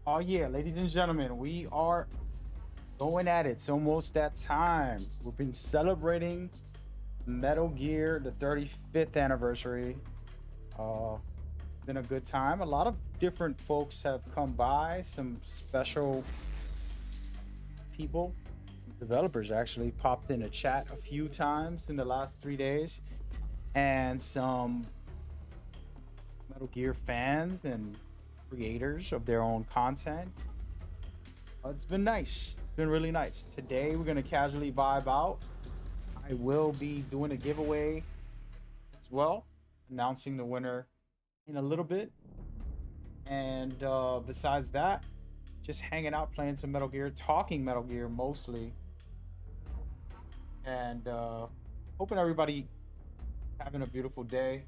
Oh yeah, ladies and gentlemen, we are going at it. It's almost that time. We've been celebrating Metal Gear, the 35th anniversary. Uh, been a good time. A lot of different folks have come by. Some special people, developers actually popped in a chat a few times in the last 3 days, and some Metal Gear fans and creators of their own content. It's been nice. It's been really nice. Today we're gonna casually vibe out. I will be doing a giveaway as well, announcing the winner in a little bit. And besides that, just hanging out, playing some Metal Gear, talking Metal Gear mostly, and hoping everybody having a beautiful day.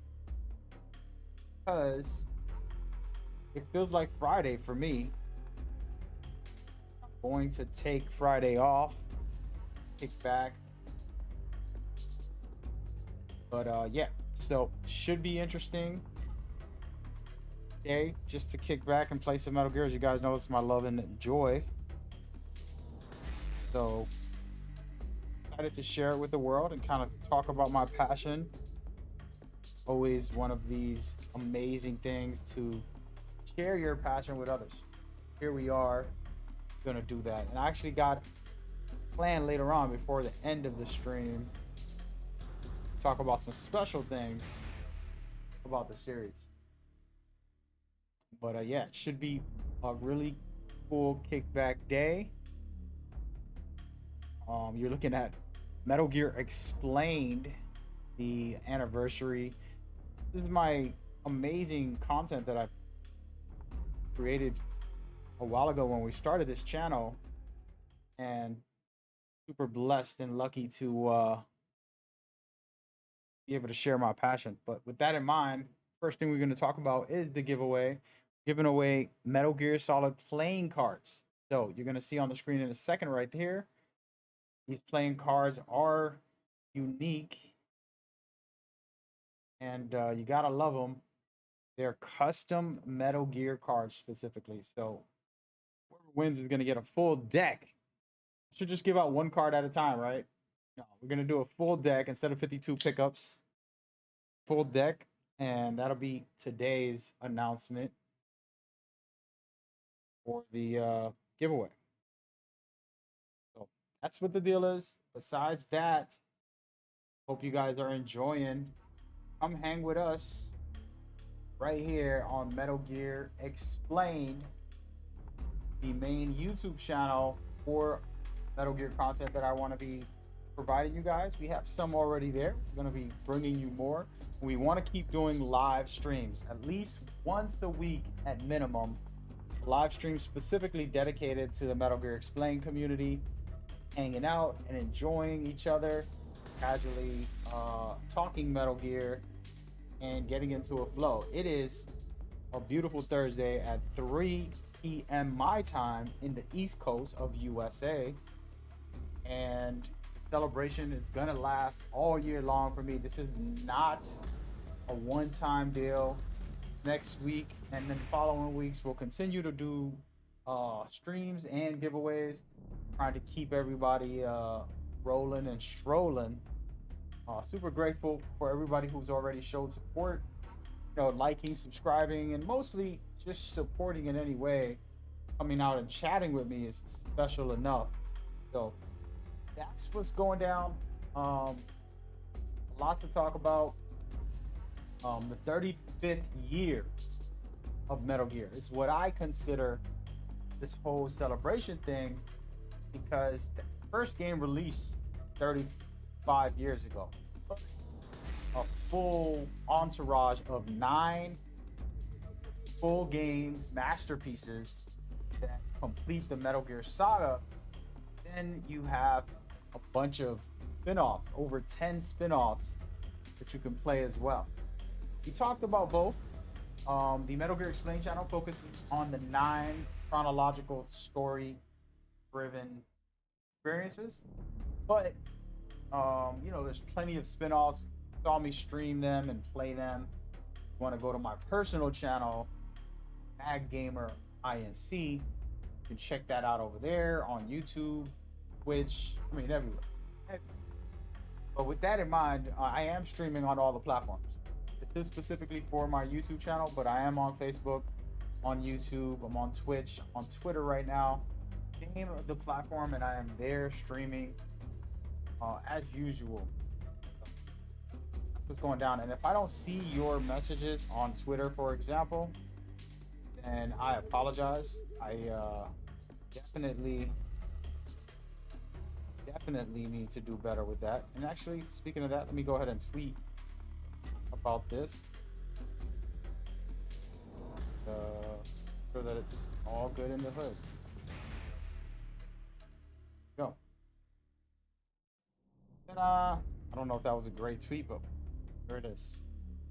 Cause it feels like Friday for me. I'm going to take Friday off, kick back, but yeah, so should be interesting day just to kick back and play some Metal Gear. As you guys know, it's my love and joy. So excited to share it with the world and kind of talk about my passion. Always one of these amazing things to share your passion with others. Here we are gonna do that. And I actually got planned later on before the end of the stream talk about some special things about the series. But yeah, it should be a really cool kickback day. You're looking at Metal Gear Explained, the anniversary. This is my amazing content that I created a while ago when we started this channel, and super blessed and lucky to be able to share my passion. But with that in mind, first thing we're going to talk about is the giveaway. Giving away Metal Gear Solid playing cards. So you're going to see on the screen in a second right here. These playing cards are unique, and you got to love them. They're custom Metal Gear cards specifically. So whoever wins is going to get a full deck. Should just give out one card at a time, right? No, we're going to do a full deck instead of 52 pickups. Full deck, and that'll be today's announcement for the giveaway. So that's what the deal is. Besides that, hope you guys are enjoying. Come hang with us right here on Metal Gear Explained, the main YouTube channel for Metal Gear content that I want to be providing you guys. We have some already there. We're going to be bringing you more. We want to keep doing live streams at least once a week at minimum. Live streams specifically dedicated to the Metal Gear Explained community, hanging out and enjoying each other, casually talking Metal Gear and getting into a flow. It is a beautiful Thursday at 3 p.m. my time in the East Coast of USA, and celebration is gonna last all year long for me. This is not a one-time deal. Next week and then following weeks we'll continue to do streams and giveaways, trying to keep everybody rolling and strolling. Super grateful for everybody who's already showed support, liking, subscribing, and mostly just supporting in any way. Coming out and chatting with me is special enough. So that's what's going down. A lot to talk about. The 35th year of Metal Gear is what I consider this whole celebration thing, because the first game released 35 years ago. A full entourage of 9 full games, masterpieces that complete the Metal Gear saga. Then you have a bunch of spin-offs, over 10 spin-offs that you can play as well. We talked about both. The Metal Gear Explained channel focuses on the 9 chronological story-driven experiences, but there's plenty of spin-offs. Saw me stream them and play them. You want to go to my personal channel, Mag Gamer INC. You can check that out over there on YouTube, Twitch, I mean, everywhere. But with that in mind, I am streaming on all the platforms. This is specifically for my YouTube channel, but I am on Facebook, on YouTube, I'm on Twitch, on Twitter right now. Name the platform, and I am there streaming as usual. That's what's going down. And if I don't see your messages on Twitter, for example, then I apologize. I definitely need to do better with that. And actually, speaking of that, let me go ahead and tweet about this. So that it's all good in the hood. Go. And I don't know if that was a great tweet, but there it is.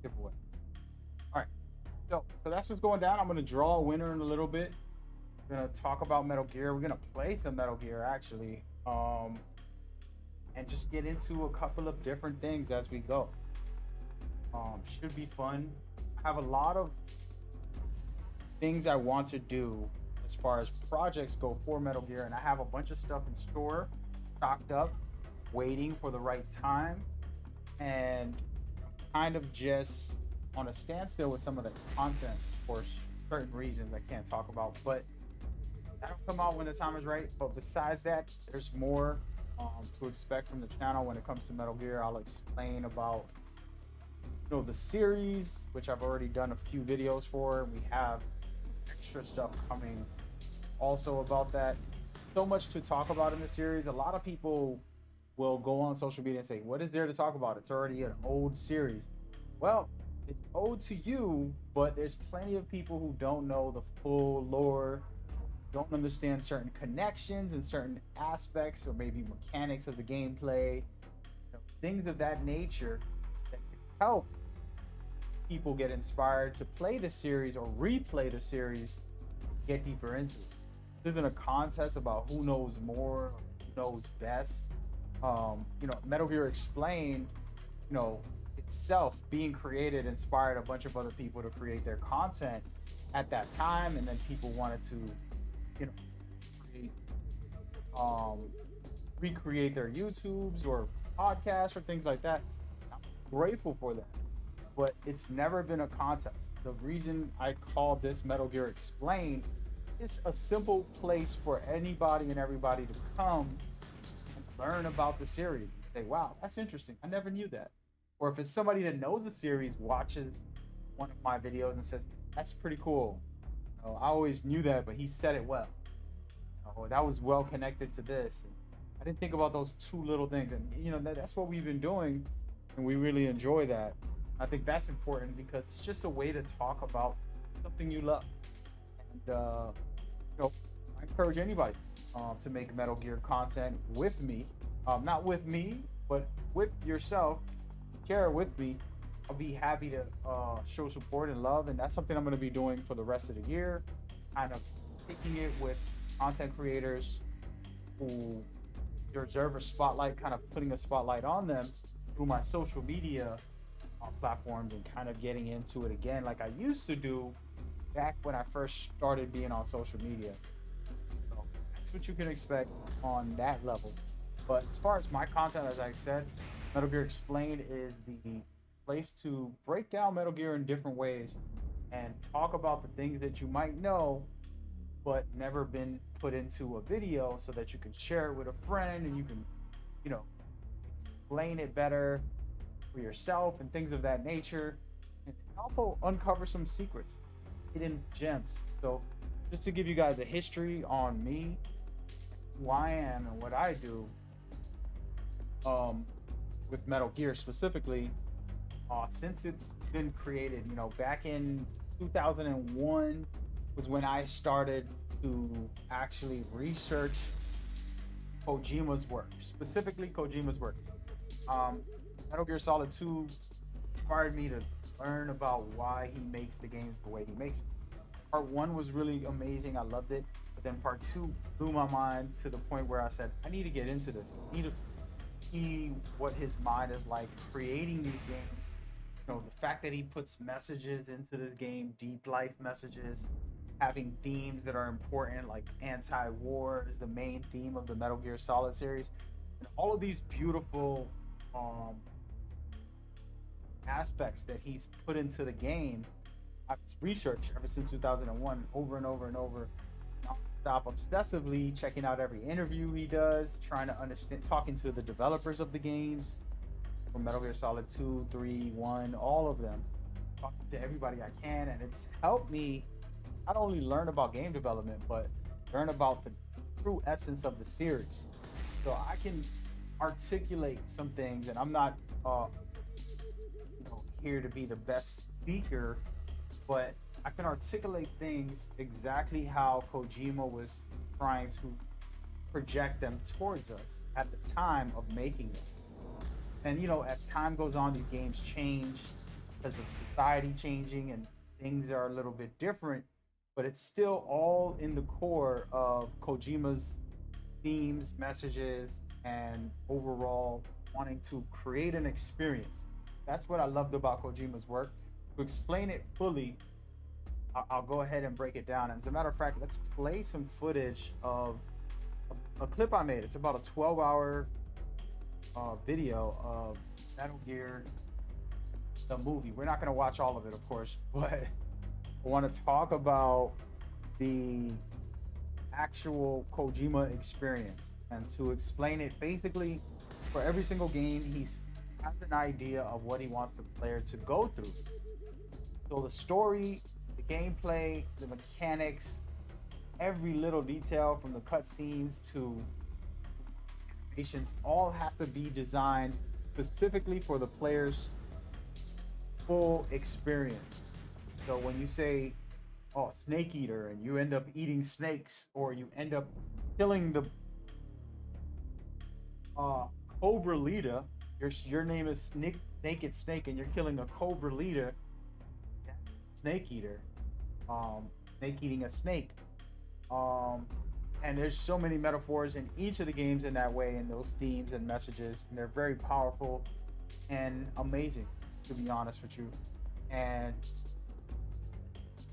Giveaway. All right. So that's what's going down. I'm gonna draw a winner in a little bit. We're gonna talk about Metal Gear. We're gonna play some Metal Gear actually. And just get into a couple of different things as we go. Should be fun. I have a lot of things I want to do as far as projects go for Metal Gear, and I have a bunch of stuff in store, stocked up, waiting for the right time, and kind of just on a standstill with some of the content for certain reasons I can't talk about, but that'll come out when the time is right. But besides that, there's more to expect from the channel when it comes to Metal Gear. I'll explain about the series, which I've already done a few videos for. We have extra stuff coming also about that. So much to talk about in the series. A lot of people will go on social media and say, what is there to talk about? It's already an old series. Well, it's old to you, but there's plenty of people who don't know the full lore, don't understand certain connections and certain aspects or maybe mechanics of the gameplay, things of that nature that can help people get inspired to play the series or replay the series, get deeper into it. This isn't a contest about who knows more, who knows best. Metal Gear Explained, itself being created inspired a bunch of other people to create their content at that time, and then people wanted to recreate their YouTubes or podcasts or things like that. I'm grateful for that, but it's never been a contest. The reason I called this Metal Gear Explained, it's a simple place for anybody and everybody to come and learn about the series and say, wow, that's interesting, I never knew that. Or if it's somebody that knows the series, watches one of my videos and says, that's pretty cool, I always knew that, but he said it well, that was well connected to this, and I didn't think about those two little things. And that's what we've been doing, and we really enjoy that. I think that's important because it's just a way to talk about something you love. And I encourage anybody to make Metal Gear content with me, not with me, but with yourself. Share it with me. I'll be happy to show support and love, and that's something I'm going to be doing for the rest of the year, kind of taking it with content creators who deserve a spotlight, kind of putting a spotlight on them through my social media platforms, and kind of getting into it again like I used to do back when I first started being on social media. So that's what you can expect on that level. But as far as my content, as I said, Metal Gear Explained is the place to break down Metal Gear in different ways and talk about the things that you might know but never been put into a video, so that you can share it with a friend and you can explain it better for yourself and things of that nature, and also uncover some secrets, hidden gems. So just to give you guys a history on me, who I am and what I do with Metal Gear specifically, since it's been created, back in 2001 was when I started to actually research Kojima's work, specifically Kojima's work. Metal Gear Solid 2 inspired me to learn about why he makes the games the way he makes them. Part 1 was really amazing, I loved it, but then Part 2 blew my mind to the point where I said, I need to get into this. I need to see what his mind is like creating these games. The fact that he puts messages into the game, deep life messages, having themes that are important, like anti-war is the main theme of the Metal Gear Solid series, and all of these beautiful um, aspects that he's put into the game. I've researched ever since 2001, over and over and over, stop obsessively checking out every interview he does, trying to understand, talking to the developers of the games from Metal Gear Solid 2, 3, 1, all of them, talking to everybody I can, and it's helped me not only learn about game development, but learn about the true essence of the series. So I can articulate some things, and I'm not, here to be the best speaker, but I can articulate things exactly how Kojima was trying to project them towards us at the time of making them. And as time goes on, these games change because of society changing and things are a little bit different, but it's still all in the core of Kojima's themes, messages, and overall wanting to create an experience. That's what I loved about Kojima's work. To explain it fully, I'll go ahead and break it down. And as a matter of fact, let's play some footage of a clip I made. It's about a 12-hour video of Metal Gear, the movie. We're not going to watch all of it, of course, but I want to talk about the actual Kojima experience. And to explain it, basically, for every single game, he's has an idea of what he wants the player to go through. So the story, the gameplay, the mechanics, every little detail from the cutscenes to animations all have to be designed specifically for the player's full experience. So when you say, oh, snake eater, and you end up eating snakes, or you end up killing the Cobra leader, your name is Naked Snake, and you're killing a Cobra leader, snake eater, snake eating a snake. And there's so many metaphors in each of the games in that way, and those themes and messages, and they're very powerful and amazing, to be honest with you. And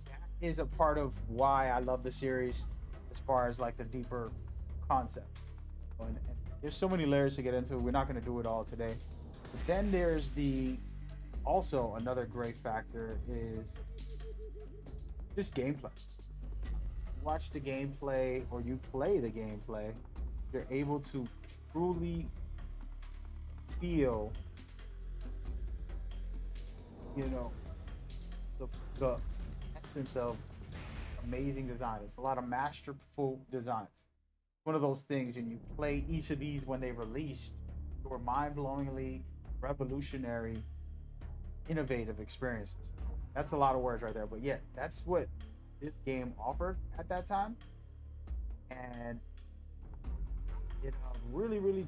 that is a part of why I love the series, as far as like the deeper concepts. And there's so many layers to get into. We're not going to do it all today. But then there's also another great factor is just gameplay. Watch the gameplay or you play the gameplay, you're able to truly feel, the essence of amazing design. It's a lot of masterful designs. One of those things, and you play each of these when they released, they were mind-blowingly revolutionary, innovative experiences. That's a lot of words right there, but yeah, that's what this game offered at that time, and it really, really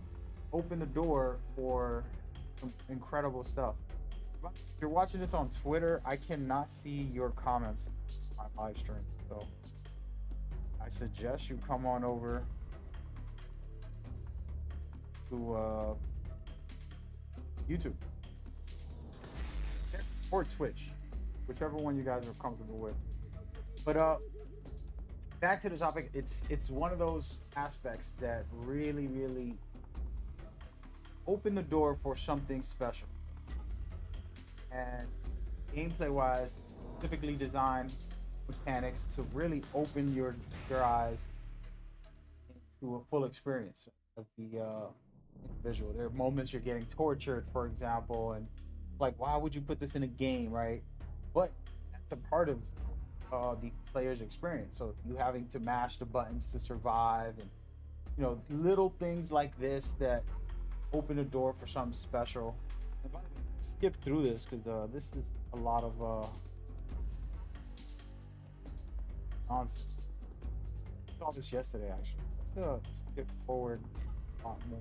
opened the door for some incredible stuff. If you're watching this on Twitter, I cannot see your comments on my live stream, so I suggest you come on over to YouTube or Twitch, whichever one you guys are comfortable with. But back to the topic, it's one of those aspects that really, really open the door for something special. And gameplay wise, specifically designed mechanics to really open your eyes into a full experience as the individual. There are moments you're getting tortured, for example, and like, why would you put this in a game, right? But that's a part of the player's experience. So you having to mash the buttons to survive, and little things like this that open a door for something special. And by the way, let's skip through this because this is a lot of nonsense. I saw this yesterday actually. Let's skip forward a lot more.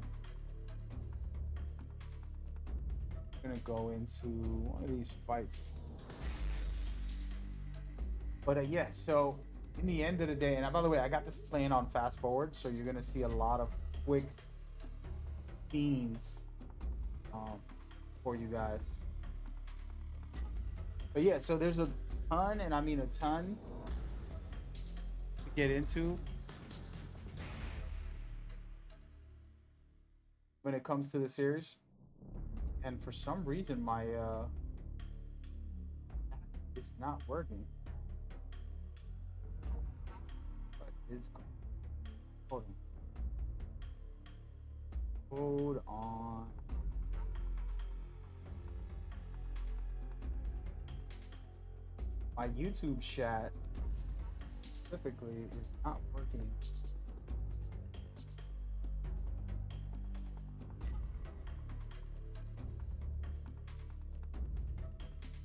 I'm gonna go into one of these fights. But yeah, so in the end of the day, and by the way, I got this playing on fast forward, so you're gonna see a lot of quick scenes for you guys. But yeah, so there's a ton, and I mean a ton, get into when it comes to the series. And for some reason, my it's not working. But it's hold on. Hold on. My YouTube chat specifically is not working.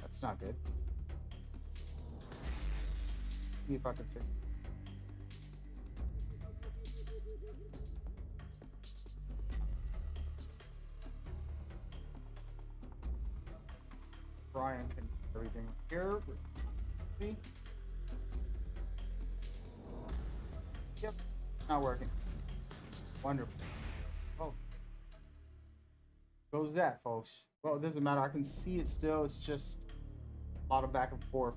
That's not good. See if I can fix it. Brian can do everything here. See? Yep, not working. Wonderful. Oh, goes that, folks. Well, it doesn't matter. I can see it still. It's just a lot of back and forth.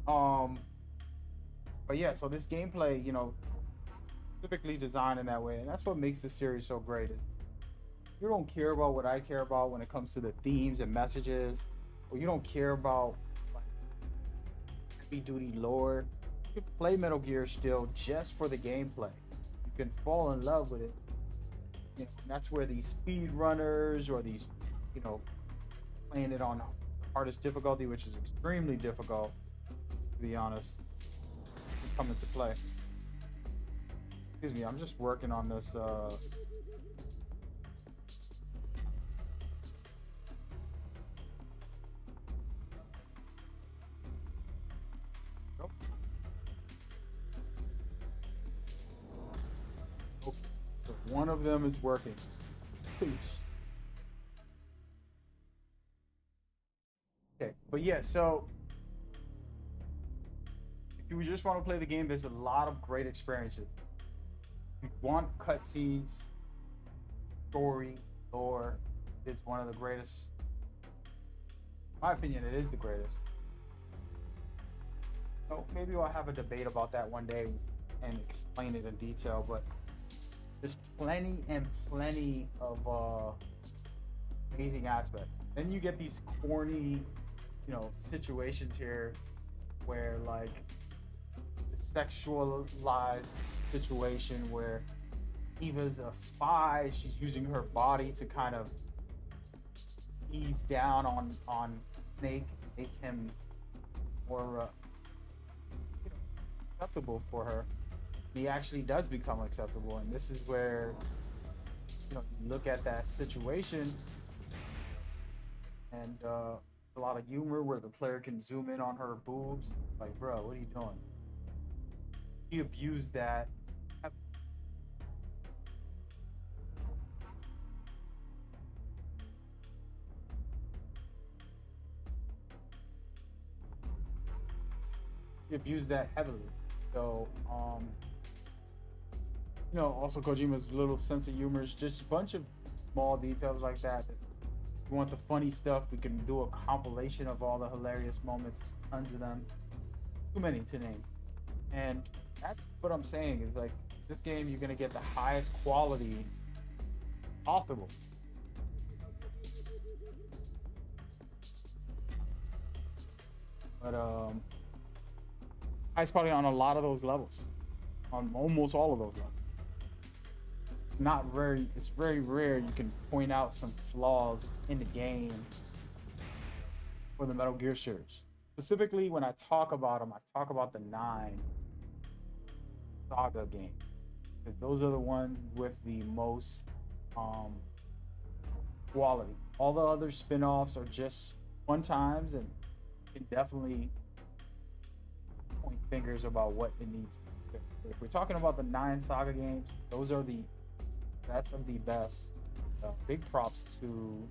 Um, but yeah. So this gameplay, typically designed in that way, and that's what makes the series so great. Is you don't care about what I care about when it comes to the themes and messages, or you don't care about like heavy duty lore. You can play Metal Gear still just for the gameplay. You can fall in love with it. And that's where these speed runners or these, playing it on hardest difficulty, which is extremely difficult, to be honest, can come into play. Excuse me, I'm just working on this. Nope. Okay, so one of them is working. Okay, but yeah, so if you just want to play the game, there's a lot of great experiences. If you want cutscenes, story, lore, it's one of the greatest. In my opinion, it is the greatest. So maybe I'll have a debate about that one day and explain it in detail, but there's plenty and plenty of amazing aspects. Then you get these corny, situations here where like the sexualized situation where Eva's a spy. She's using her body to kind of ease down on Snake, make him more acceptable for her. He actually does become acceptable, and this is where you look at that situation and a lot of humor where the player can zoom in on her boobs. Like, bro, what are you doing? He abused that. He abused that heavily. So, also Kojima's little sense of humor is just a bunch of small details like that. If you want the funny stuff, we can do a compilation of all the hilarious moments. There's tons of them. Too many to name. And that's what I'm saying is like this game, you're gonna get the highest quality possible. But highest quality on a lot of those levels, on almost all of those levels. It's very rare you can point out some flaws in the game for the Metal Gear series. Specifically, when I talk about them, I talk about the 9 Saga games because those are the ones with the most quality. All the other spin-offs are just one times and can definitely point fingers about what it needs. If we're talking about the 9 Saga games, those are the best of the best. Big props to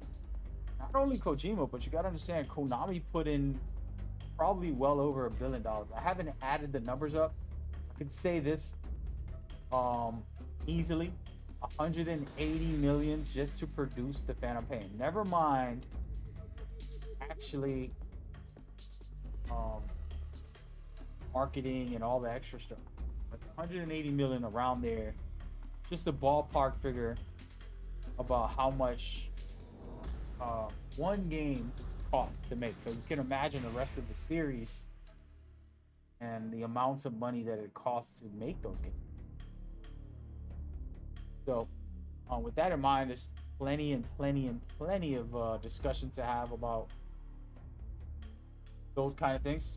not only Kojima, but you gotta understand Konami put in probably well over $1 billion. I haven't added the numbers up. I could say this easily 180 million just to produce the Phantom Pain. Never mind actually marketing and all the extra stuff. like 180 million around there. Just a ballpark figure about how much one game costs to make. So you can imagine the rest of the series and the amounts of money that it costs to make those games. So, with that in mind, there's plenty and plenty and plenty of discussion to have about those kind of things.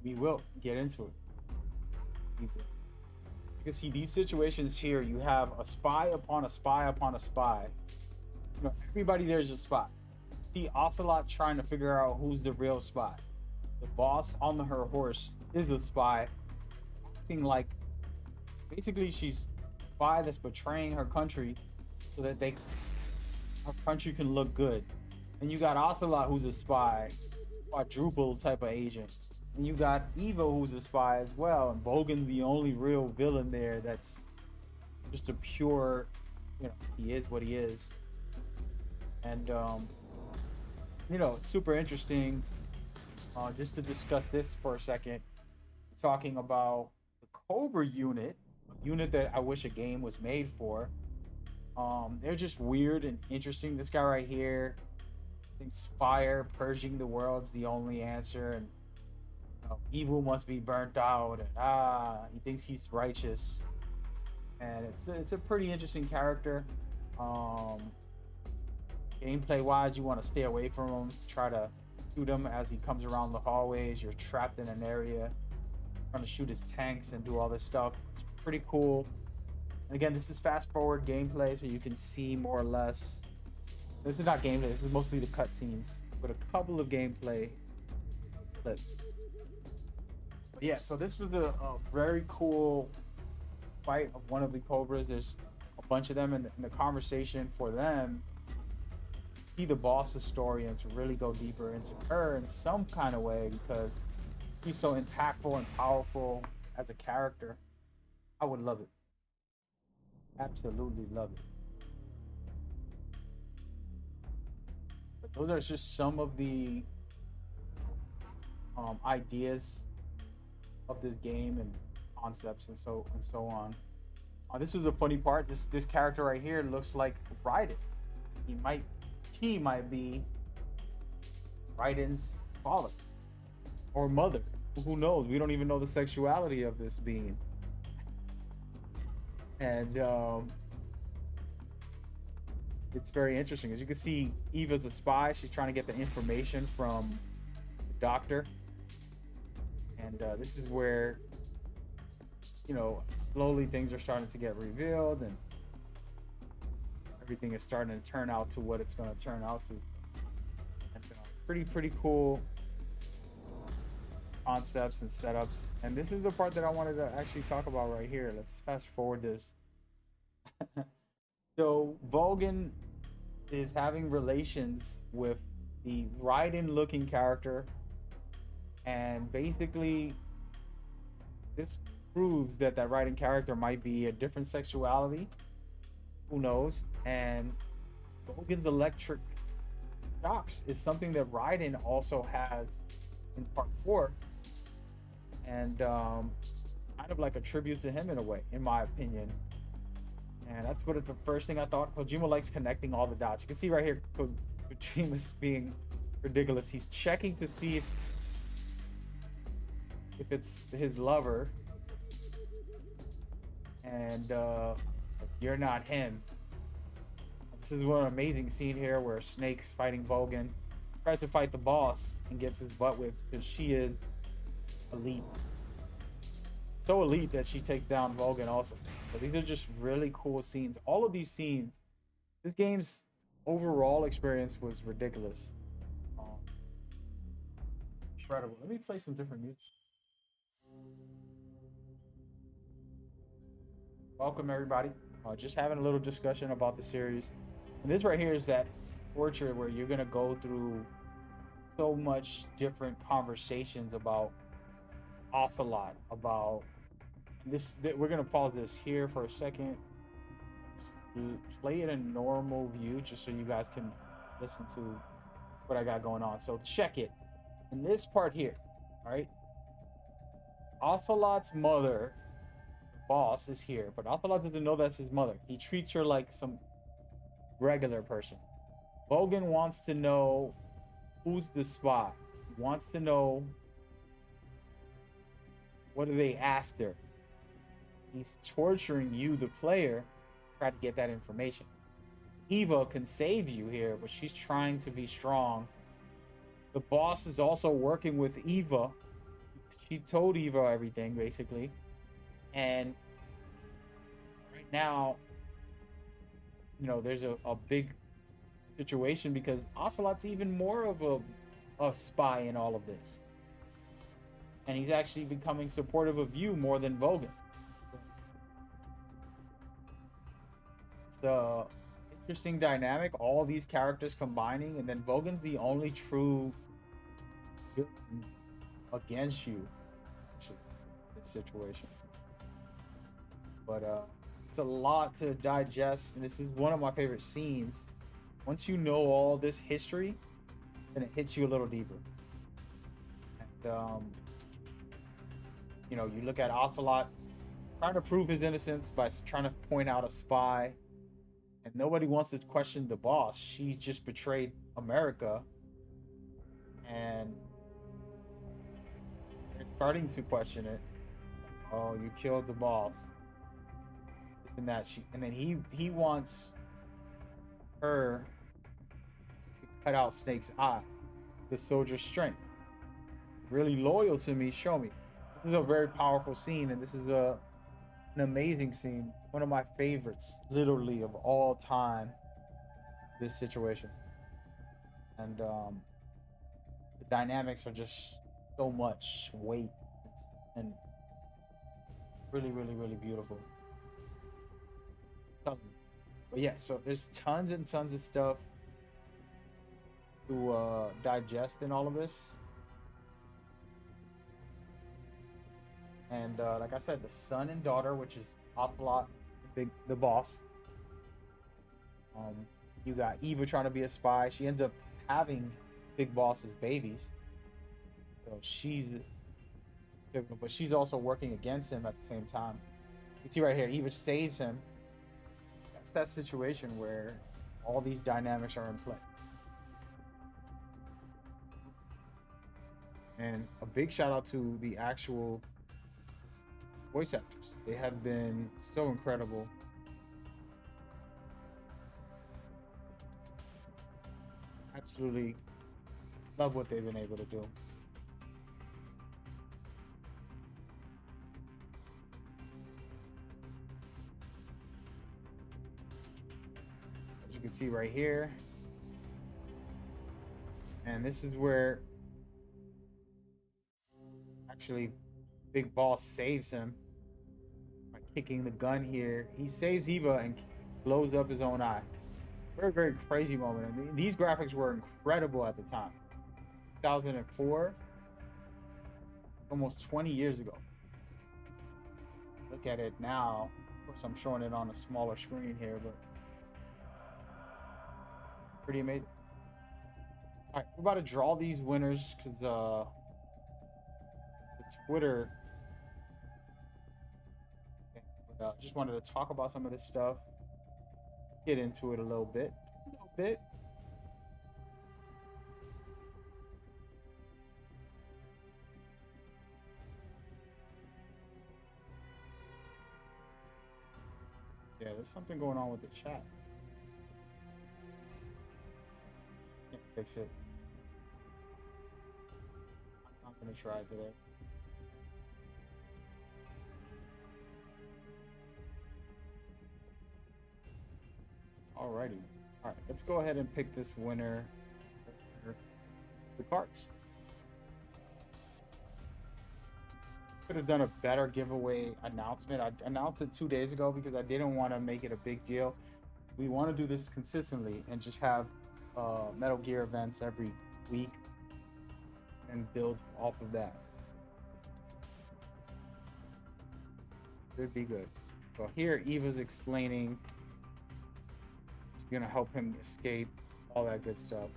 We will get into it. You can see these situations here. You have a spy upon a spy upon a spy. You know, everybody there's a spy. See Ocelot trying to figure out who's the real spy. The boss on her horse is a spy, acting like basically she's a spy that's betraying her country so that her country can look good. And you got Ocelot, who's a spy, quadruple type of agent. And you got Evo, who's a spy as well, and Vogan, the only real villain there that's just a pure, you know, he is what he is. And you know, it's super interesting. Just to discuss this for a second, talking about the Cobra unit, a unit that I wish a game was made for. They're just weird and interesting. This guy right here thinks fire, purging the world's the only answer, and evil must be burnt out, and he thinks he's righteous, and it's a pretty interesting character. Gameplay wise, you want to stay away from him, try to shoot him as he comes around the hallways. You're trapped in an area trying to shoot his tanks and do all this stuff. It's pretty cool. And again, this is fast forward gameplay, so you can see more or less. This is not gameplay, this is mostly the cutscenes, but a couple of gameplay clips. Yeah, so this was a very cool fight of one of the Cobras. There's a bunch of them, and the conversation for them, be the boss's story and to really go deeper into her in some kind of way, because she's so impactful and powerful as a character. I would love it. Absolutely love it. But those are just some of the ideas of this game and concepts and so on. This is a funny part. This character right here looks like Raiden. He might be Raiden's father or mother. Who knows? We don't even know the sexuality of this being. And it's very interesting. As you can see, Eva's a spy. She's trying to get the information from the doctor. And this is where, you know, slowly things are starting to get revealed and everything is starting to turn out to what it's going to turn out to. And pretty cool concepts and setups. And this is the part that I wanted to actually talk about right here. Let's fast forward this. So Vogan is having relations with the Raiden looking character, and basically this proves that Raiden character might be a different sexuality. Who knows? And Vogan's electric shocks is something that Raiden also has in part 4, and kind of like a tribute to him in a way, in my opinion. And that's what the first thing I thought. Kojima likes connecting all the dots. You can see right here Kojima's being ridiculous. He's checking to see if it's his lover, and you're not him. This is one amazing scene here where Snake's fighting Vogan, tries to fight the boss and gets his butt whipped because she is elite. So elite that she takes down Vogan also. But these are just really cool scenes. All of these scenes, this game's overall experience was ridiculous. Incredible. Let me play some different music. Welcome everybody. Just having a little discussion about the series. And this right here is that portrait where you're gonna go through so much different conversations about Ocelot, about this. We're gonna pause this here for a second. Play it in normal view just so you guys can listen to what I got going on. So check it. In this part here, all right? Ocelot's mother, the boss, is here, but Ocelot doesn't know that's his mother. He treats her like some regular person. Vogan wants to know who's the spy. He wants to know what are they after. He's torturing you, the player, to try to get that information. Eva can save you here, but she's trying to be strong. The boss is also working with Eva. She told Eva everything, basically. And right now, there's a big situation because Ocelot's even more of a spy in all of this. And he's actually becoming supportive of you more than Vogan. It's the interesting dynamic, all these characters combining, and then Vogan's the only true against you in this situation. But it's a lot to digest, and this is one of my favorite scenes. Once you know all this history, then it hits you a little deeper. And you look at Ocelot trying to prove his innocence by trying to point out a spy, and nobody wants to question the boss. She just betrayed America, and they're starting to question it. Oh, you killed the boss. This and that. And then he wants her to cut out Snake's eye. The soldier's strength. Really loyal to me. Show me. This is a very powerful scene, and this is an amazing scene. One of my favorites, literally, of all time. This situation. And the dynamics are just so much weight and really, really, really beautiful. But yeah, so there's tons and tons of stuff to digest in all of this. And like I said, the son and daughter, which is Ocelot, the boss. You got Eva trying to be a spy. She ends up having Big Boss's babies. So but she's also working against him at the same time. You see right here, Eva saves him. That's that situation where all these dynamics are in play. And a big shout out to the actual voice actors. They have been so incredible. Absolutely love what they've been able to do. As you can see right here. And this is where actually Big Boss saves him by kicking the gun here. He saves Eva and blows up his own eye. Very, very crazy moment. And these graphics were incredible at the time. 2004, almost 20 years ago. Look at it now. Of course, I'm showing it on a smaller screen here, but pretty amazing. All right, we're about to draw these winners because the Twitter. Just wanted to talk about some of this stuff. Get into it a little bit. Yeah, there's something going on with the chat. Can't fix it. I'm gonna try today. Alrighty. Alright, let's go ahead and pick this winner. The cards. Could have done a better giveaway announcement. I announced it 2 days ago because I didn't want to make it a big deal. We want to do this consistently and just have Metal Gear events every week and build off of that. Should be good. So here Eva's explaining it's gonna help him escape, all that good stuff.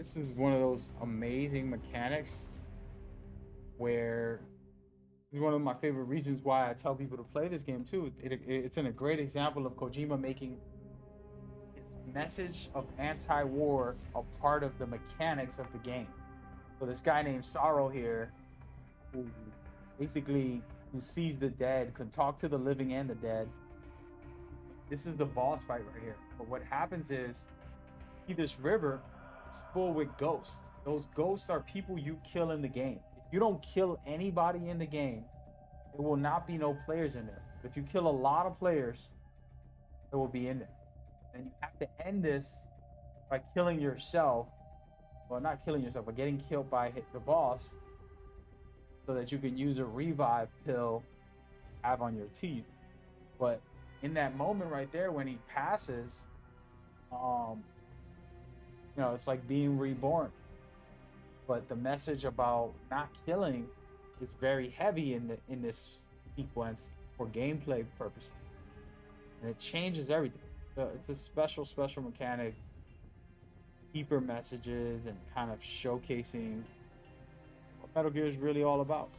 This is one of those amazing mechanics where this is one of my favorite reasons why I tell people to play this game too. It's in a great example of Kojima making his message of anti-war a part of the mechanics of the game. So this guy named Sorrow here, who basically who sees the dead, can talk to the living and the dead. This is the boss fight right here. But what happens is, see this river, it's full with ghosts. Those ghosts are people you kill in the game. If you don't kill anybody in the game, there will not be no players in there. If you kill a lot of players, there will be in there. And you have to end this by killing yourself. Well, not killing yourself, but getting killed by the boss, so that you can use a revive pill have on your teeth. But in that moment right there, when he passes, it's like being reborn. But the message about not killing is very heavy in this sequence for gameplay purposes, and it changes everything. It's a special mechanic, deeper messages, and kind of showcasing what Metal Gear is really all about.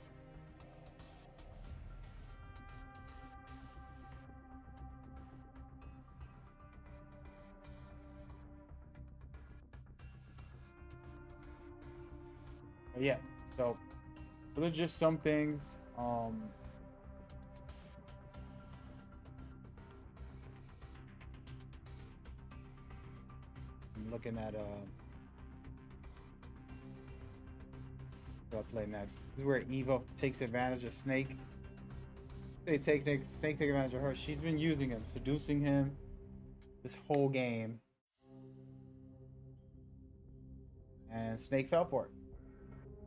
But yeah, so those are just some things. I'm looking at what I play next. This is where Eva takes advantage of Snake. Snake take advantage of her. She's been using him, seducing him this whole game, and Snake fell for it.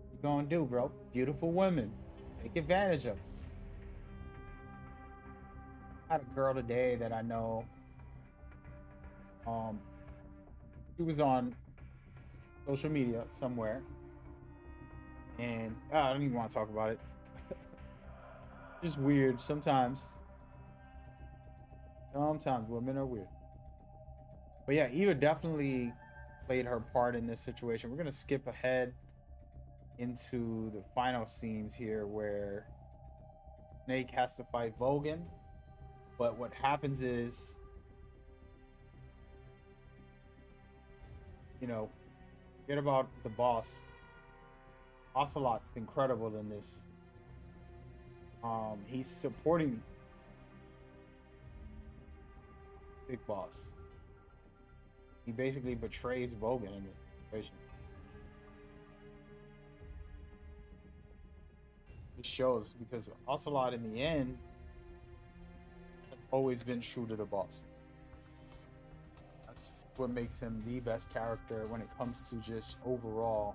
What you gonna do, bro? Beautiful women, take advantage of. I had a girl today that I know. She was on social media somewhere, and I don't even want to talk about it. Just weird sometimes. Sometimes women are weird. But yeah, Eva definitely played her part in this situation. We're gonna skip ahead into the final scenes here where Snake has to fight Vogan. But what happens is, forget about the boss. Ocelot's incredible in this. He's supporting Big Boss. He basically betrays Vogan in this situation. It shows because Ocelot in the end has always been true to the boss. That's what makes him the best character when it comes to just overall,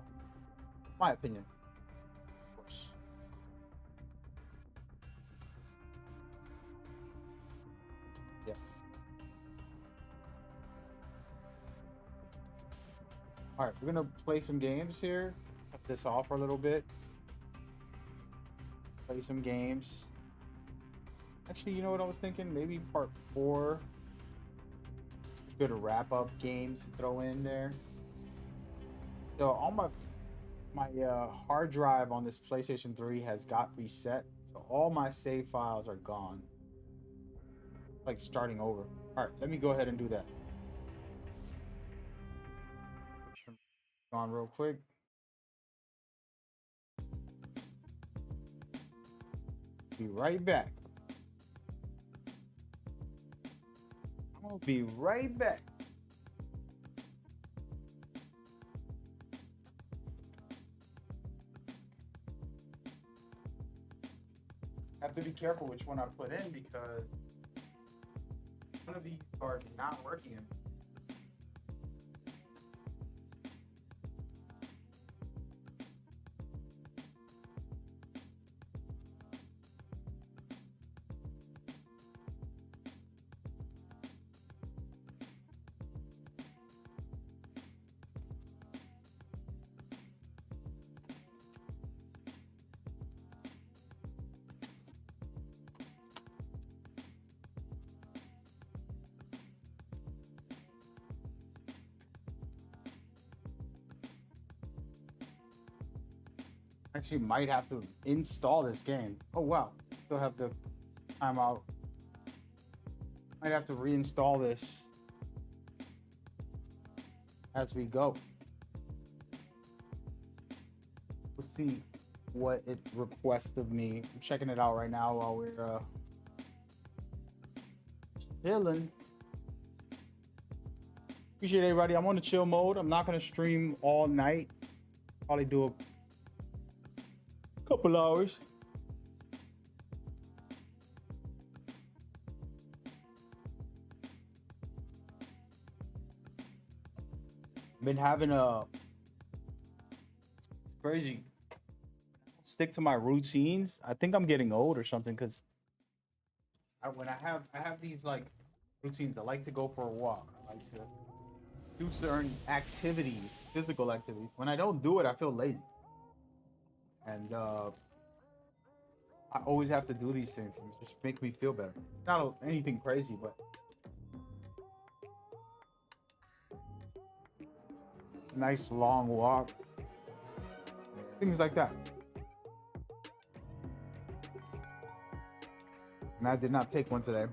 my opinion. Of course. Yeah. All right, we're gonna play some games here. Cut this off for a little bit. Play some games. Actually, you know what I was thinking? Maybe part 4. Good wrap-up games to throw in there. So all my hard drive on this PlayStation 3 has got reset, so all my save files are gone. Like starting over. All right, let me go ahead and do that. On real quick. Be right back. I'm gonna be right back. I have to be careful which one I put in because one of these are not working. Actually, might have to install this game. Oh wow, still have the timeout. Might have to reinstall this as we go. We'll see what it requests of me. I'm checking it out right now while we're chilling. Appreciate everybody. I'm on the chill mode. I'm not gonna stream all night. Probably do a couple hours. Been having a crazy stick to my routines. I think I'm getting old or something because when I have these like routines. I like to go for a walk. I like to do certain activities, physical activities. When I don't do it, I feel lazy, and I always have to do these things. And it just make me feel better. Not anything crazy, but nice long walk, things like that. And I did not take one today.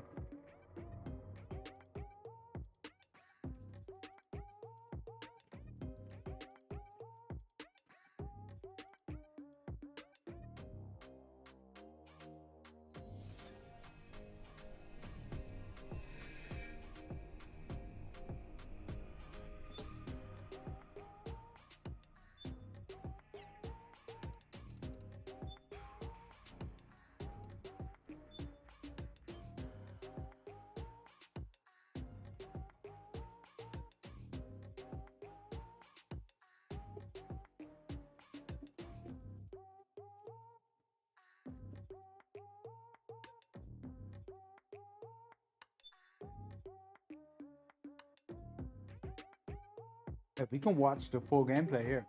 If we can watch the full gameplay here.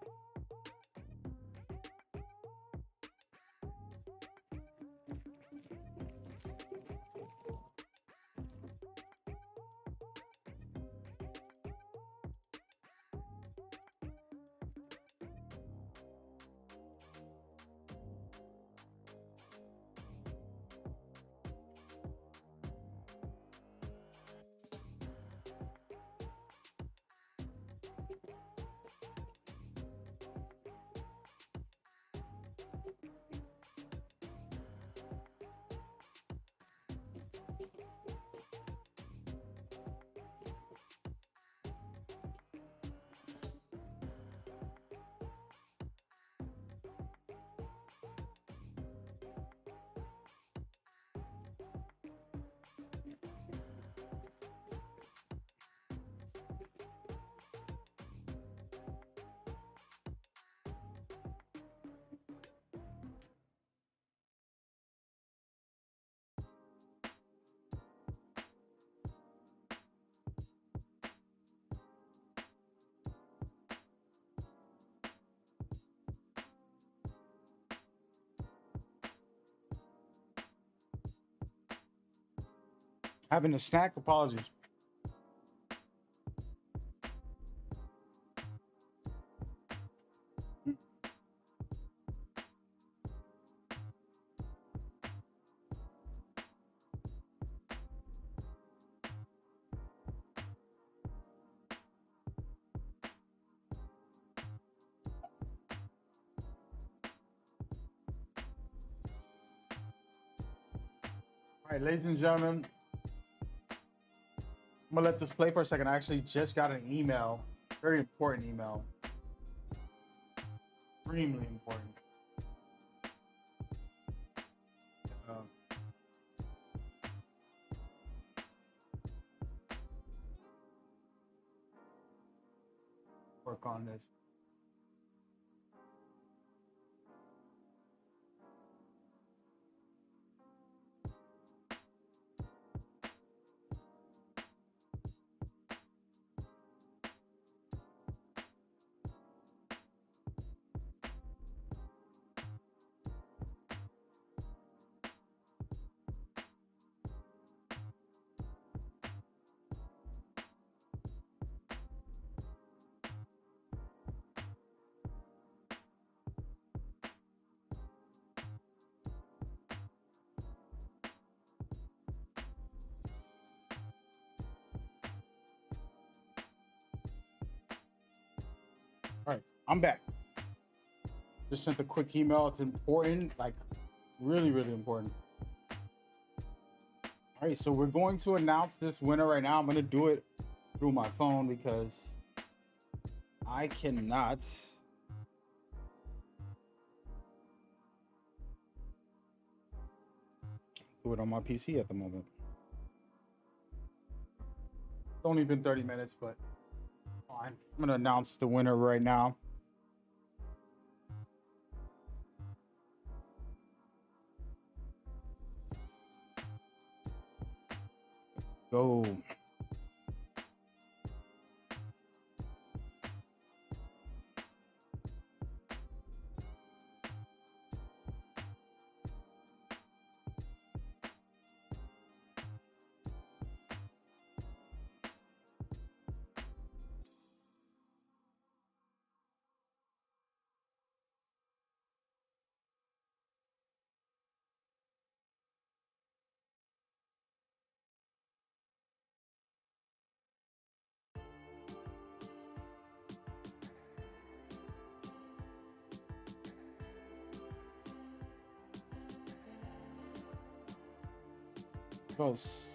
Having a snack, apologies. All right, ladies and gentlemen, I'm gonna let this play for a second. I actually just got an email, very important email, extremely important. Uh, work on this. I'm back. Just sent a quick email. It's important, like really, really important. All right, so we're going to announce this winner right now. I'm going to do it through my phone because I cannot do it on my PC at the moment. It's only been 30 minutes, but fine. I'm going to announce the winner right now. Go. Goes.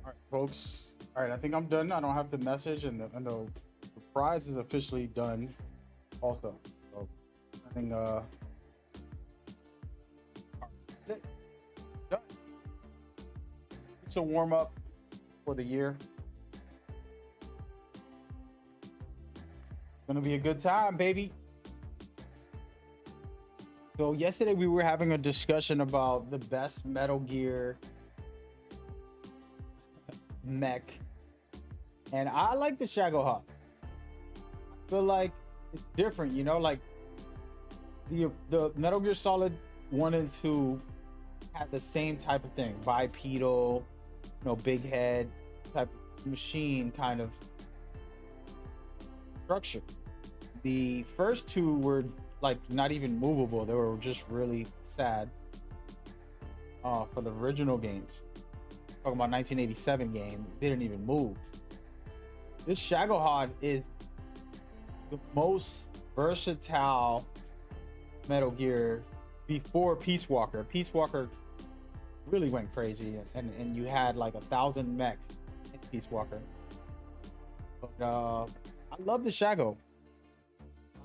All right, folks. All right, I think I'm done. I don't have the message, and the prize is officially done. Also, so I think done. It's a warm up for the year. Gonna be a good time, baby. So yesterday we were having a discussion about the best Metal Gear mech, and I like the Shagohod. I feel like it's different, you know, like the Metal Gear Solid 1 and 2 had the same type of thing, bipedal, you know, big head type of machine kind of structure. The first two were like not even movable; they were just really sad. For the original games, talking about 1987 game, they didn't even move. This Shagohod is the most versatile Metal Gear before Peace Walker. Peace Walker really went crazy, and you had like 1,000 mechs in Peace Walker. But I love the Shago. I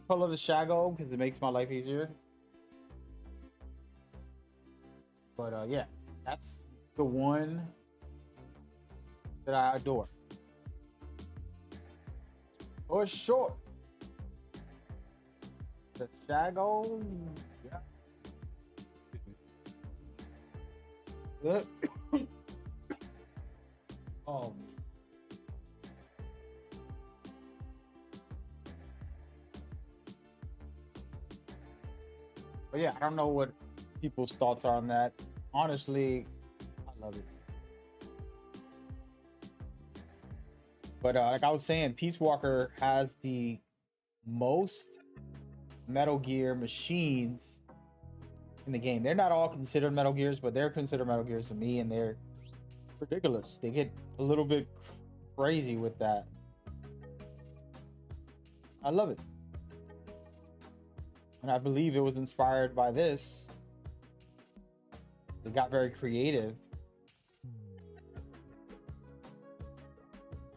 call it the Shago because it makes my life easier. But yeah, that's the one that I adore. For sure. The Shago, yeah. um, but yeah, I don't know what people's thoughts are on that. Honestly, I love it. But like I was saying, Peace Walker has the most Metal Gear machines in the game. They're not all considered Metal Gears, but they're considered Metal Gears to me, and they're ridiculous. They get a little bit crazy with that. I love it. And I believe it was inspired by this. They got very creative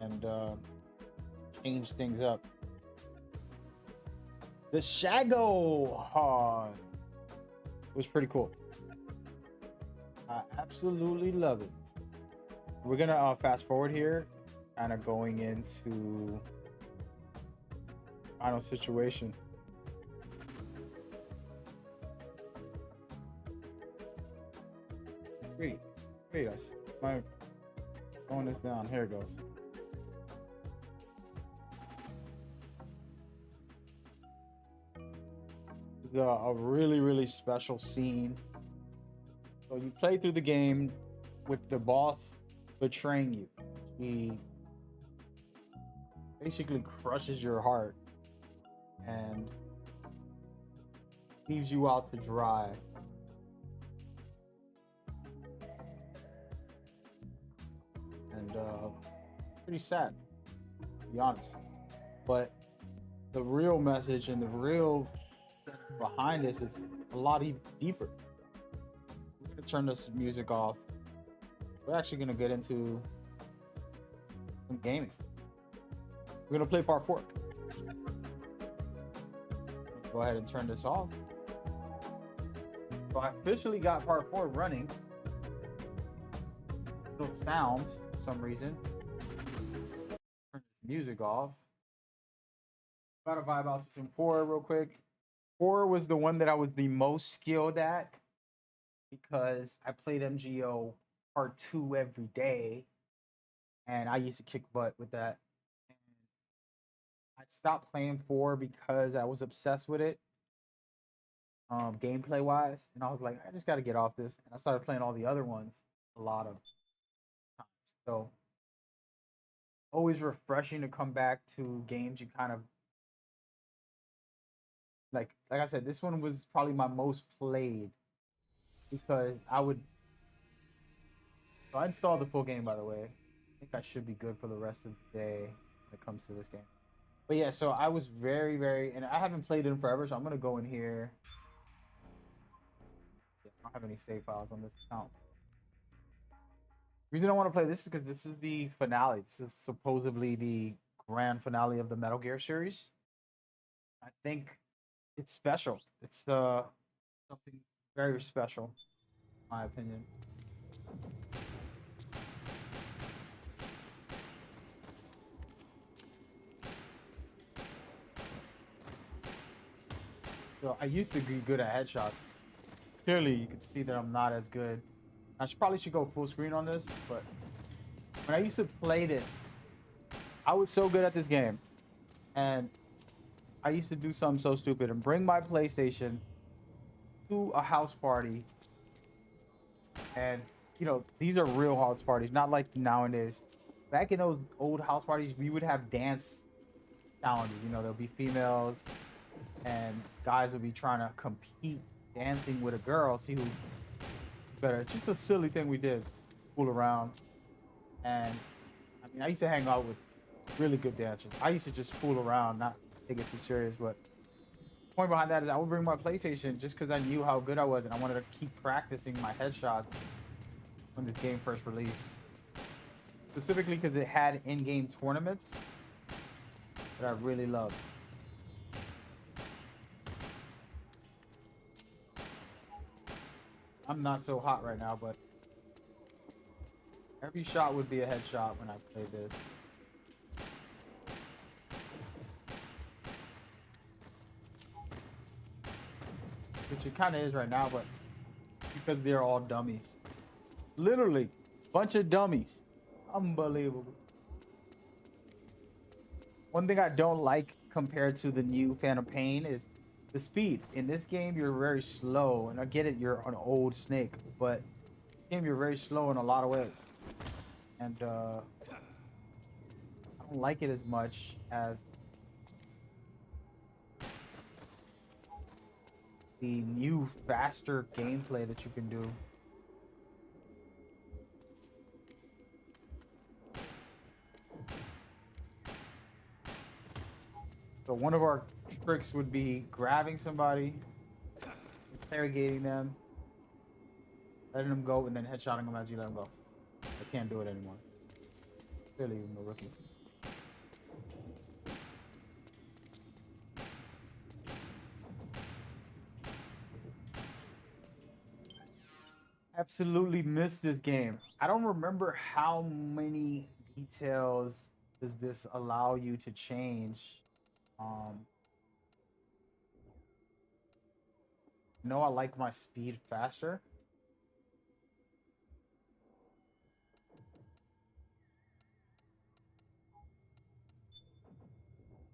and changed things up. The Shagohod was pretty cool. I absolutely love it. We're gonna fast forward here, kind of going into final situation. Wait, my phone is down. Here it goes. A really, really special scene. So you play through the game with the boss betraying you. She basically crushes your heart and leaves you out to dry. And pretty sad, to be honest. But the real message and the real behind this is a lot deeper. We're gonna turn this music off. We're actually gonna get into some gaming. We're gonna play part 4. Go ahead and turn this off. So I officially got part 4 running. No sound for some reason. Turn this music off. Gotta vibe out to some 4 real quick. 4 was the one that I was the most skilled at because I played MGO part 2 every day, and I used to kick butt with that. I stopped playing 4 because I was obsessed with it, gameplay wise, and I was like, I just got to get off this, and I started playing all the other ones a lot of times. So always refreshing to come back to games you kind of like I said, this one was probably my most played because I installed the full game, by the way. I think I should be good for the rest of the day when it comes to this game. But yeah, so I was very, and I haven't played it in forever, so I'm gonna go in here. Yeah, I don't have any save files on this account. Reason I want to play this is because this is the finale. This is supposedly the grand finale of the Metal Gear series. I think it's special. It's something very special, in my opinion. So I used to be good at headshots. Clearly, you can see that I'm not as good. I probably should go full screen on this, but when I used to play this, I was so good at this game. And I used to do something so stupid and bring my PlayStation to a house party. And, these are real house parties, not like nowadays. Back in those old house parties, we would have dance challenges. There'll be females and guys will be trying to compete dancing with a girl, see who's better. It's just a silly thing we did, fool around. And I used to hang out with really good dancers. I used to just fool around, not take it too serious. But the point behind that is I would bring my PlayStation just because I knew how good I was and I wanted to keep practicing my headshots when this game first released. Specifically because it had in-game tournaments that I really loved. I'm not so hot right now, but every shot would be a headshot when I played this. Which it kind of is right now, but because they're all dummies. Literally, bunch of dummies. Unbelievable. One thing I don't like compared to the new Phantom Pain is the speed. In this game, you're very slow, and I get it, you're an old Snake, but in this game, you're very slow in a lot of ways. And I don't like it as much as the new, faster gameplay that you can do. So one of our tricks would be grabbing somebody, interrogating them, letting them go, and then headshotting them as you let them go. I can't do it anymore. Clearly, I'm a rookie. Absolutely missed this game. I don't remember how many details does this allow you to change. I like my speed faster.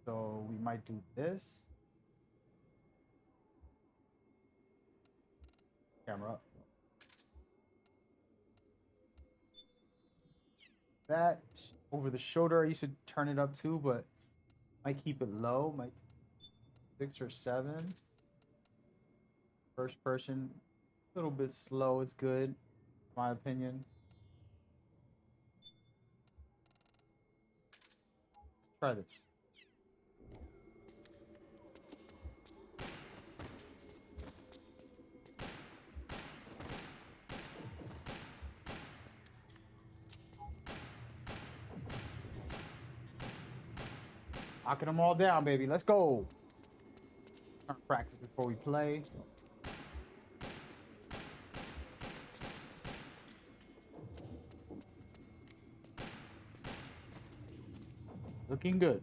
So we might do this. Camera up. That over the shoulder, I used to turn it up too, but might keep it low. Might 6 or 7. First person, a little bit slow is good, in my opinion. Try this. Knocking them all down, baby. Let's go. Trying to practice before we play. Looking good.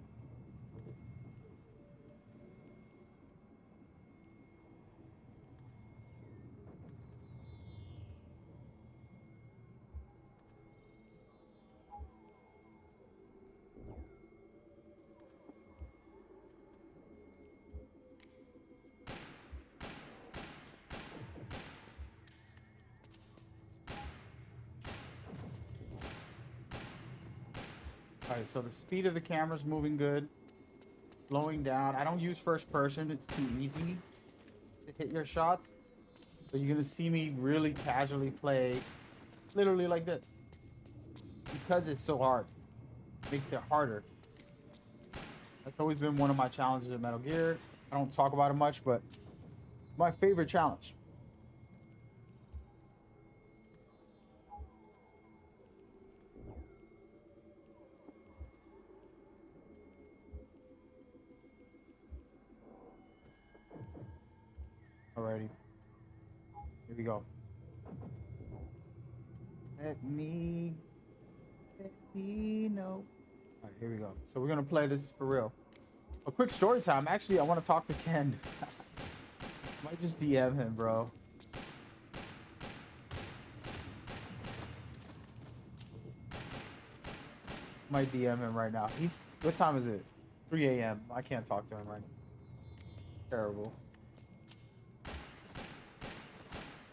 All right, so the speed of the camera's moving good. Slowing down. I don't use first person. It's too easy to hit your shots. So you're gonna see me really casually play, literally like this, because it's so hard. It makes it harder. That's always been one of my challenges in Metal Gear. I don't talk about it much, but my favorite challenge. Alrighty, here we go. Let me know. All right, here we go. So we're gonna play this for real. A quick story time. Actually, I want to talk to Ken. Might just DM him, bro. Might DM him right now. He's what time is it? 3 a.m. I can't talk to him right now. Terrible.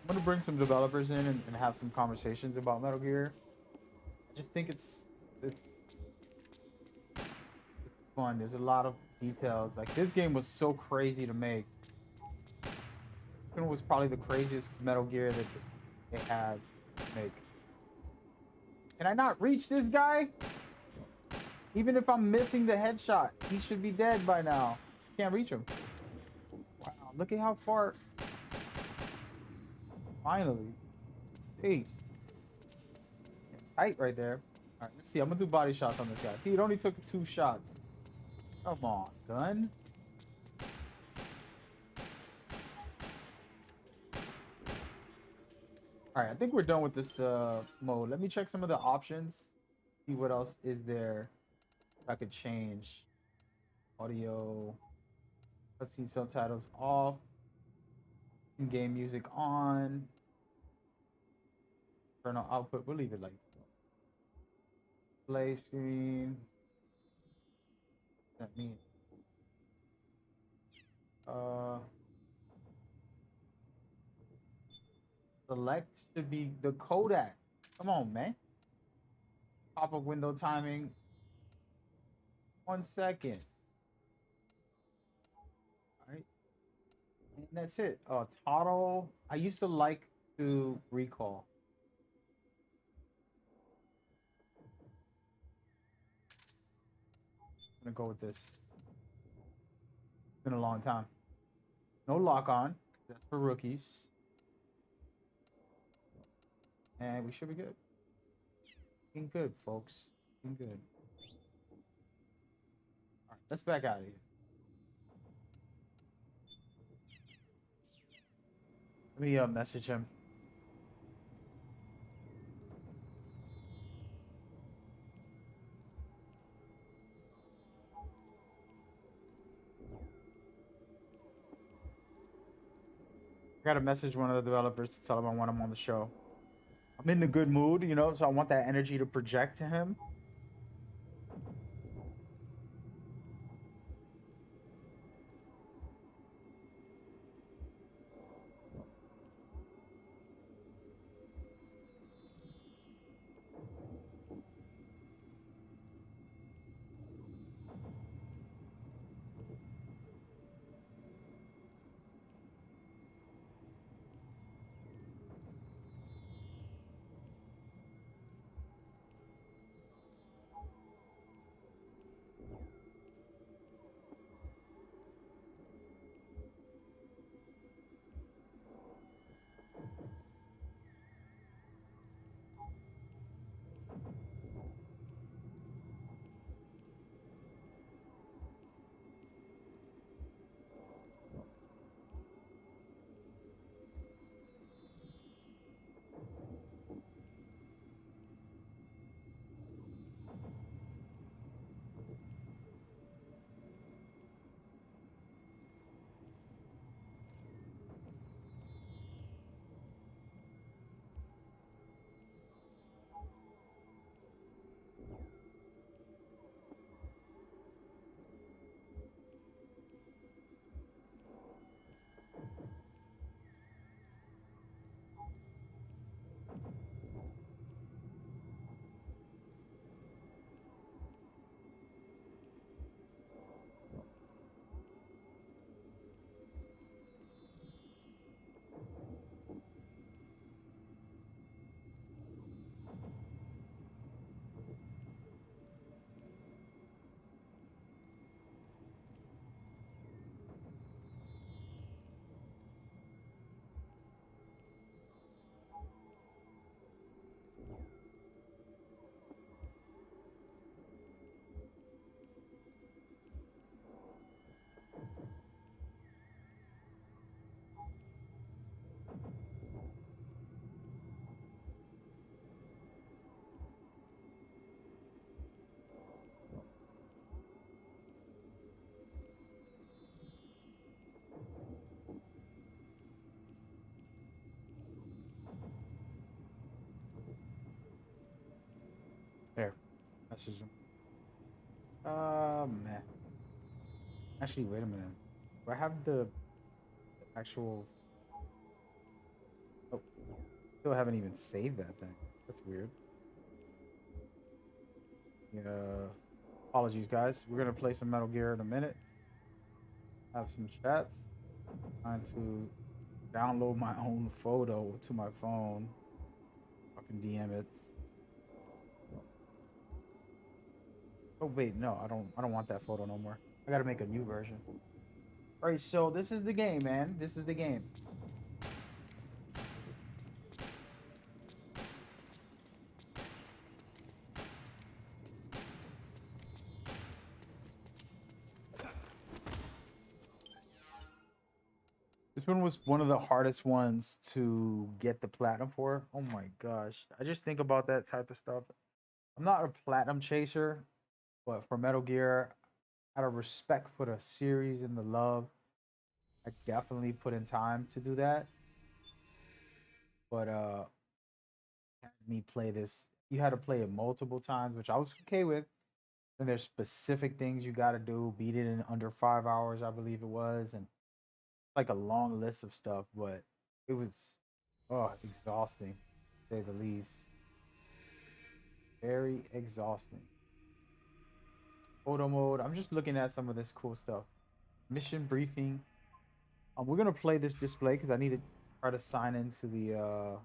I'm gonna bring some developers in and have some conversations about Metal Gear. I just think it's fun. There's a lot of details. Like this game was so crazy to make. It was probably the craziest Metal Gear that they had to make. Can I not reach this guy? Even if I'm missing the headshot, he should be dead by now. Can't reach him. Wow, look at how far. Finally. Hey. Tight right there. All right, let's see. I'm gonna do body shots on this guy. See, it only took 2 shots. Come on, gun. All right, I think we're done with this mode. Let me check some of the options. See what else is there I could change. Audio. Let's see, subtitles off. In-game music on. Turn on output. We'll leave it like play screen. That means select should be the codec. Come on, man. Pop-up window timing. 1 second. All right. And that's it. Toggle. I used to like to recall. I'm gonna go with this. It's been a long time. No lock on. That's for rookies. And we should be good. Looking good, folks. Looking good. All right, let's back out of here. Let me message him. I gotta message one of the developers to tell him I want him on the show. I'm in a good mood, you know, so I want that energy to project to him. message him. Man. Actually, wait a minute. Do I have the actual... Oh, still haven't even saved that thing. That's weird. Yeah. Apologies, guys. We're gonna play some Metal Gear in a minute. Have some chats. Trying to download my own photo to my phone. Fucking DM it. Oh wait, no, I don't want that photo no more. I gotta make a new version. Alright, so this is the game, man. This is the game. This one was one of the hardest ones to get the platinum for. Oh my gosh. I just think about that type of stuff. I'm not a platinum chaser, but for Metal Gear, out of respect for the series and the love, I definitely put in time to do that. But had me play this, you had to play it multiple times, which I was okay with. And there's specific things you got to do. Beat it in under 5 hours, I believe it was, and like a long list of stuff. But it was exhausting, to say the least. Very exhausting. Photo mode. I'm just looking at some of this cool stuff. Mission briefing. We're gonna play this display because I need to try to sign into the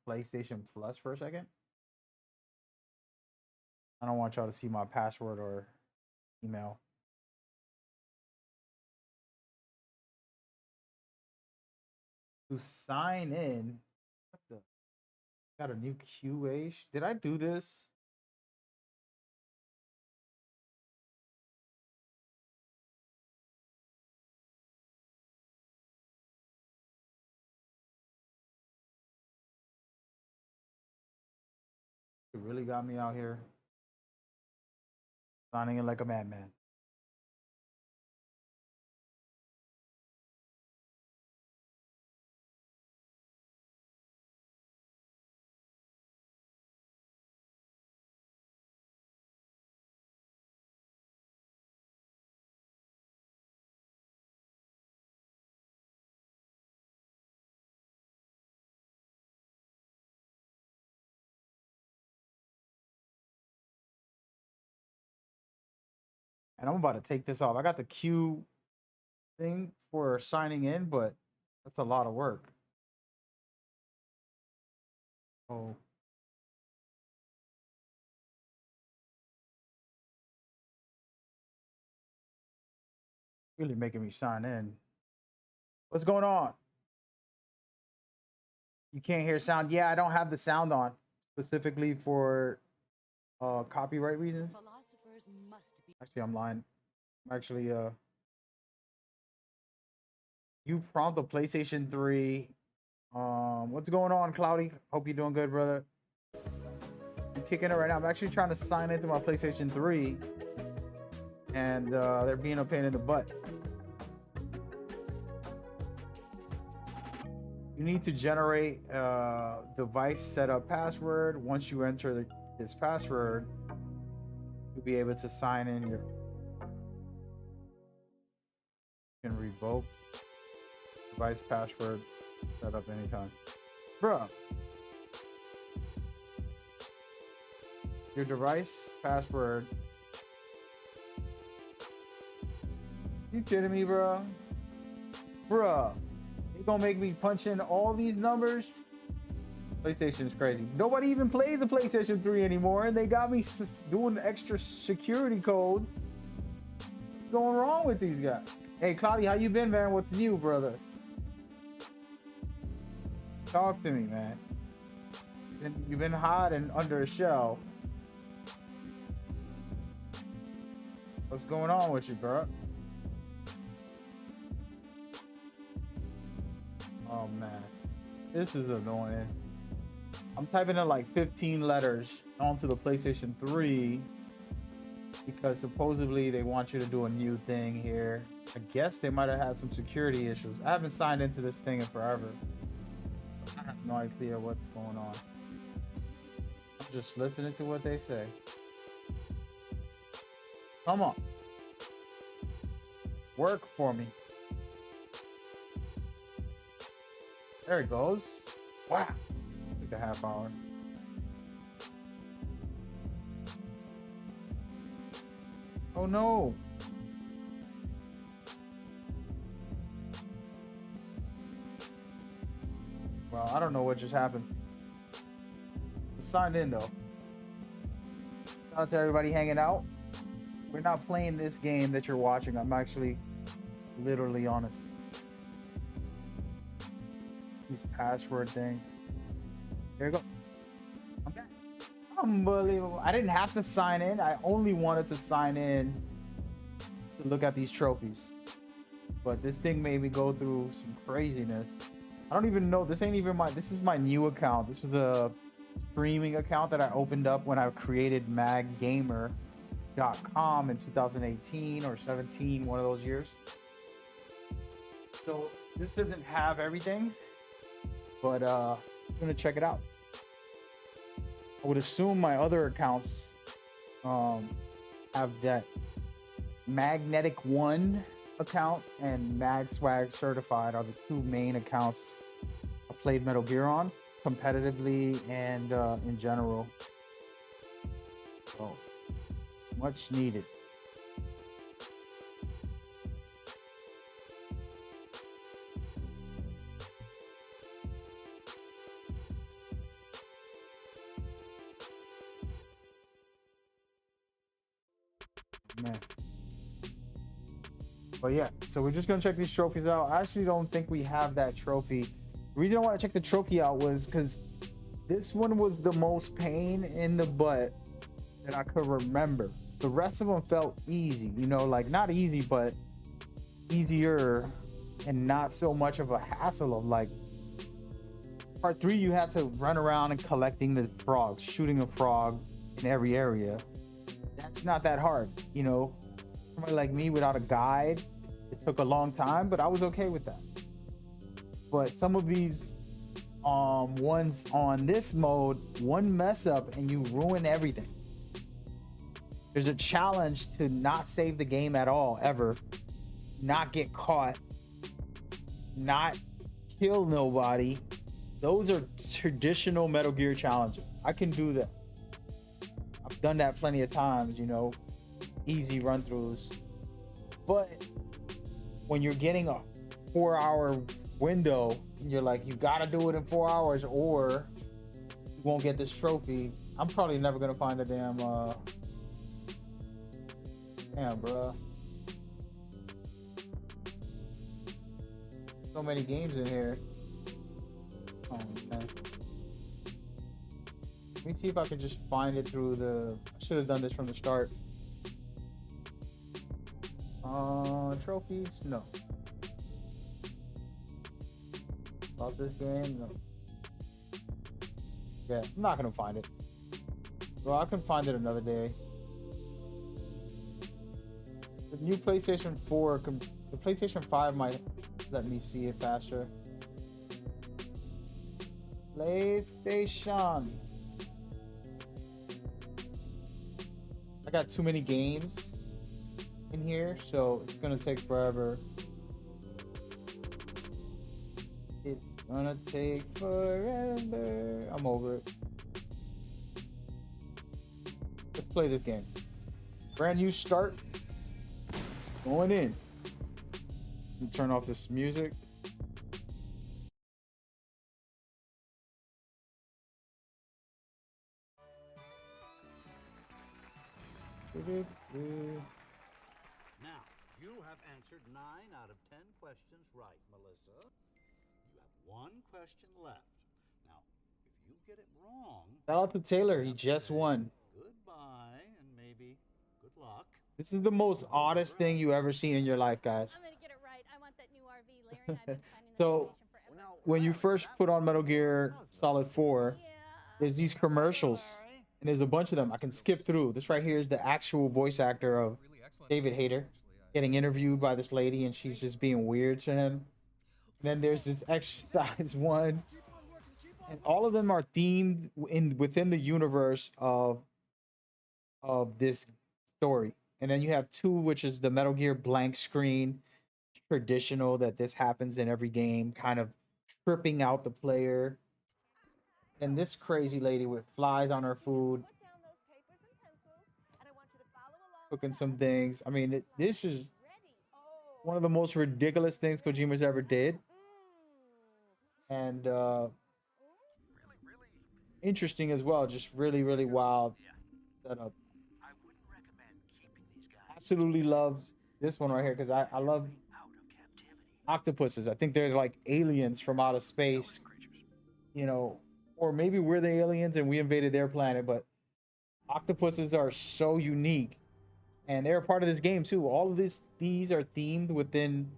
PlayStation Plus for a second. I don't want y'all to see my password or email. To sign in, what the? Got a new QA. Did I do this? It really got me out here signing in like a madman. And I'm about to take this off. I got the Q thing for signing in, but that's a lot of work. Oh. Really making me sign in. What's going on? You can't hear sound. Yeah, I don't have the sound on specifically for copyright reasons. Actually, I'm lying. Actually, you prompt the PlayStation 3. What's going on, Cloudy? Hope you're doing good, brother. I'm kicking it right now. I'm actually trying to sign into my PlayStation 3, and they're being a pain in the butt. You need to generate a device setup password. Once you enter this password, you'll be able to sign in. You can revoke device password setup anytime. Bruh. Your device password. You kidding me, bro? Bruh. You gonna make me punch in all these numbers? PlayStation is crazy. Nobody even plays the PlayStation 3 anymore, and they got me doing extra security codes. What's going wrong with these guys? Hey, Cloudy, how you been, man? What's new, brother? Talk to me, man. You've been hiding under a shell. What's going on with you, bro? Oh man, this is annoying. I'm typing in like 15 letters onto the PlayStation 3 because supposedly they want you to do a new thing here. I guess they might have had some security issues. I haven't signed into this thing in forever. No idea what's going on. I'm just listening to what they say. Come on. Work for me. There it goes. Wow. Took a half hour. Oh no. Well, I don't know what just happened. I signed in though. Shout out to everybody hanging out. We're not playing this game that you're watching. I'm actually literally honest. These password thing. There you go. I'm back. Unbelievable. I didn't have to sign in. I only wanted to sign in to look at these trophies. But this thing made me go through some craziness. I don't even know. This ain't even my, this is my new account. This was a streaming account that I opened up when I created maggamer.com in 2018 or 17, one of those years. So this doesn't have everything, but I'm gonna check it out. I would assume my other accounts have that Magnetic One account and Mag Swag Certified are the two main accounts I played Metal Gear on, competitively and in general. So much needed. Man. But yeah, so we're just gonna check these trophies out. I actually don't think we have that trophy. The reason I want to check the trophy out was because this one was the most pain in the butt that I could remember. The rest of them felt easy, you know, like not easy, but easier and not so much of a hassle of like part 3, you had to run around and collecting the frogs, shooting a frog in every area. That's not that hard, you know. Somebody like me without a guide, it took a long time, but I was okay with that. But some of these ones on this mode, one mess up and you ruin everything. There's a challenge to not save the game at all, ever, not get caught, not kill nobody. Those are traditional Metal Gear challenges. I can do that. I've done that plenty of times, you know, easy run throughs. But when you're getting a 4-hour window and you're like, you gotta do it in 4 hours or you won't get this trophy, I'm probably never gonna find a damn bruh. So many games in here. Oh man. Let me see if I can just find it through the, I should have done this from the start. Trophies? No. About this game? No. Yeah, I'm not gonna find it. Well, I can find it another day. The new PlayStation 4, the PlayStation 5 might let me see it faster. PlayStation. I got too many games in here, so it's gonna take forever. It's gonna take forever. I'm over it. Let's play this game. Brand new start. Going in. Let me turn off this music. Now, you have answered 9 out of 10 questions right, Melissa. You have 1 question left. Now, if you get it wrong... Shout out to Taylor. He just won. Goodbye, and maybe good luck. This is the most oddest thing you ever seen in your life, guys. I'm gonna get it right. I want that new RV. Larry and I've been planning this So, vacation forever. when you first put on Metal Gear Solid 4, there's these commercials, and there's a bunch of them. I can skip through. This right here is the actual voice actor of David Hayter getting interviewed by this lady, and she's just being weird to him. And then there's this exercise one and all of them are themed within the universe of this story. And then you have two, which is the Metal Gear blank screen, traditional that this happens in every game, kind of tripping out the player. And this crazy lady with flies on her food, cooking some things. I mean, this is one of the most ridiculous things Kojima's ever did. And interesting as well. Just really, really wild setup. Absolutely love this one right here because I love octopuses. I think they're like aliens from outer space, you know, or maybe we're the aliens and we invaded their planet, but octopuses are so unique and they're a part of this game too. All of these are themed within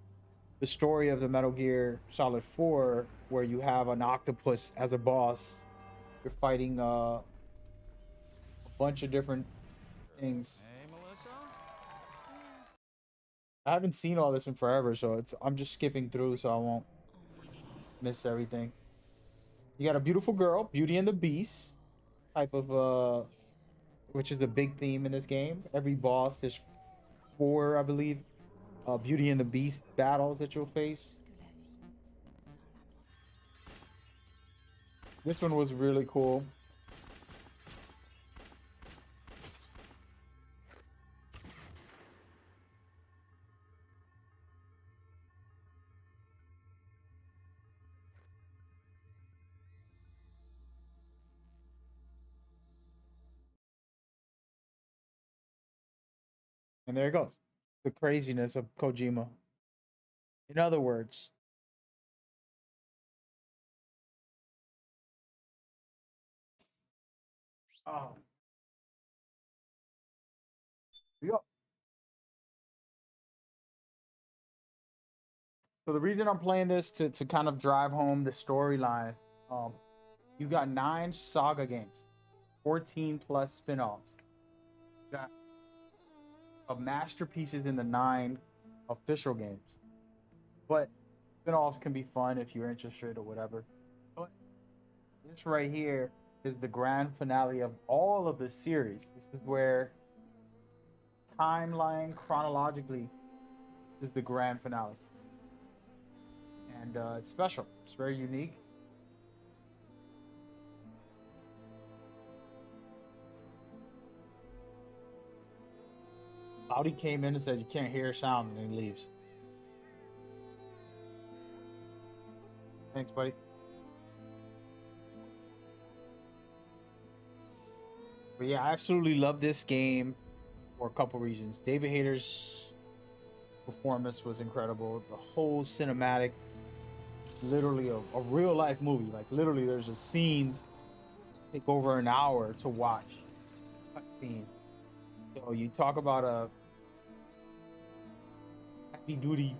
the story of the Metal Gear Solid 4, where you have an octopus as a boss. You're fighting a bunch of different things. Hey, Melissa? I haven't seen all this in forever, so I'm just skipping through so I won't miss everything. You got a beautiful girl, Beauty and the Beast type of which is a big theme in this game. Every boss, there's 4, I believe, Beauty and the Beast battles that you'll face. This one was really cool. And there it goes. The craziness of Kojima. In other words, oh, yeah. So the reason I'm playing this to kind of drive home the storyline, you got 9 Saga games, 14 plus spin-offs. You got of masterpieces in the 9 official games. But spin-offs can be fun if you're interested or whatever. But this right here is the grand finale of all of the series. This is where timeline chronologically is the grand finale. And it's special. It's very unique. Audi came in and said you can't hear a sound, and he leaves. Thanks, buddy. But yeah, I absolutely love this game for a couple reasons. David Hayter's performance was incredible. The whole cinematic, literally a real life movie. Like literally, there's just scenes take over an hour to watch. Cutscene. So you talk about a heavy duty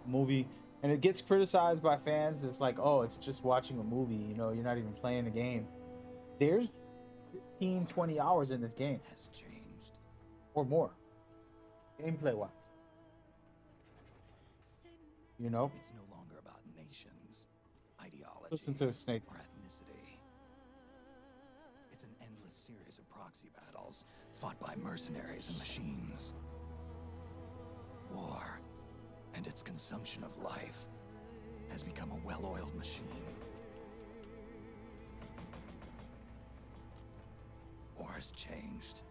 movie, and it gets criticized by fans. It's like, oh, it's just watching a movie. You know, you're not even playing the game. There's 15-20 hours in this game Has changed. or more, gameplay wise. You know, It's no longer about nations, ideology, listen to the snake. or ethnicity. It's an endless series of proxy battles fought by mercenaries and machines. War and its consumption of life has become a well-oiled machine. War has changed.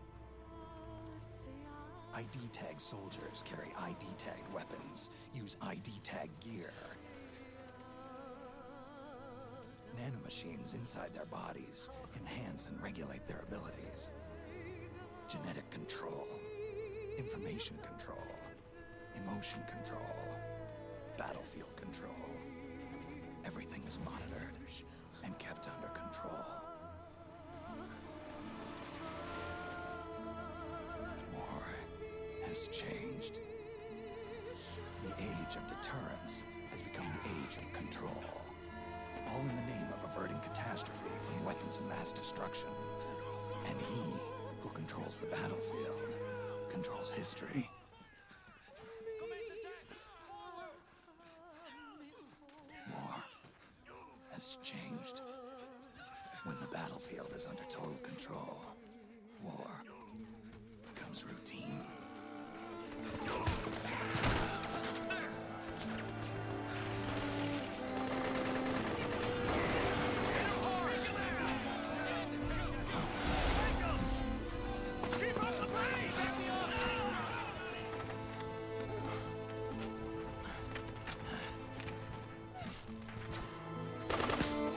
ID tag soldiers carry ID tagged weapons, use ID tag gear. Nanomachines inside their bodies enhance and regulate their abilities. Genetic control, information control, emotion control, battlefield control. Everything is monitored and kept under control. War has changed. The age of deterrence has become the age of control. All in the name of averting catastrophe from weapons of mass destruction. And he who controls the battlefield controls history. War has changed. is under total control, war becomes routine.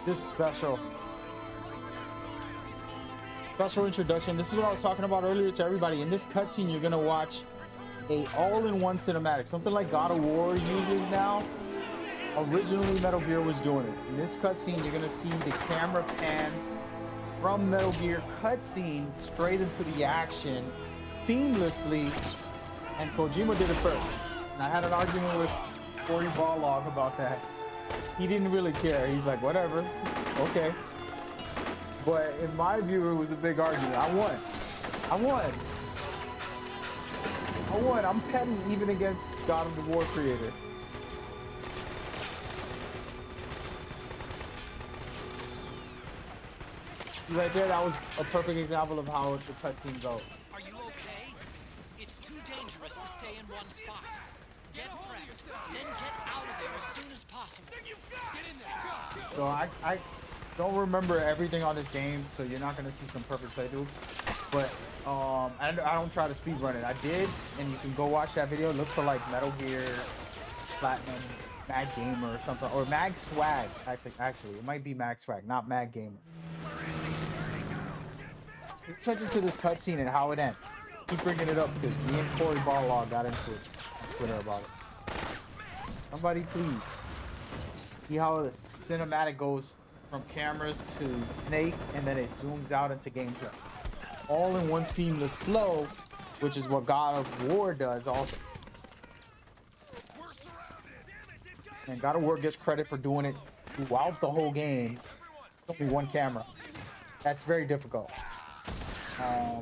This special introduction. This is what I was talking about earlier to everybody. In this cutscene, you're gonna watch a all-in-one cinematic, something like God of War uses now. Originally, Metal Gear was doing it. In this cutscene, you're gonna see the camera pan from Metal Gear cutscene straight into the action, seamlessly. And Kojima did it first. And I had an argument with Cory Barlog about that. He didn't really care. He's like, whatever, okay. But in my view, it was a big argument. I won. I'm petty even against God of the War creator. Right there, that was a perfect example of how the cutscene goes. Are you okay? It's too dangerous to stay in one spot. Get prepped, then get out of there as soon as possible. Get in there. So I don't remember everything on this game, so you're not gonna see some perfect playthrough. But I don't try to speedrun it. I did, and you can go watch that video. Look for like Metal Gear Platinum, Mag Gamer or something, or Mag Swag. I think actually it might be Mag Swag, not Mag Gamer. Touch into this cutscene and how it ends. Keep bringing it up because me and Cory Barlog got into it on Twitter about it. Somebody please see how the cinematic goes from cameras to Snake, and then it zooms out into gameplay. All in one seamless flow, which is what God of War does also. And God of War gets credit for doing it throughout the whole game. It's only one camera. That's very difficult. I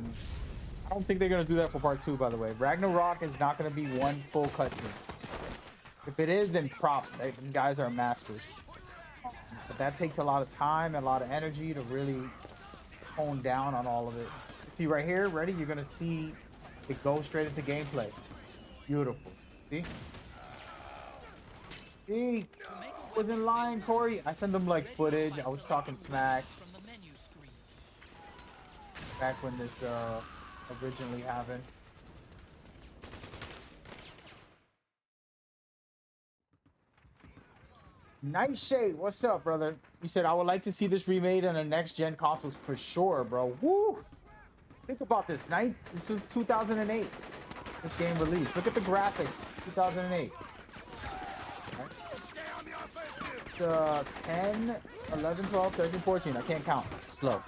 don't think they're gonna do that for part 2, by the way. Ragnarok is not gonna be one full cutscene. If it is, then props. These guys are masters. But that takes a lot of time and a lot of energy to really hone down on all of it. See right here, ready? You're gonna see it go straight into gameplay. Beautiful. See? See? Wasn't lying, Cory. I sent them like footage. I was talking smack. From the menu screen. Back when this originally happened. Nightshade, what's up, brother? You said I would like to see this remade on the next gen consoles for sure, bro. Woo! Think about this. This was 2008. This game released. Look at the graphics. 2008. Right. 10, 11, 12, 13, 14. I can't count. Slow.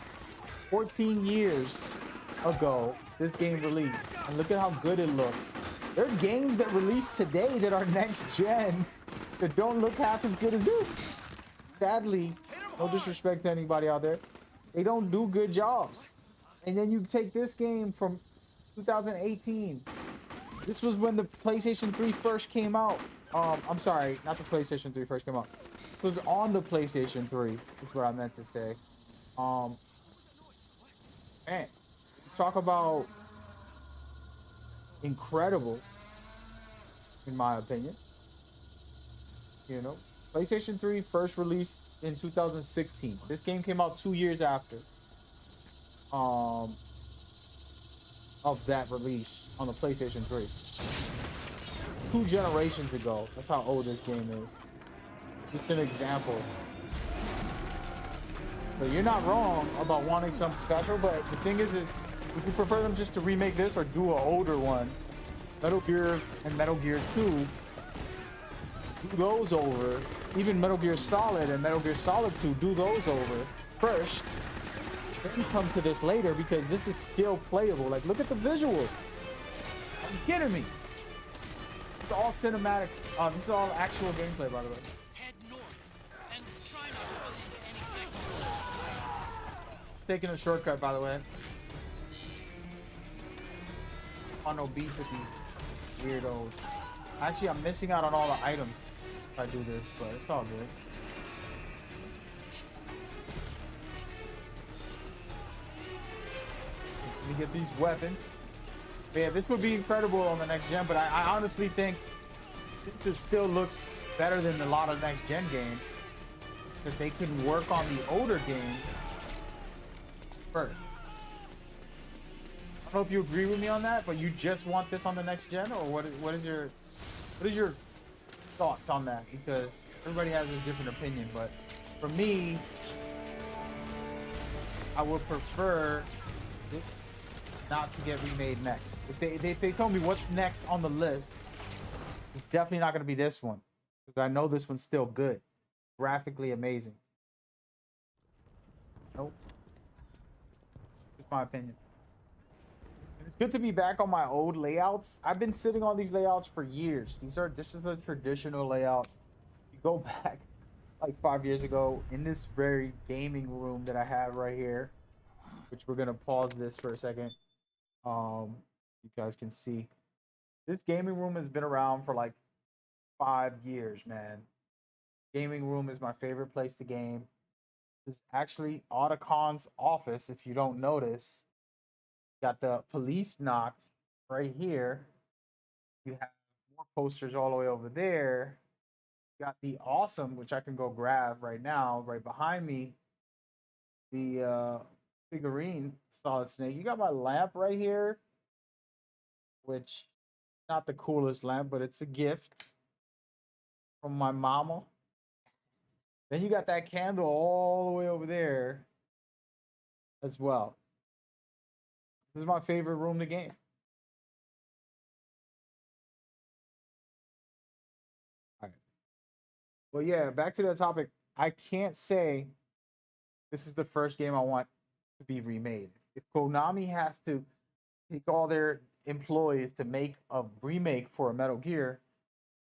14 years ago, this game released. And look at how good it looks. There are games that release today that are next gen that don't look half as good as this. Sadly, no disrespect to anybody out there, they don't do good jobs. And then you take this game from 2018. This was when the PlayStation 3 first came out. I'm sorry, not the PlayStation 3 first came out. It was on the PlayStation 3, is what I meant to say. Man, talk about incredible, in my opinion. You know, PlayStation 3 first released in 2016. This game came out 2 years after of that release on the PlayStation 3. 2 generations ago. That's how old this game is. Just an example. But you're not wrong about wanting something special, but the thing is if you prefer them just to remake this or do an older one, Metal Gear and Metal Gear 2, do those over. Even Metal Gear Solid and Metal Gear Solid 2, do those over first. Then come to this later because this is still playable. Like, look at the visuals. Are you kidding me? It's all cinematic. This is all actual gameplay, by the way. Head north and try not to run into anything. Taking a shortcut, by the way. On no beef with these weirdos. Actually, I'm missing out on all the items if I do this, but it's all good. me get these weapons. But yeah, this would be incredible on the next gen, but I honestly think this still looks better than a lot of next gen games. That they can work on the older games first. I don't know if you agree with me on that, but you just want this on the next gen, or what is your thoughts on that? Because everybody has a different opinion, but for me, I would prefer this not to get remade next. If they told me what's next on the list, it's definitely not going to be this one, because I know this one's still good, graphically amazing. Nope, just my opinion. And it's good to be back on my old layouts. I've been sitting on these layouts for years. This is a traditional layout. You go back like 5 years ago in this very gaming room that I have right here, which we're gonna pause this for a second. You guys can see this gaming room has been around for like 5 years, man. Gaming room is my favorite place to game. This is actually Otacon's office. If you don't notice, got the police knocked right here. You have more posters all the way over there. Got the awesome, which I can go grab right now, right behind me. The figurine Solid Snake. You got my lamp right here, which not the coolest lamp, but it's a gift from my mama. Then you got that candle all the way over there as well. This is my favorite room to game. All right. Well, yeah, back to that topic. I can't say this is the first game I want to be remade. If Konami has to take all their employees to make a remake for a Metal Gear,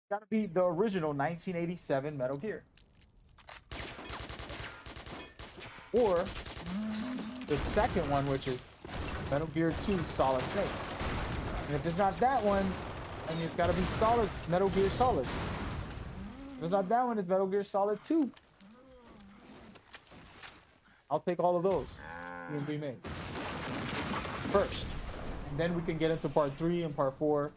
it's got to be the original 1987 Metal Gear. Or the second one, which is Metal Gear 2 Solid Snake. And if it's not that one, then it's got to be Solid Metal Gear Solid. If it's not that one, it's Metal Gear Solid 2. I'll take all of those being remade first, and then we can get into part 3 and part 4.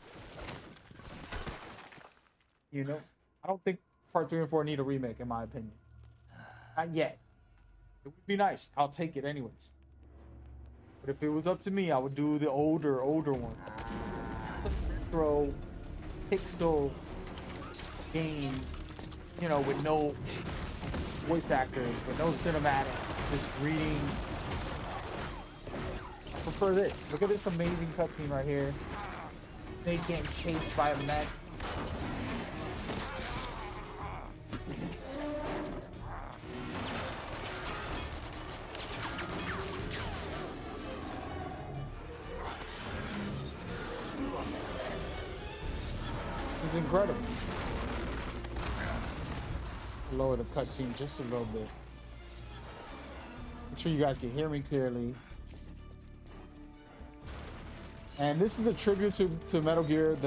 You know, I don't think part 3 and 4 need a remake, in my opinion. Not yet. It would be nice. I'll take it anyways. But if it was up to me, I would do the older one. Retro pixel game, you know, with no voice actors, with no cinematics, just reading. I prefer this. Look at this amazing cutscene right here. Snake getting chased by a mech. It's incredible. Lower the cutscene just a little bit. Make sure you guys can hear me clearly. And this is a tribute to Metal Gear.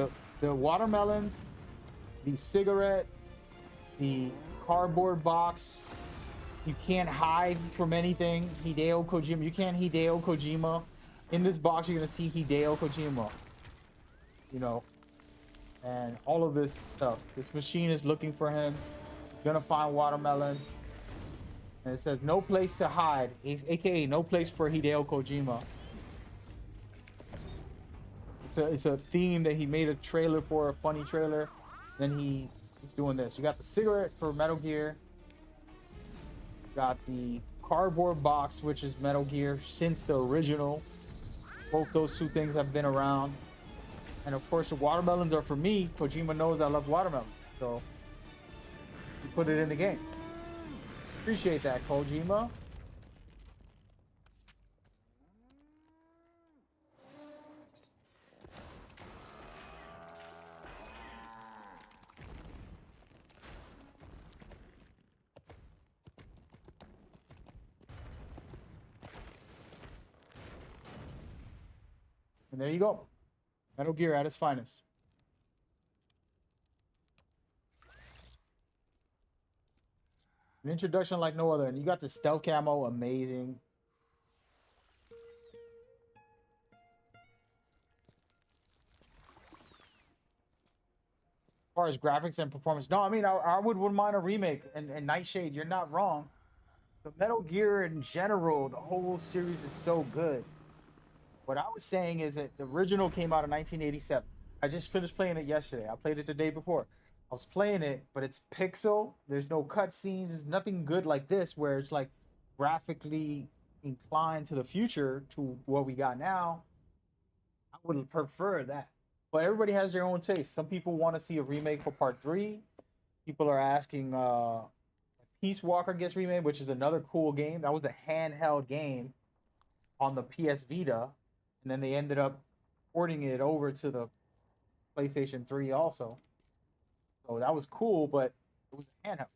The watermelons, the cigarette, the cardboard box. You can't hide from anything. Hideo Kojima. You can't Hideo Kojima. In this box, you're gonna see Hideo Kojima. You know. And all of this stuff. This machine is looking for him. He's gonna find watermelons. And it says no place to hide, aka no place for Hideo Kojima. It's a theme that he made a trailer for, a funny trailer. Then he's doing this. You got the cigarette for Metal Gear. You got the cardboard box, which is Metal Gear since the original. Both those two things have been around. And of course, the watermelons are for me. Kojima knows I love watermelons, so he put it in the game. Appreciate that, Kojima. And there you go. Metal Gear at its finest. An introduction like no other. And you got the stealth camo, amazing. far as graphics and performance, no, I mean, I wouldn't mind a remake. And Nightshade, you're not wrong. The Metal Gear in general, the whole series is so good. What I was saying is that the original came out in 1987. I just finished playing it yesterday. I played it the day before. I was playing it, but it's pixel. There's no cutscenes. There's nothing good like this where it's like graphically inclined to the future to what we got now. I would prefer that. But everybody has their own taste. Some people want to see a remake for part 3. People are asking Peace Walker gets remade, which is another cool game. That was a handheld game on the PS Vita, and then they ended up porting it over to the PlayStation 3 also. So that was cool, but it was a handheld.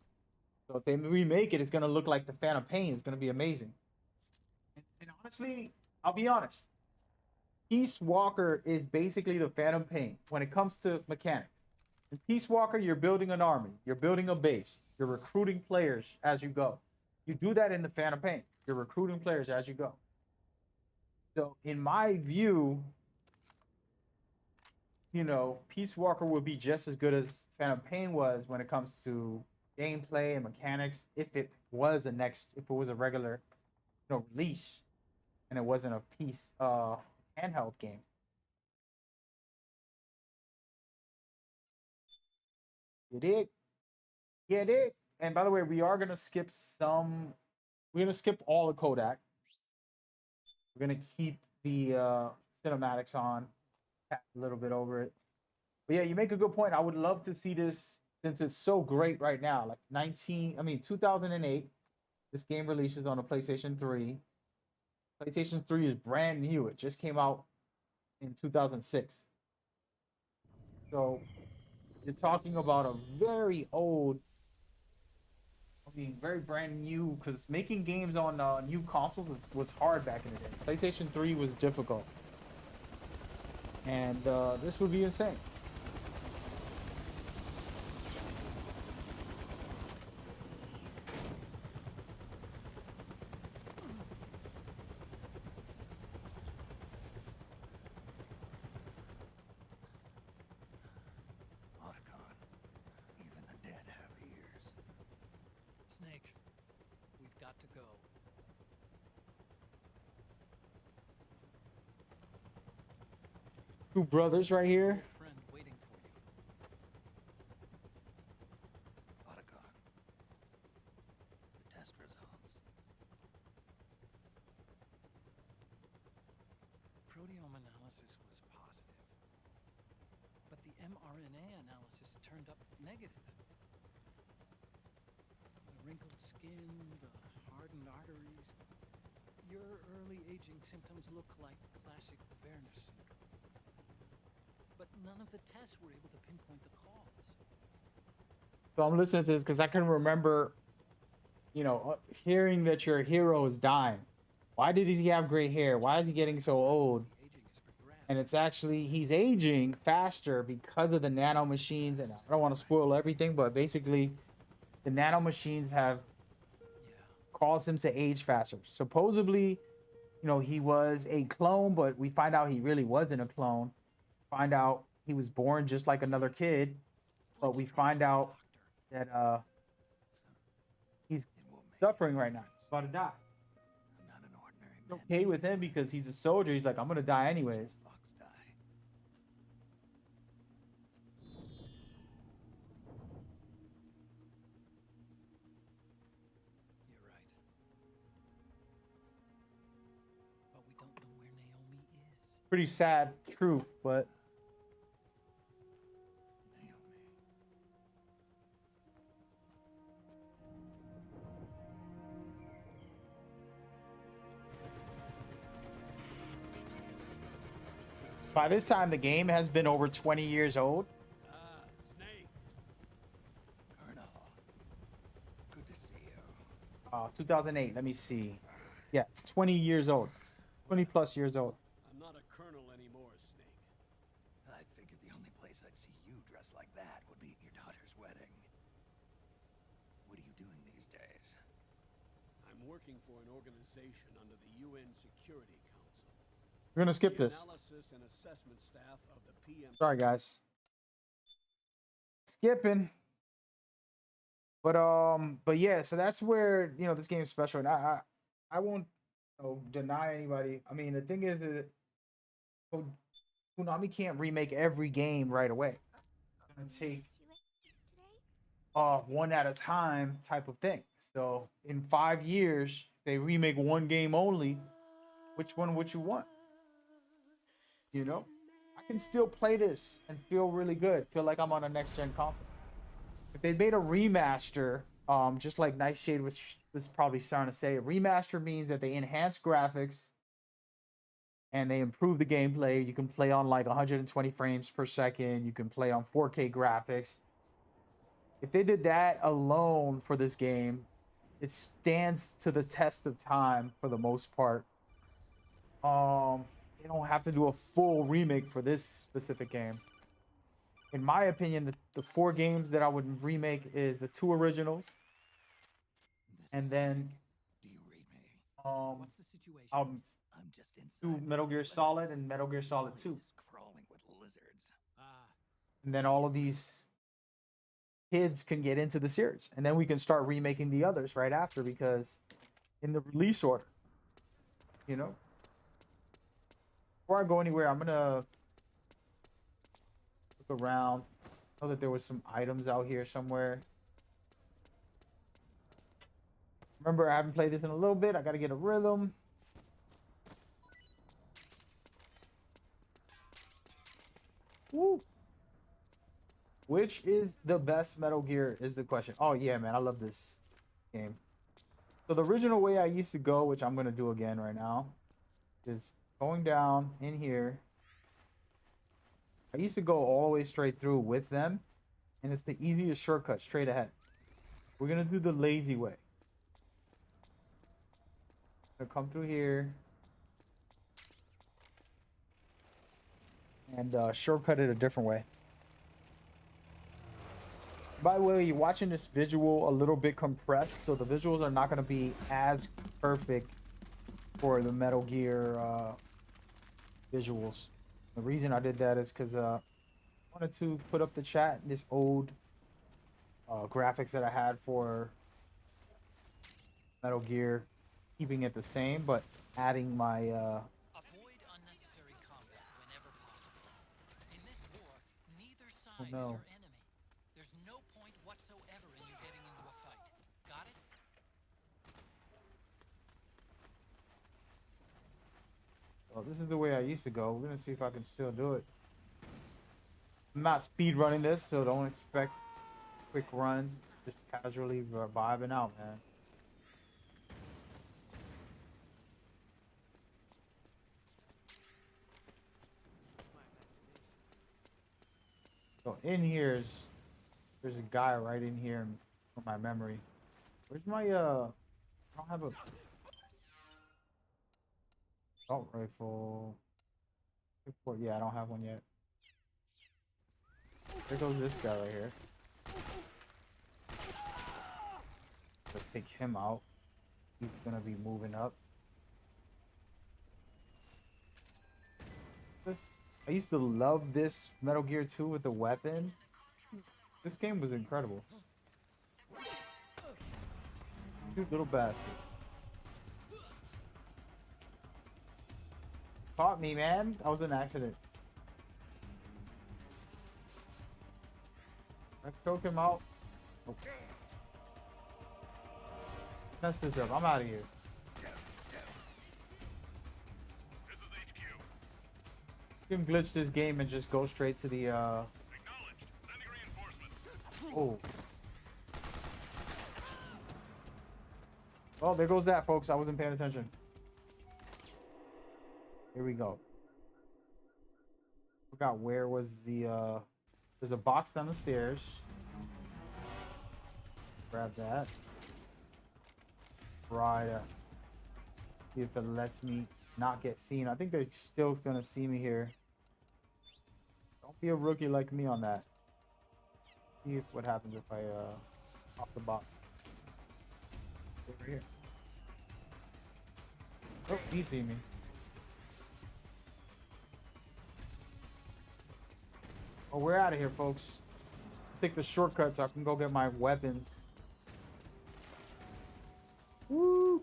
So if they remake it, it's gonna look like the Phantom Pain. It's gonna be amazing. And honestly, I'll be honest. Peace Walker is basically the Phantom Pain when it comes to mechanics. In Peace Walker, you're building an army, you're building a base, you're recruiting players as you go. You do that in the Phantom Pain. You're recruiting players as you go. So in my view, you know, Peace Walker would be just as good as Phantom Pain was when it comes to gameplay and mechanics if it was a regular, release and it wasn't a piece handheld game. You dig? Yeah, dig. And by the way, we're gonna skip all the Kodak. We're gonna keep the cinematics on, tap a little bit over it. But yeah, you make a good point. I would love to see this since it's so great right now. Like 2008, this game releases on a PlayStation 3. PlayStation 3 is brand new. It just came out in 2006. So you're talking about a very old, very brand new, because making games on new consoles was hard back in the day. PlayStation 3 was difficult. And this would be insane. Otacon, even the dead have ears. Snake, we've got to go. Two brothers right here. Friend waiting for you. Otacon, the test results. Proteome analysis was positive, but the mRNA analysis turned up negative. The wrinkled skin, the hardened arteries. Your early aging symptoms look like classic Werner syndrome. But none of the tests were able to pinpoint the cause. So I'm listening to this because I can remember, hearing that your hero is dying. Why did he have gray hair? Why is he getting so old? The aging has progressed. And it's actually, he's aging faster because of the nano machines. And I don't want to spoil everything, but basically, the nano machines have caused him to age faster. Supposedly, he was a clone, but we find out he really wasn't a clone. Find out he was born just like another kid, but we find out that he's suffering right now. He's about to die. I'm not an ordinary It's man. okay with him because he's a soldier. He's like, I'm gonna die anyways. Fox die. You're right. But we don't know where Naomi is. Pretty sad truth, but Naomi. by this time the game has been over 20 years old. Snake. Colonel. Good to see you. 2008. Let me see. Yeah, it's 20 years old. 20 plus years old. I'm not a colonel anymore, Snake. I figured the only place I'd see you dressed like that would be at your daughter's wedding. What are you doing these days? I'm working for an organization under the UN Security Council. We're gonna skip The this. analysis and assessment staff of the PM. Sorry, guys. skipping. But yeah, so that's where this game is special, and I won't deny anybody. I mean, the thing is that Konami can't remake every game right away. It's gonna take one at a time type of thing. So in 5 years, they remake one game only. Which one would you want? I can still play this and feel really good. Feel like I'm on a next gen console. If they made a remaster, just like Nightshade was probably starting to say, a remaster means that they enhance graphics and they improve the gameplay. You can play on like 120 frames per second. You can play on 4K graphics. If they did that alone for this game, it stands to the test of time for the most part. They don't have to do a full remake for this specific game. In my opinion, the 4 games that I would remake is the 2 originals, and then Do you read me? What's the situation? I'm just inside. do Metal Gear Solid and Metal Gear Solid 2, Is crawling with lizards. Ah, and then all of these kids can get into the series, and then we can start remaking the others right after, because in the release order, Before I go anywhere, I'm gonna look around. I know that there was some items out here somewhere. Remember, I haven't played this in a little bit. I gotta get a rhythm. Woo! Which is the best Metal Gear is the question. Oh yeah, man, I love this game. So the original way I used to go, which I'm gonna do again right now, is going down in here. I used to go all the way straight through with them, and it's the easiest shortcut straight ahead. We're gonna do the lazy way. Gonna come through here and shortcut it a different way. By the way, you're watching this visual a little bit compressed, so the visuals are not gonna be as perfect for the Metal Gear visuals. The reason I did that is because I wanted to put up the chat this old graphics that I had for Metal Gear, keeping it the same, but adding my avoid unnecessary combat whenever possible. In this war, neither side is your enemy. There's no point whatsoever in you getting into a fight. Got it? Well, this is the way I used to go. We're gonna see if I can still do it. I'm not speed running this, so don't expect quick runs. Just casually vibing out, man. So in here's there's a guy right in here from my memory. Where's my I don't have a assault rifle. Yeah, I don't have one yet. There goes this guy right here. Let's take him out. He's gonna be moving up. I used to love this Metal Gear 2 with the weapon. This game was incredible. Cute little bastard. Caught me, man. That was an accident. I choke him out. Oh. Mess this up. I'm out of here. You can glitch this game and just go straight to the Oh. Well, there goes that, folks. I wasn't paying attention. Here we go. Forgot where was the there's a box down the stairs. Grab that. Try to see if it lets me not get seen. I think they're still gonna see me here. Don't be a rookie like me on that. See if what happens if I pop the box. Over here. Oh, you see me. Oh, we're out of here, folks. take the shortcut so I can go get my weapons. Woo!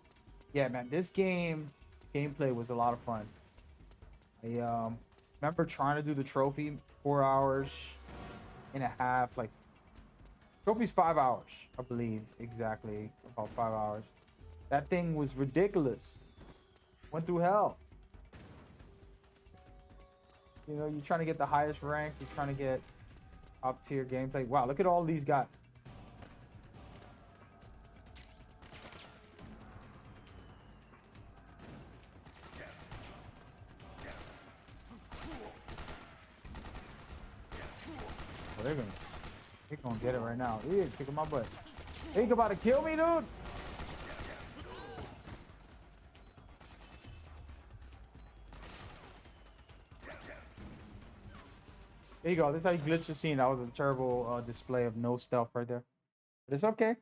Yeah, man, this gameplay was a lot of fun. I remember trying to do the trophy 4 hours and a half, like trophy's 5 hours, I believe, exactly about 5 hours. That thing was ridiculous. Went through hell. You know, you're trying to get the highest rank, you're trying to get top tier gameplay. Wow, look at all these guys. Oh, they're gonna get it right now. Yeah, kicking my butt. They about to kill me, dude. There you go. This is how you glitch the scene. That was a terrible display of no stealth right there. But it's okay.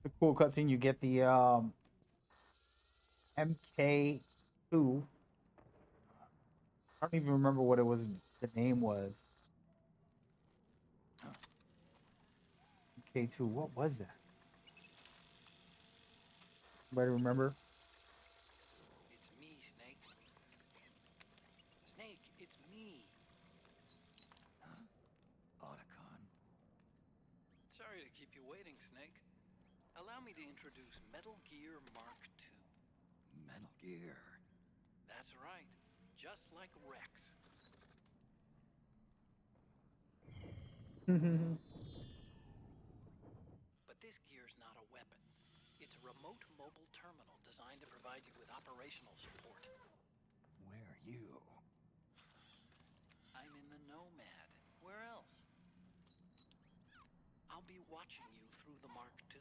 The cool cutscene. You get the MK2. I don't even remember what it was. The name was MK2. What was that? Anybody remember? It's me, Snake. Snake, it's me. Otacon. Sorry to keep you waiting, Snake. Allow me to introduce Metal Gear Mark II. Metal Gear. That's right. Just like Rex. But this gear's not a weapon. It's a remote mobile terminal designed to provide you with operational support. Where are you? I'm in the Nomad. Where else? I'll be watching you through the Mark II.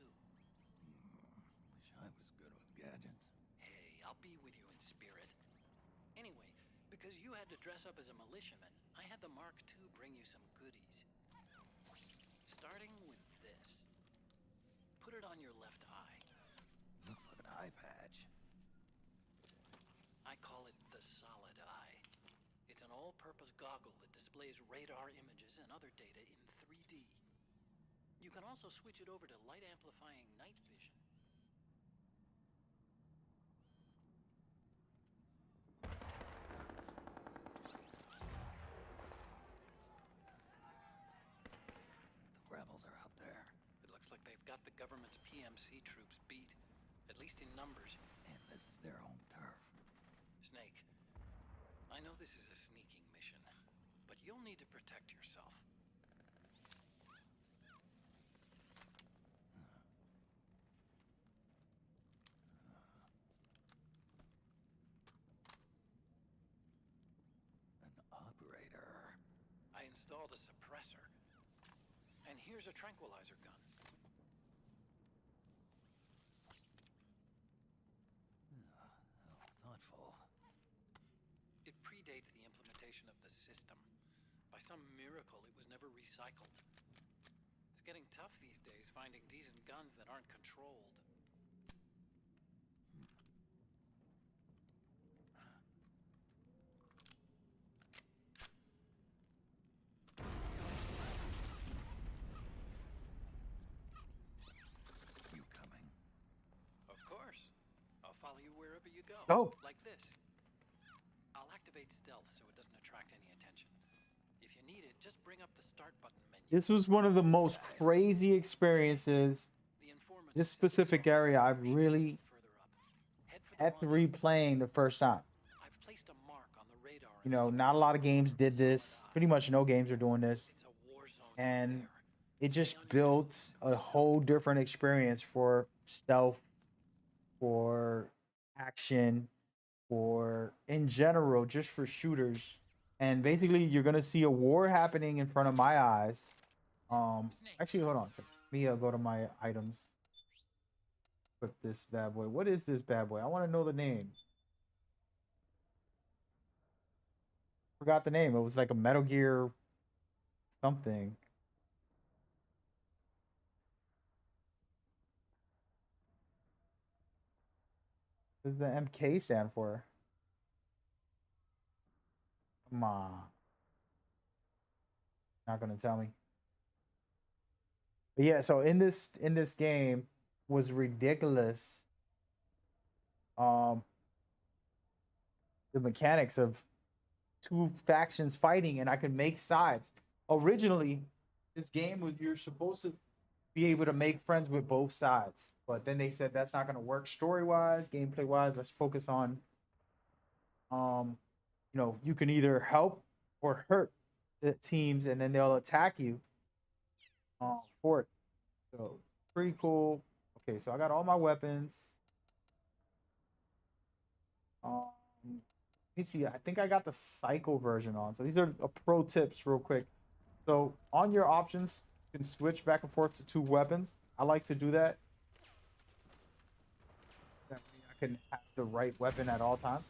Wish I was good with gadgets. Hey, I'll be with you in spirit. Anyway, because you had to dress up as a militiaman, I had the Mark II bring you some goodies. Starting with this. Put it on your left eye. Looks like an eye patch. I call it the Solid Eye. It's an all-purpose goggle that displays radar images and other data in 3D. You can also switch it over to light-amplifying night vision. The rebels are out there. It looks like they've got the government's PMC troops beat, at least in numbers. And this is their home turf. Snake, I know this is a sneaking mission, but you'll need to protect yourself. An operator. I installed a suppressor. And here's a tranquilizer gun. How thoughtful. It predates the implementation of the system. By some miracle, it was never recycled. It's getting tough these days finding decent guns that aren't controlled. You coming? Of course. I'll follow you wherever you go. Oh. Like this. I'll activate stealth so it doesn't attract any attention. If you need it, just bring up the start button menu. This was one of the most crazy experiences. The informant This is specific area, I've really further up. Head for the had to launch. replaying the first time. I've placed a mark on the radar. You know, not a lot of games did this. Pretty much no games are doing this. It's a war zone And out there. it just built a whole different experience for stealth, for action, for in general, just for shooters. And basically, you're gonna see a war happening in front of my eyes. Actually, hold on. Let me go to my items. Put this bad boy. What is this bad boy? I want to know the name. Forgot the name. It was like a Metal Gear something. What does the MK stand for? Come on. Not gonna tell me. But yeah, so in this game was ridiculous. Um, the mechanics of two factions fighting, and I could make sides. Originally, this game was you're supposed to be able to make friends with both sides, but then they said that's not gonna work story wise, gameplay wise. Let's focus on you can either help or hurt the teams, and then they'll attack you for it. So pretty cool. Okay, so I got all my weapons. Um, let me see. I think I got the cycle version on. So these are pro tips, real quick. So on your options, you can switch back and forth to 2 weapons. I like to do that. That way I can have the right weapon at all times.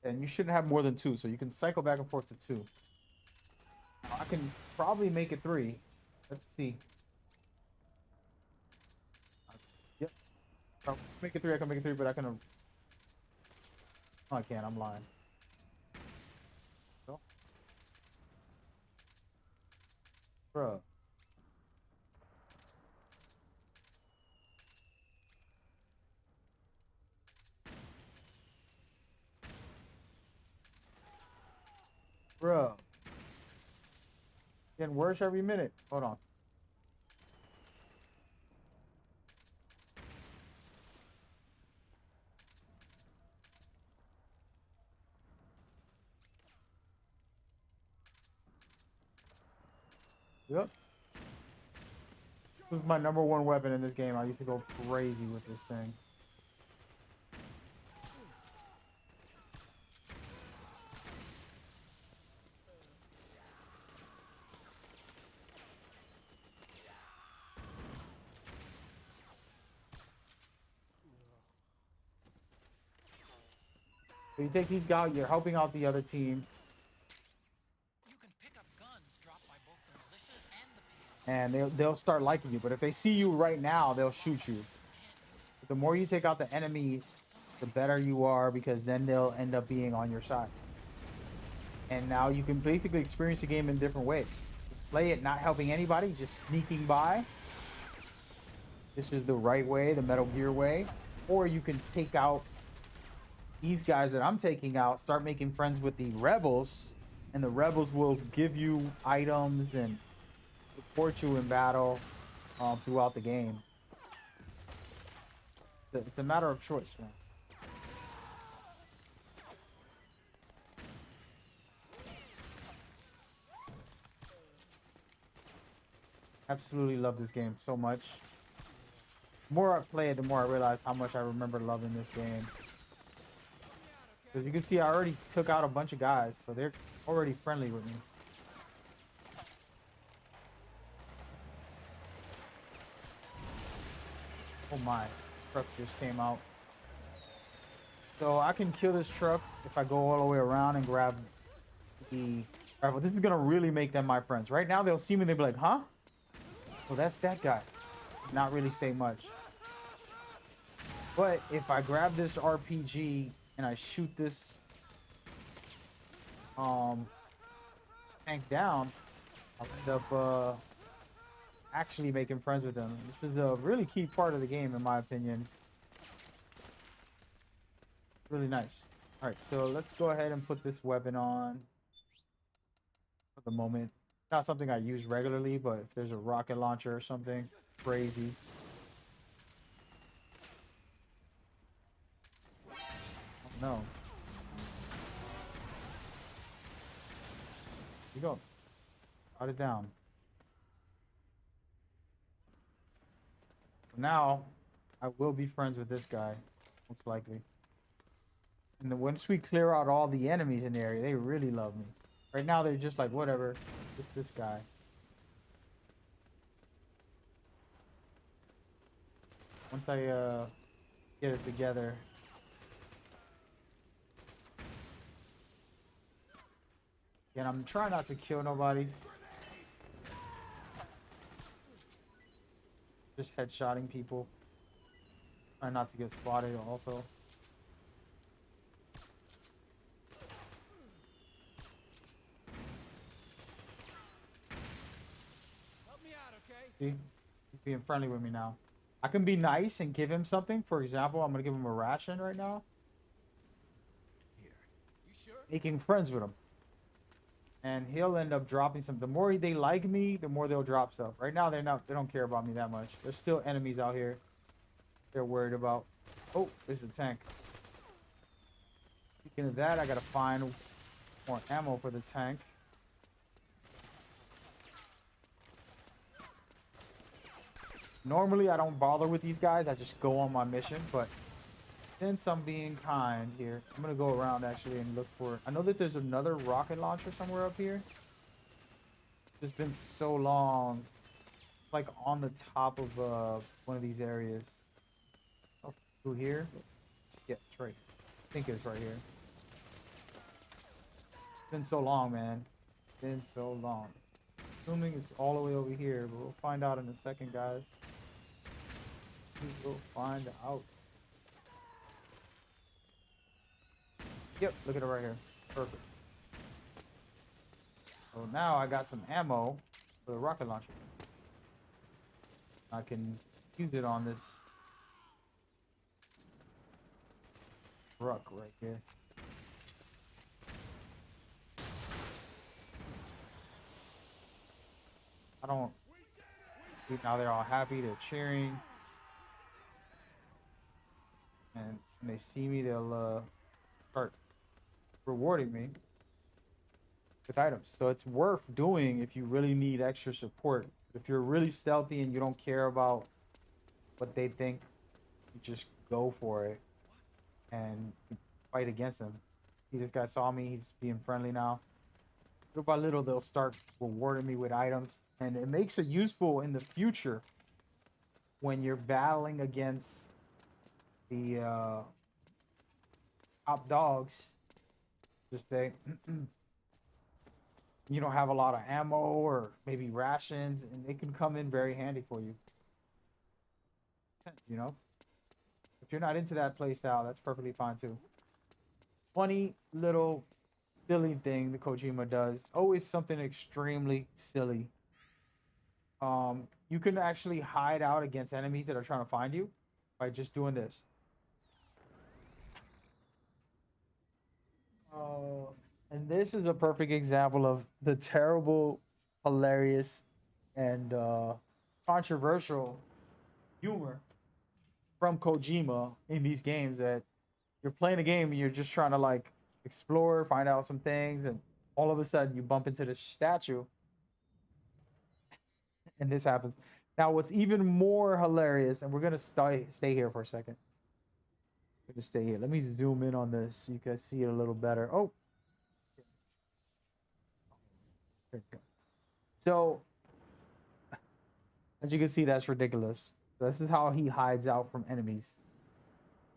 And you shouldn't have more than 2, so you can cycle back and forth to 2. I can probably make it 3. Let's see. Yep. I can make it 3. I can make it 3, but I can. Oh, I can't. I'm lying. So. Bruh. Bruh. Getting worse every minute. Hold on. Yep. This is my #1 weapon in this game. I used to go crazy with this thing. So you take these guys, you're helping out the other team, You can pick up guns dropped by both the militia and the PMs. and they'll start liking you. But if they see you right now, they'll shoot you. But the more you take out the enemies, the better you are, because then they'll end up being on your side. And now you can basically experience the game in different ways. Play it not helping anybody, just sneaking by. This is the right way, the Metal Gear way. Or you can take out these guys that I'm taking out, start making friends with the rebels, and the rebels will give you items and support you in battle throughout the game. It's a matter of choice, man. Absolutely love this game so much. The more I play it, the more I realize how much I remember loving this game. As you can see, I already took out a bunch of guys, so they're already friendly with me. Oh my, truck just came out. So I can kill this truck if I go all the way around and grab the rifle. This is gonna really make them my friends. Right now they'll see me, they'll be like, huh? Well, that's that guy. Not really say much. But if I grab this RPG and I shoot this tank down, I'll end up actually making friends with them. This is a really key part of the game, in my opinion. Really nice. All right, so let's go ahead and put this weapon on for the moment. Not something I use regularly, but if there's a rocket launcher or something crazy. Oh, no. Here you go. Got it down. Now, I will be friends with this guy, most likely. And then once we clear out all the enemies in the area, they really love me. Right now, they're just like, whatever, it's this guy. Once I get it together. And I'm trying not to kill nobody. Just headshotting people. Try not to get spotted also. Help me out, okay? See? He's being friendly with me now. I can be nice and give him something. For example, I'm gonna give him a ration right now. You sure? Making friends with him. And he'll end up dropping some. The more they like me, the more they'll drop stuff. Right now, they don't care about me that much. There's still enemies out here they're worried about. Oh, there's a tank. Speaking of that, I gotta find more ammo for the tank. Normally, I don't bother with these guys. I just go on my mission, but since I'm being kind here, I'm gonna go around actually and look for. I know that there's another rocket launcher somewhere up here. It's been so long, like on the top of one of these areas. Oh, through here? Yeah, it's right. I think it's right here. It's been so long, man. It's been so long. Assuming it's all the way over here, but we'll find out in a second, guys. We will find out. Yep, look at it right here. Perfect. So now I got some ammo for the rocket launcher. I can use it on this truck right here. I don't. See, now they're all happy. They're cheering. And when they see me, they'll start rewarding me with items. So it's worth doing if you really need extra support. If you're really stealthy and you don't care about what they think, you just go for it and fight against them. See, this guy saw me. He's being friendly now. Little by little, they'll start rewarding me with items. And it makes it useful in the future when you're battling against the top dogs. Just say you don't have a lot of ammo or maybe rations, and they can come in very handy for you. You know, if you're not into that play style, that's perfectly fine too. Funny little silly thing the Kojima does. Always something extremely silly. You can actually hide out against enemies that are trying to find you by just doing this. And this is a perfect example of the terrible, hilarious, and controversial humor from Kojima in these games. That you're playing a game and you're just trying to like explore, find out some things, and all of a sudden you bump into the statue, and this happens. Now, what's even more hilarious, and we're gonna stay here for a second. We're gonna stay here. Let me zoom in on this so you guys see it a little better. Oh. There you go. So, as you can see, that's ridiculous. This is how he hides out from enemies.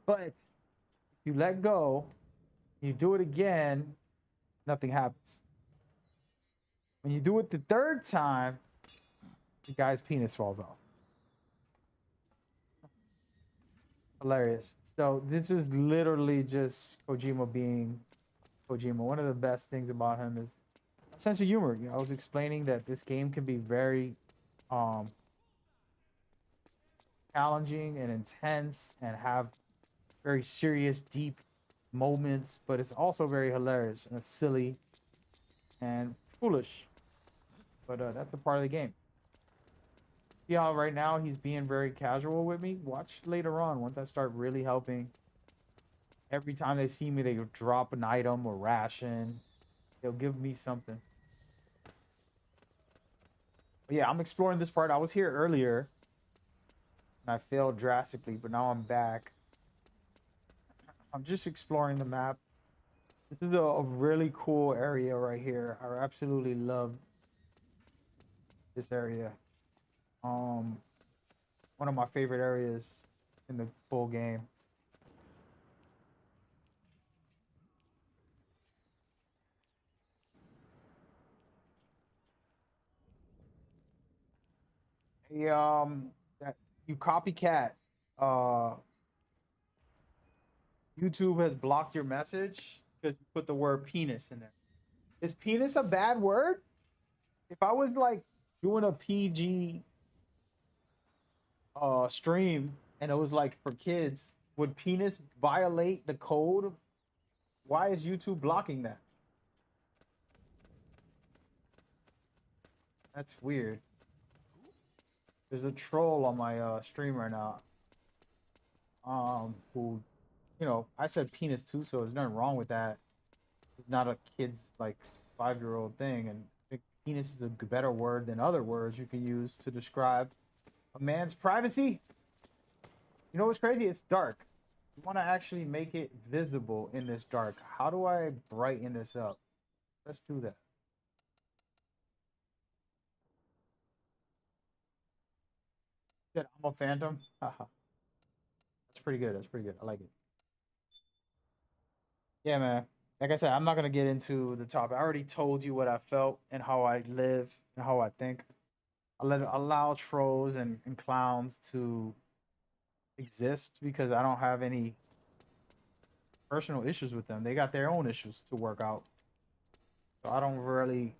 But if you let go, you do it again, nothing happens. When you do it the third time, the guy's penis falls off. Hilarious. So this is literally just Kojima being Kojima. One of the best things about him is sense of humor. You know, I was explaining that this game can be very challenging and intense and have very serious, deep moments, but it's also very hilarious and silly and foolish. But that's a part of the game. See how right now he's being very casual with me? Watch later on, once I start really helping. Every time they see me, they drop an item or ration. They'll give me something. But yeah, I'm exploring this part. I was here earlier and I failed drastically, but now I'm back. I'm just exploring the map. This is a really cool area right here. I absolutely love this area. One of my favorite areas in the full game. That you copycat YouTube has blocked your message because you put the word penis in there. Is penis a bad word? If I was like doing a PG stream and it was like for kids, would penis violate the code? Why is YouTube blocking that? That's weird. There's a troll on my stream right now. Who, you know, I said penis too, so there's nothing wrong with that. It's not a kid's like 5-year-old thing, and I think penis is a better word than other words you can use to describe a man's privacy. You know what's crazy? It's dark. You want to actually make it visible in this dark. How do I brighten this up? Let's do that. Said I'm a phantom. Haha. That's pretty good. That's pretty good. I like it. Yeah, man. Like I said, I'm not gonna get into the topic. I already told you what I felt and how I live and how I think. I allow trolls and clowns to exist because I don't have any personal issues with them. They got their own issues to work out. So I don't really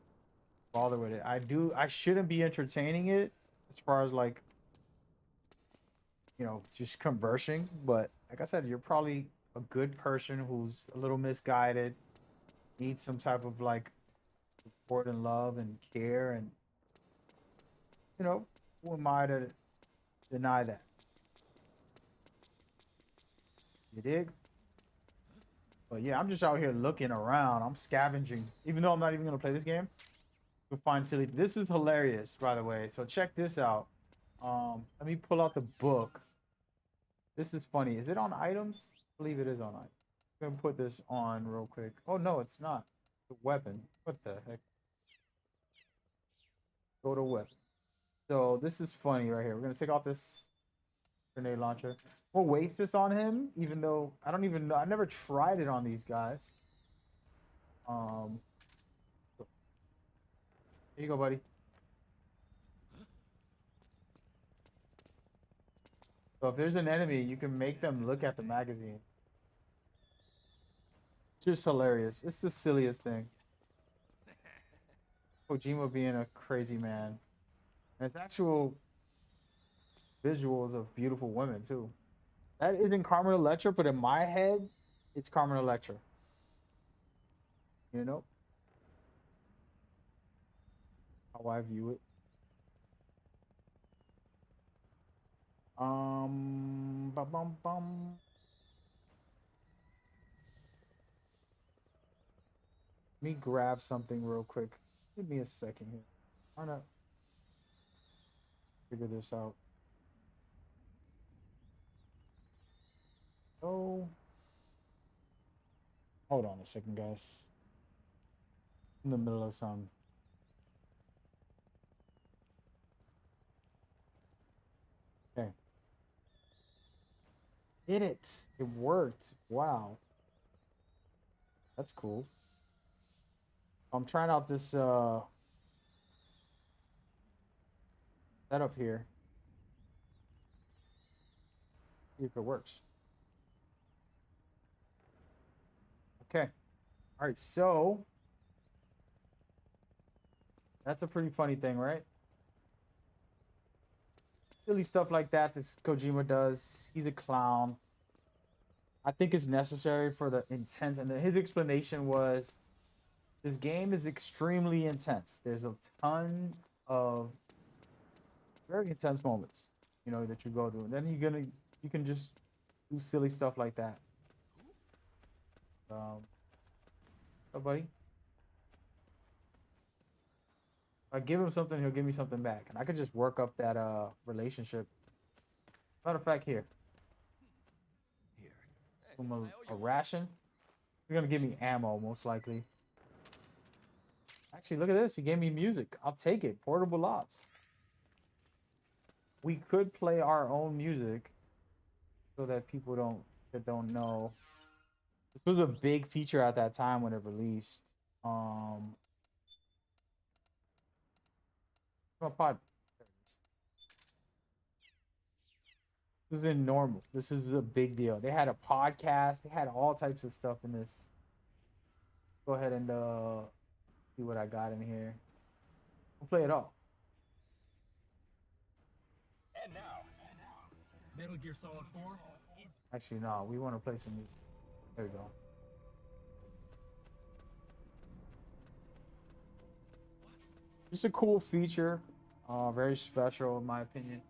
bother with it. I shouldn't be entertaining it as far as like, you know, just conversing, but like I said, you're probably a good person who's a little misguided, needs some type of like support and love and care, and you know, who am I to deny that? You dig? But yeah, I'm just out here looking around. I'm scavenging, even though I'm not even gonna play this game. To find silly. This is hilarious, by the way. So check this out. Let me pull out the book. This is funny. Is it on items? I believe it is on items. I'm gonna put this on real quick. Oh no, it's not. The weapon. What the heck? Go to weapon. So this is funny right here. We're gonna take off this grenade launcher. We'll waste this on him, even though I don't even know. I never tried it on these guys. So here you go, buddy. So if there's an enemy, you can make them look at the magazine. It's just hilarious. It's the silliest thing. Kojima being a crazy man. And it's actual visuals of beautiful women too. That isn't Carmen Electra, but in my head, it's Carmen Electra. You know? How I view it. Bum bum bum. Let me grab something real quick. Give me a second here. Why not figure this out? Oh. Hold on a second, guys. In the middle of some. Okay. Did it. It worked. Wow. That's cool. I'm trying out this setup here. See if it works. Okay. All right, so that's a pretty funny thing, right? Silly stuff like that this Kojima does. He's a clown. I think it's necessary for the intense, and his explanation was this game is extremely intense. There's a ton of very intense moments, you know, that you go through. And then you can just do silly stuff like that. Oh, buddy. If I give him something, he'll give me something back, and I could just work up that relationship. Matter of fact, here. From a ration. You're gonna give me ammo, most likely. Actually, look at this. He gave me music. I'll take it. Portable ops. We could play our own music so that people don't know. This was a big feature at that time when it released. My pod. This is in normal. This is a big deal. They had a podcast. They had all types of stuff in this. Go ahead and see what I got in here. We'll play it all. And now, Metal Gear Solid 4. Actually, no. We want to play some music. There we go. Just a cool feature. Very special in my opinion.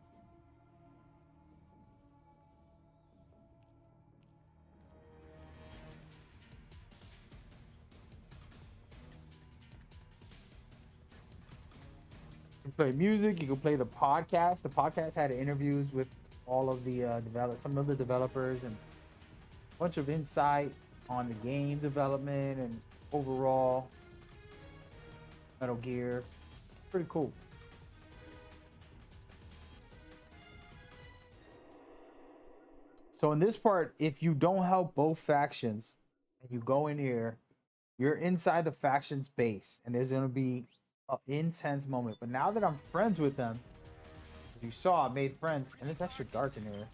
You can play music. You can play the podcast. The podcast had interviews with all of the some of the developers and a bunch of insight on the game development and overall Metal Gear. Pretty cool. So in this part, if you don't help both factions and you go in here, you're inside the faction's base and there's going to be an intense moment. But now that I'm friends with them, as you saw, I made friends, and it's extra dark in here.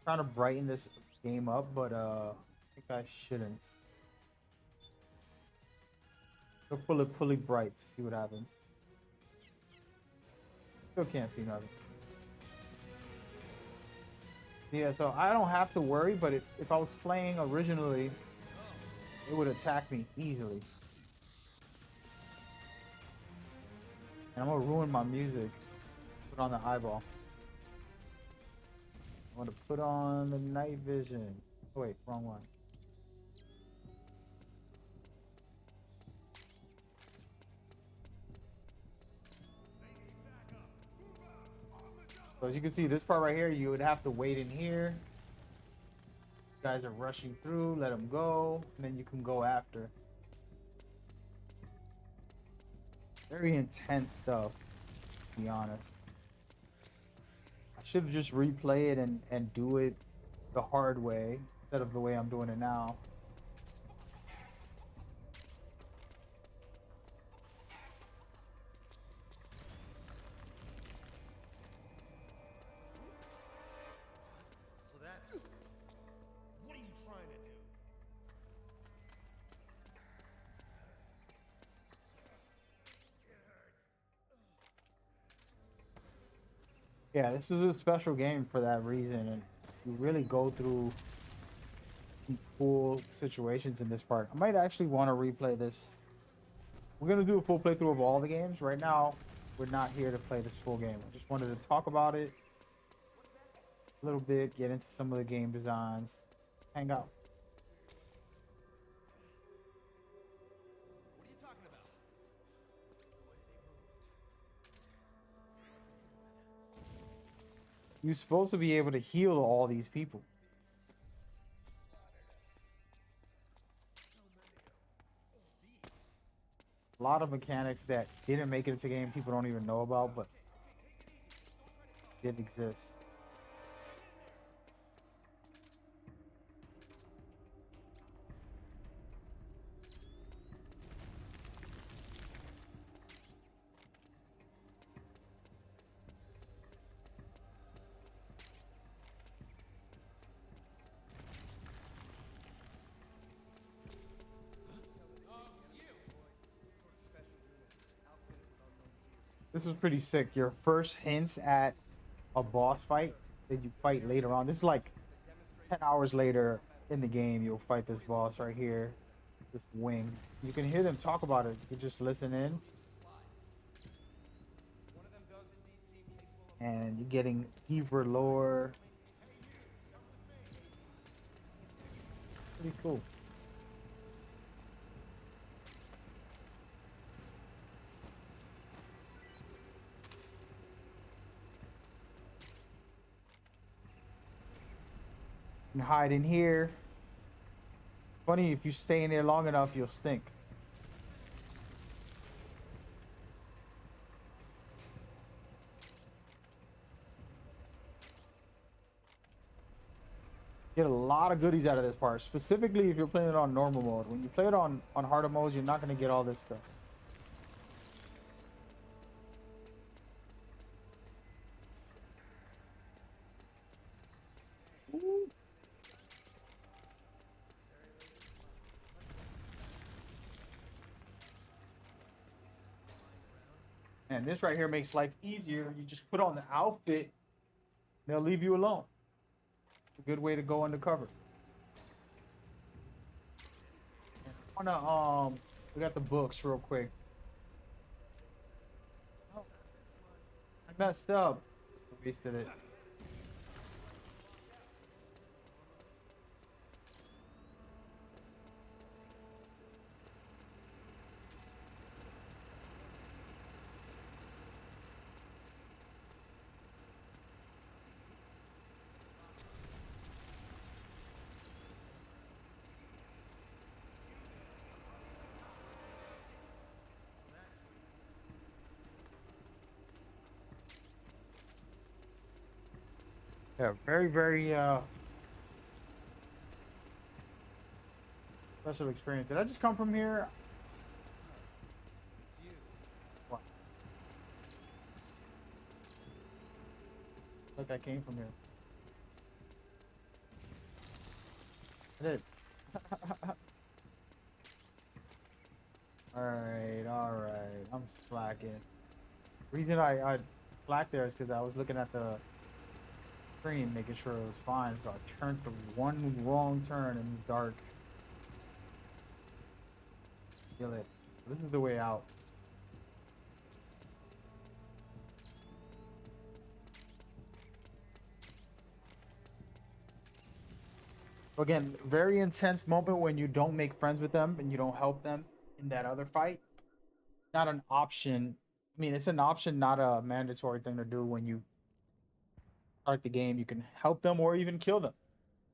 Trying to brighten this game up, but I think I shouldn't. Go fully bright to see what happens. Still can't see nothing. Yeah, so I don't have to worry, but if I was playing originally, it would attack me easily. And I'm gonna ruin my music. Put on the eyeball. I want to put on the night vision. Oh, wait, wrong one. So as you can see, this part right here, you would have to wait in here. You guys are rushing through, let them go, and then you can go after. Very intense stuff, to be honest. I should have just replay it and do it the hard way instead of the way I'm doing it now. So that's... What are you trying to do? Yeah, this is a special game for that reason, and you really go through some cool situations in this part. I might actually want to replay this. We're gonna do a full playthrough of all the games. Right now, we're not here to play this full game. I just wanted to talk about it a little bit, get into some of the game designs, hang out. What are you talking about? The way they moved. You're supposed to be able to heal all these people. A lot of mechanics that didn't make it into the game, people don't even know about, but did exist. This was pretty sick. Your first hints at a boss fight that you fight later on. This is like 10 hours later in the game. You'll fight this boss right here. This wing. You can hear them talk about it. You can just listen in. And you're getting Heaver lore. Pretty cool. You can hide in here. Funny, if you stay in there long enough, you'll stink. Get a lot of goodies out of this part, specifically if you're playing it on normal mode. When you play it on harder modes, you're not going to get all this stuff. And this right here makes life easier. You just put on the outfit, they'll leave you alone. It's a good way to go undercover. I wanna we got the books real quick. Oh, I messed up. I wasted it. Yeah, very, very special experience. Did I just come from here? It's you. What? Like I came from here. I did. Alright. I'm slacking. Reason I slacked there is because I was looking at the screen, making sure it was fine. So I turned the one wrong turn in the dark. Kill it. This is the way out. Again, very intense moment when you don't make friends with them and you don't help them in that other fight. Not an option. I mean, it's an option, not a mandatory thing to do when you start the game. You can help them or even kill them.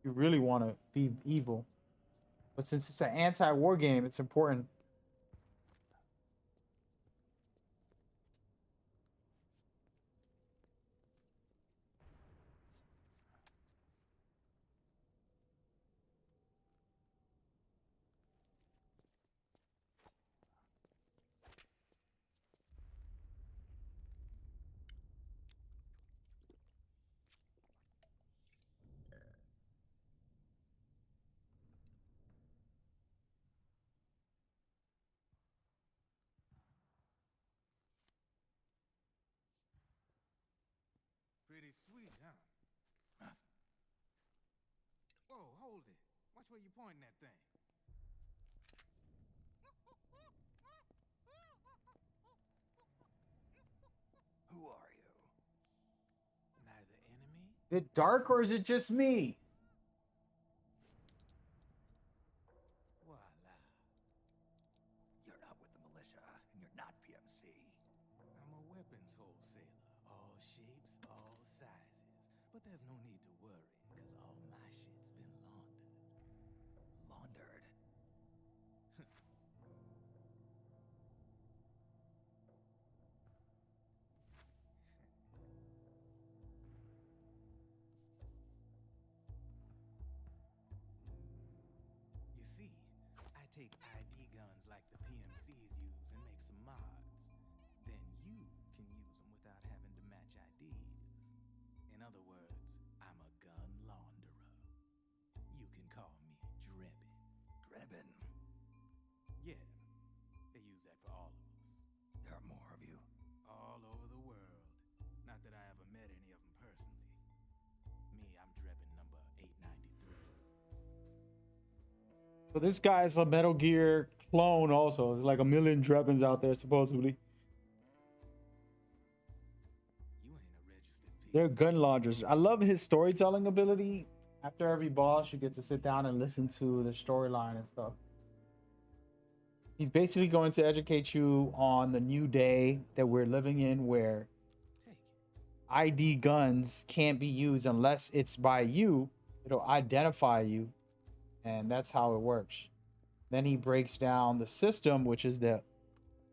You really want to be evil. But since it's an anti-war game, it's important. Pretty sweet, huh? Whoa, hold it. Watch where you pointing that thing. Who are you? Neither enemy. Is it dark or is it just me? Voila. You're not with the militia, and you're not PMC. I'm a weapons wholesaler. All shapes, all sizes. But there's no need to worry, because all my shit's been laundered. Laundered. You see, I take ID guns like the PMCs use and make some mods. Then you can use them without having to match IDs. In other words, I'm a gun launderer. You can call me Drebin. Drebin. Yeah, they use that for all of us. There are more of you. All over the world. Not that I ever met any of them personally. Me, I'm Drebin number 893. So this guy's a Metal Gear clone also. There's like a million Drebins out there supposedly. You ain't a registered P. They're gun launchers. I love his storytelling ability. After every boss, you get to sit down and listen to the storyline and stuff. He's basically going to educate you on the new day that we're living in where Take it. ID guns can't be used unless it's by you. It'll identify you, and that's how it works. Then he breaks down the system, which is the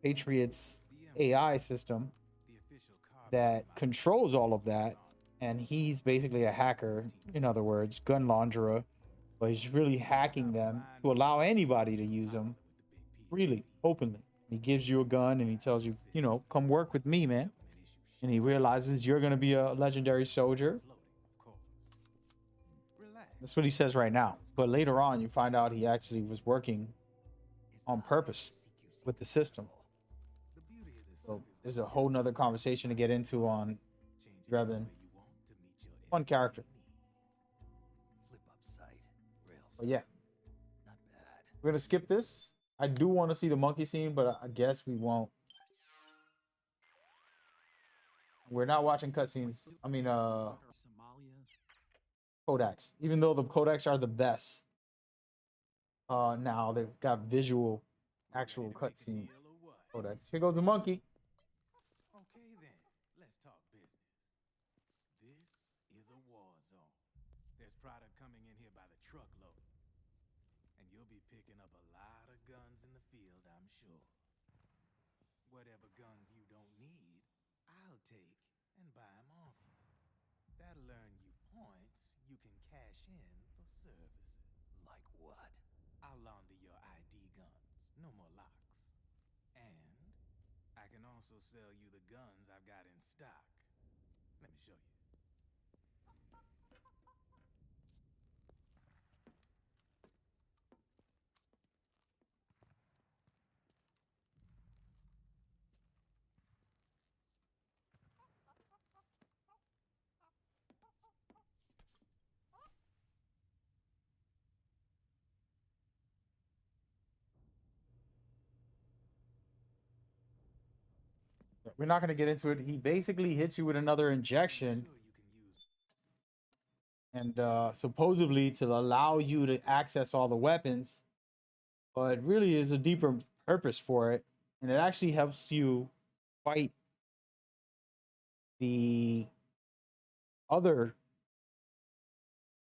Patriots AI system The official car that controls all of that. And he's basically a hacker, in other words, gun launderer, but he's really hacking them to allow anybody to use them freely, openly. He gives you a gun and he tells you, you know, come work with me, man. And he realizes you're going to be a legendary soldier. Relax. That's what he says right now. But later on, you find out he actually was working on purpose with the system. The beauty of this So there's a whole nother conversation to get into on Drebin. Fun character. Flip up sight. Rail But yeah, not bad. we're gonna skip this. I do want to see the monkey scene, but I guess we won't. We're not watching cutscenes. I mean, Somalia. Kodaks. Even though the Kodaks are the best. Now they've got visual, actual cutscene Kodaks. Here goes the monkey. Okay then, let's talk business. This is a war zone. There's product coming in here by the truckload. And you'll be picking up a lot of guns in the field, I'm sure. Whatever guns you don't need, I'll take and buy them off you. That'll earn you points you can cash in for services. Like what? I'll launder your ID guns, no more locks. And I can also sell you the guns I've got in stock. Let me show you. We're not gonna get into it. He basically hits you with another injection, Sure you can use and supposedly to allow you to access all the weapons, but really is a deeper purpose for it, and it actually helps you fight the other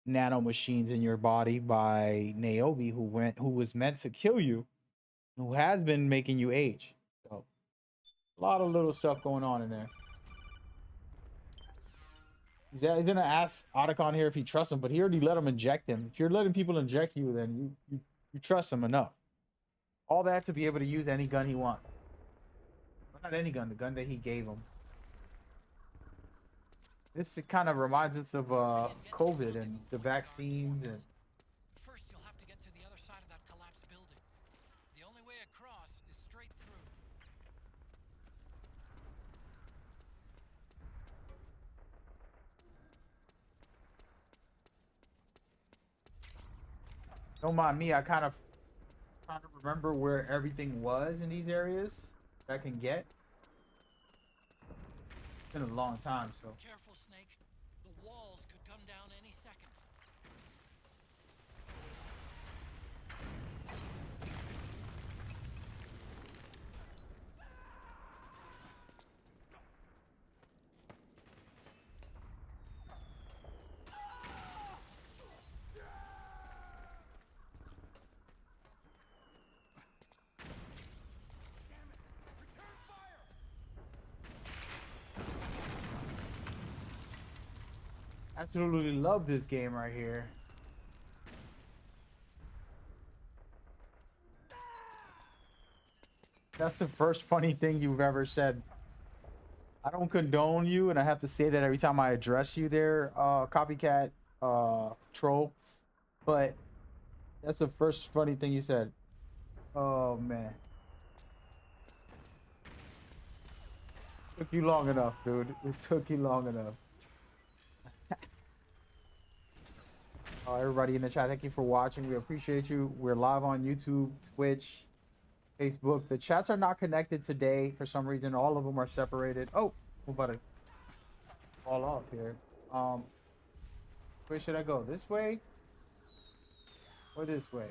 nano machines in your body by Niobe, who was meant to kill you, who has been making you age. So a lot of little stuff going on in there. He's gonna ask Otacon here if he trusts him, but he already let him inject him. If you're letting people inject you, then you trust him enough. All that to be able to use any gun he wants. Well, not any gun, the gun that he gave him. This kind of reminds us of COVID and the vaccines and First, you'll have to get to the other side of that collapsed building. The only way across is straight through. don't mind me, I kind of trying to remember where everything was in these areas that I can get. It's been a long time, so Careful, Snake. The walls could come down any second. absolutely love this game right here. That's the first funny thing you've ever said. I don't condone you, and I have to say that every time I address you there, copycat troll. But that's the first funny thing you said. Oh man. Took you long enough, dude. It took you long enough. Everybody in the chat, thank you for watching. We appreciate you. We're live on YouTube, Twitch, Facebook. The chats are not connected today for some reason. All of them are separated. Oh, we're about to fall off here. Where should I go? This way or this way?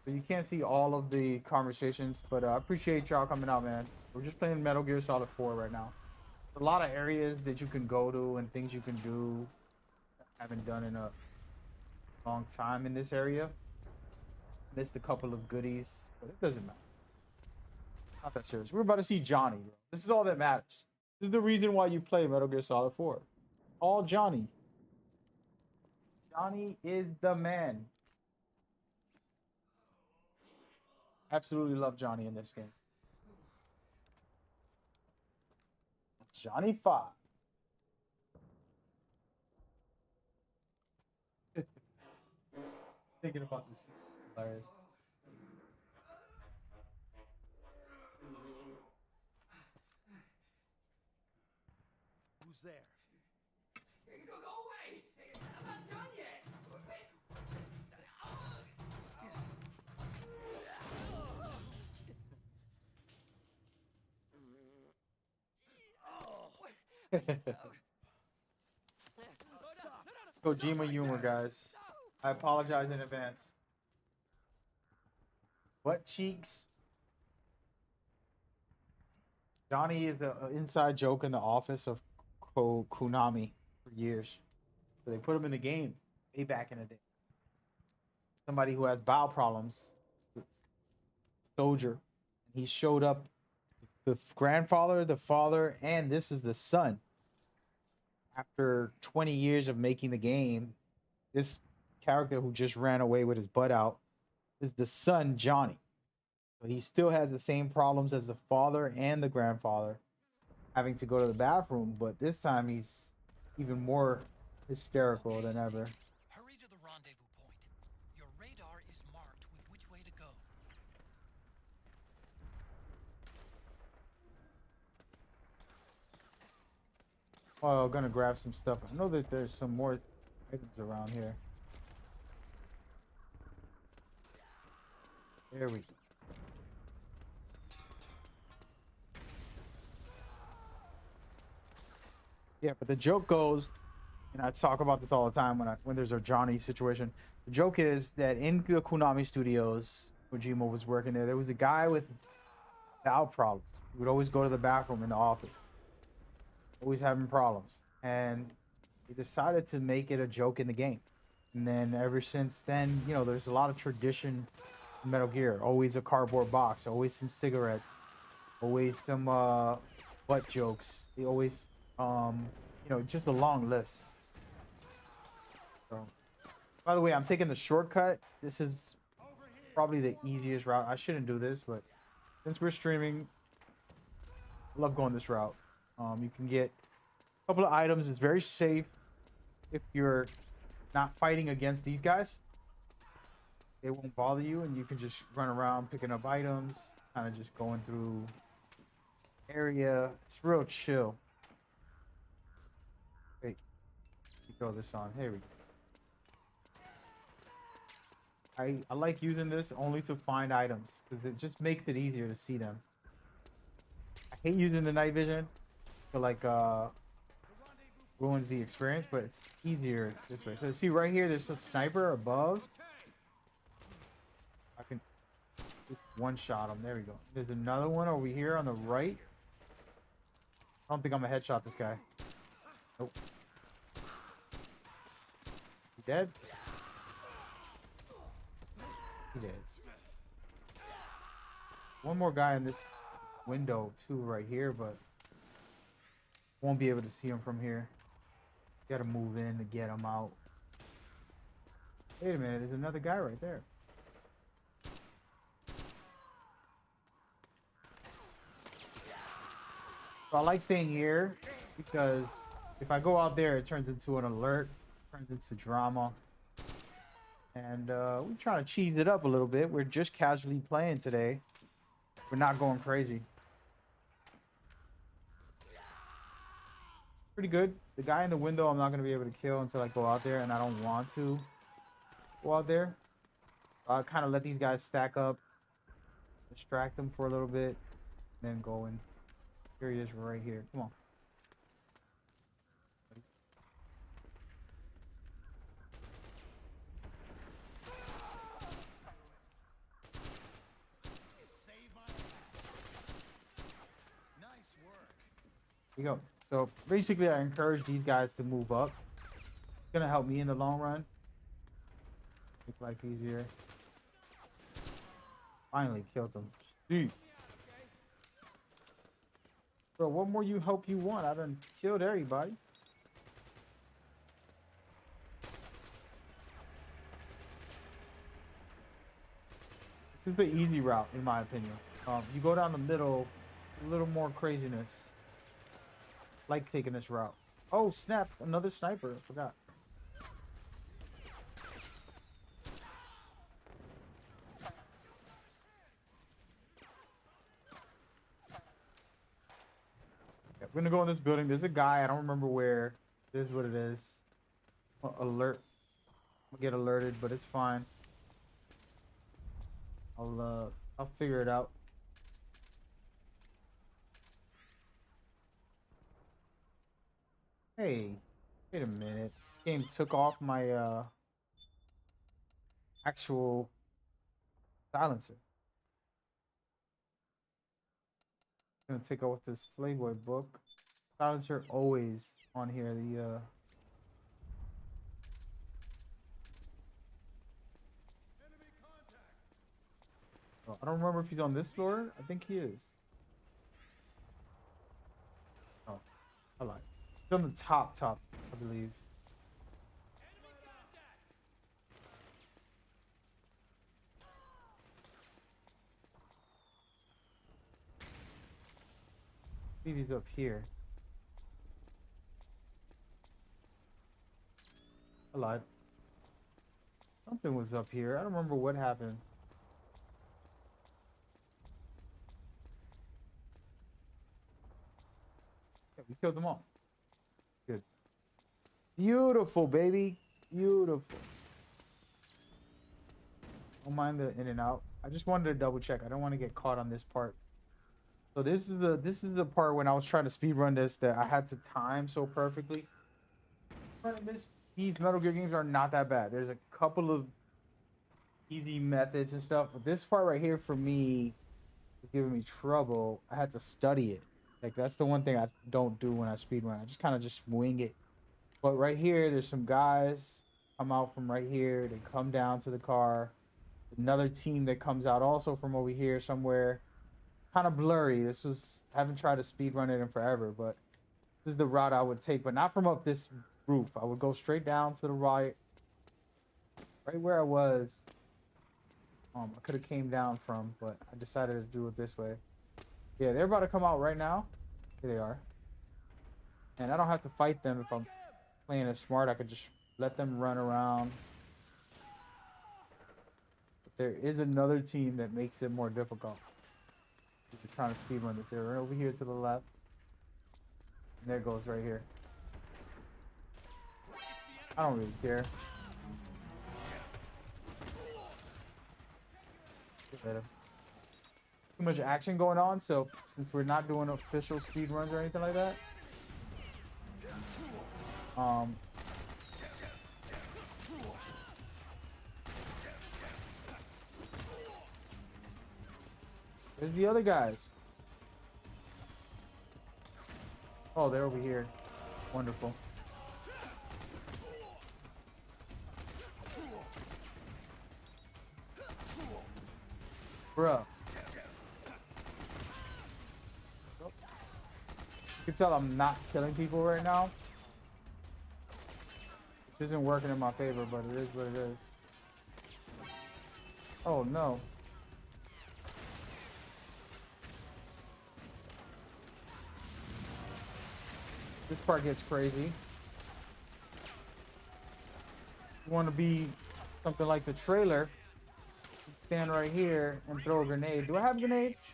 So you can't see all of the conversations, but I appreciate y'all coming out, man. We're just playing Metal Gear Solid 4 right now. A lot of areas that you can go to and things you can do. I haven't done in a long time in this area. Missed a couple of goodies, but it doesn't matter. Not that serious. We're about to see Johnny, bro. This is all that matters. This is the reason why you play Metal Gear Solid 4. All Johnny. Johnny is the man. Absolutely love Johnny in this game. Johnny 5. Thinking about this. Hilarious. almost there. Go away! I'm not done yet! Kojima humor, guys. I apologize in advance. Butt cheeks. Johnny is an inside joke in the office of Konami for years. So they put him in the game way back in the day. Somebody who has bowel problems, soldier. He showed up, the grandfather, the father, and this is the son. After 20 years of making the game, this character who just ran away with his butt out is the son, Johnny. So he still has the same problems as the father and the grandfather, having to go to the bathroom, but this time he's even more hysterical than ever. Hurry to the rendezvous point. Your radar is marked with which way to go. Oh, I'm gonna grab some stuff. I know that there's some more items around here. There we go. Yeah, but the joke goes, and I talk about this all the time when there's a Johnny situation. The joke is that in the Konami studios, Kojima was working there. There was a guy with bowel problems. He would always go to the bathroom in the office, always having problems, and he decided to make it a joke in the game. And then ever since then, you know, there's a lot of tradition in Metal Gear. Always a cardboard box, always some cigarettes, always some butt jokes. They always you know, just a long list. So, by the way, I'm taking the shortcut. This is probably the easiest route. I shouldn't do this, but since we're streaming, I love going this route. You can get a couple of items. It's very safe if you're not fighting against these guys. They won't bother you, and you can just run around picking up items, kind of just going through area. It's real chill. Wait, throw this on. Here we go. I like using this only to find items because it just makes it easier to see them. I hate using the night vision. I feel like ruins the experience, but it's easier this way. So see right here, there's a sniper above. I can just one shot him. There we go. There's another one over here on the right. I don't think I'm gonna headshot this guy. Nope. He dead? He dead. One more guy in this window too right here, but won't be able to see him from here. Gotta move in to get him out. Wait a minute, there's another guy right there. So I like staying here because if I go out there, it turns into an alert, turns into drama. And we're trying to cheese it up a little bit. We're just casually playing today. We're not going crazy. Pretty good. The guy in the window I'm not going to be able to kill until I go out there, and I don't want to go out there. I'll kind of let these guys stack up, distract them for a little bit, then go in. Here he is right here. Come on. Nice work. Here we go. So basically I encourage these guys to move up. It's gonna help me in the long run. Make life easier. Finally killed them. Dude. Bro, what more help you want? I done killed everybody. This is the easy route, in my opinion. You go down the middle, a little more craziness. Like taking this route. Oh, snap. Another sniper. I forgot. we're gonna go in this building. There's a guy. I don't remember where. This is what it is. Alert. I'll get alerted, but it's fine. I'll figure it out. Hey, wait a minute. This game took off my actual silencer. Gonna take off this Playboy book. Silencer always on here. Oh, I don't remember if he's on this floor. I think he is. Oh, I lied. He's on the top, I believe. I believe he's up here. I lied. Something was up here. I don't remember what happened. Yeah, we killed them all. Good. Beautiful, baby. Beautiful. Don't mind the in and out. I just wanted to double check. I don't want to get caught on this part. So this is the part when I was trying to speedrun this that I had to time so perfectly. These Metal Gear games are not that bad. There's a couple of easy methods and stuff, but this part right here for me was giving me trouble. I had to study it. Like that's the one thing I don't do when I speedrun. I just kind of just wing it. But right here, there's some guys come out from right here. They come down to the car. Another team that comes out also from over here somewhere. Kind of blurry. This was, I haven't tried to speedrun it in forever, but this is the route I would take, but not from up this roof. I would go straight down to the right where I was. I could have came down from, but I decided to do it this way. Yeah, they're about to come out right now. Here they are. And I don't have to fight them if I'm playing it smart. I could just let them run around. But there is another team that makes it more difficult. If you're trying to speedrun this, they're right over here to the left. And there it goes right here. I don't really care. Too much action going on, so since we're not doing official speed runs or anything like that, there's the other guys. Oh, they're over here. Wonderful. Bruh. You can tell I'm not killing people right now. Which isn't working in my favor, but it is what it is. Oh no. This part gets crazy. You want to be something like the trailer. Stand right here and throw a grenade. Do I have grenades?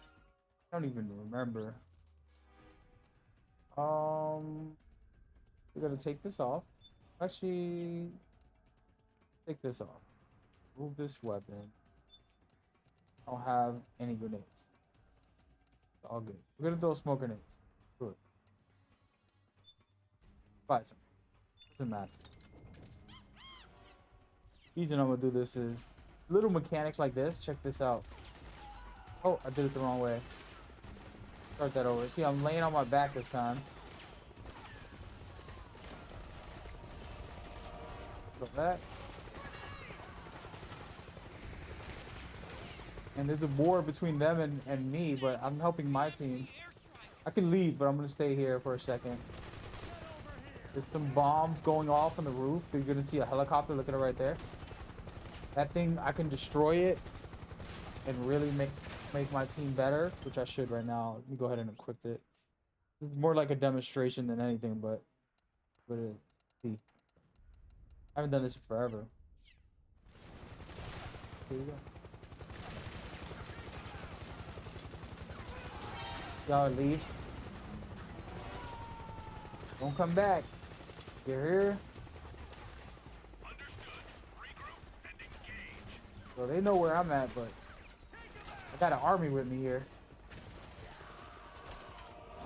I don't even remember. We're gonna take this off. Actually, take this off. Move this weapon. I don't have any grenades. It's all good. We're gonna throw smoke grenades. Good. Buy some. Doesn't matter. Reason I'm gonna do this is little mechanics like this. Check this out. Oh, I did it the wrong way. Start that over. See, I'm laying on my back this time. Go back. And there's a war between them and me, but I'm helping my team. I can leave, but I'm gonna stay here for a second. There's some bombs going off on the roof. You're gonna see a helicopter. Look at it right there. That thing, I can destroy it and really make my team better, which I should right now. Let me go ahead and equip it. This is more like a demonstration than anything, but see. I haven't done this forever. Here we go. See how it leaves? Don't come back. You're here. So they know where I'm at, but I got an army with me here.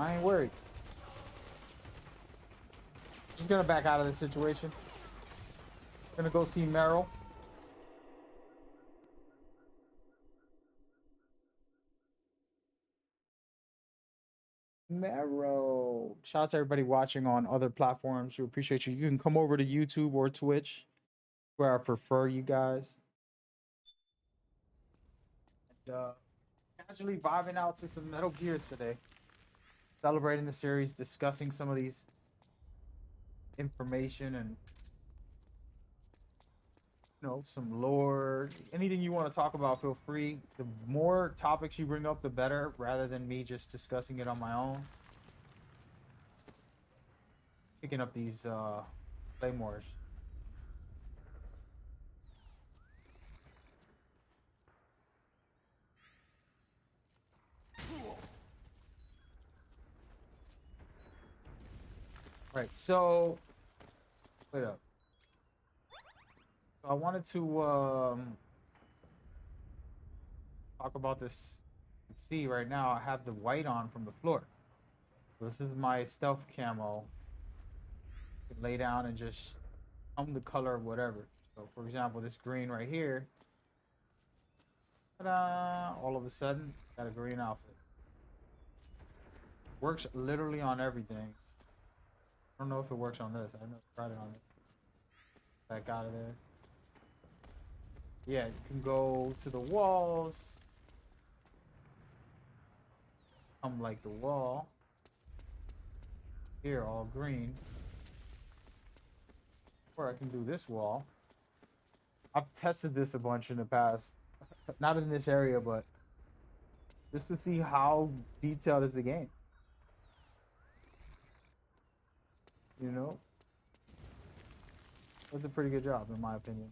I ain't worried. Just gonna back out of this situation. Gonna go see Meryl. Meryl. Shout out to everybody watching on other platforms. We appreciate you. You can come over to YouTube or Twitch, where I prefer you guys. And, casually vibing out to some Metal Gear today. Celebrating the series, discussing some of these information and some lore. Anything you want to talk about, feel free. The more topics you bring up, the better, rather than me just discussing it on my own. Picking up these claymores. Right, so wait up. So I wanted to talk about this. You can see right now I have the white on from the floor. So this is my stealth camo. You can lay down and just the color of whatever. So for example, this green right here. Ta-da! All of a sudden, got a green outfit. Works literally on everything. I don't know if it works on this. I've never tried it on it. Back out of there. Yeah, you can go to the walls. Come like the wall. Here, all green. Or I can do this wall. I've tested this a bunch in the past. Not in this area, but just to see how detailed is the game. You know? That's a pretty good job, in my opinion.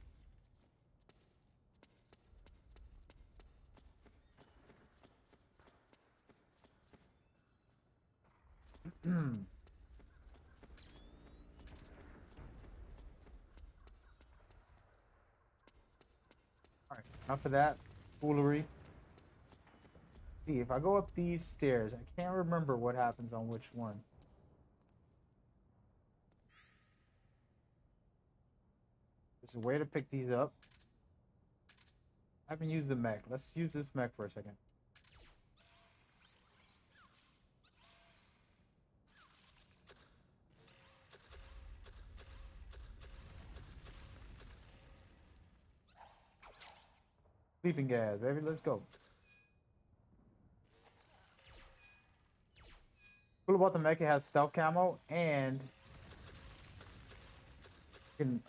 Alright, enough of that foolery. See, if I go up these stairs, I can't remember what happens on which one. There's a way to pick these up. I haven't used the mech. Let's use this mech for a second. Sleeping gas, baby. Let's go. Cool about the mech, it has stealth camo and you can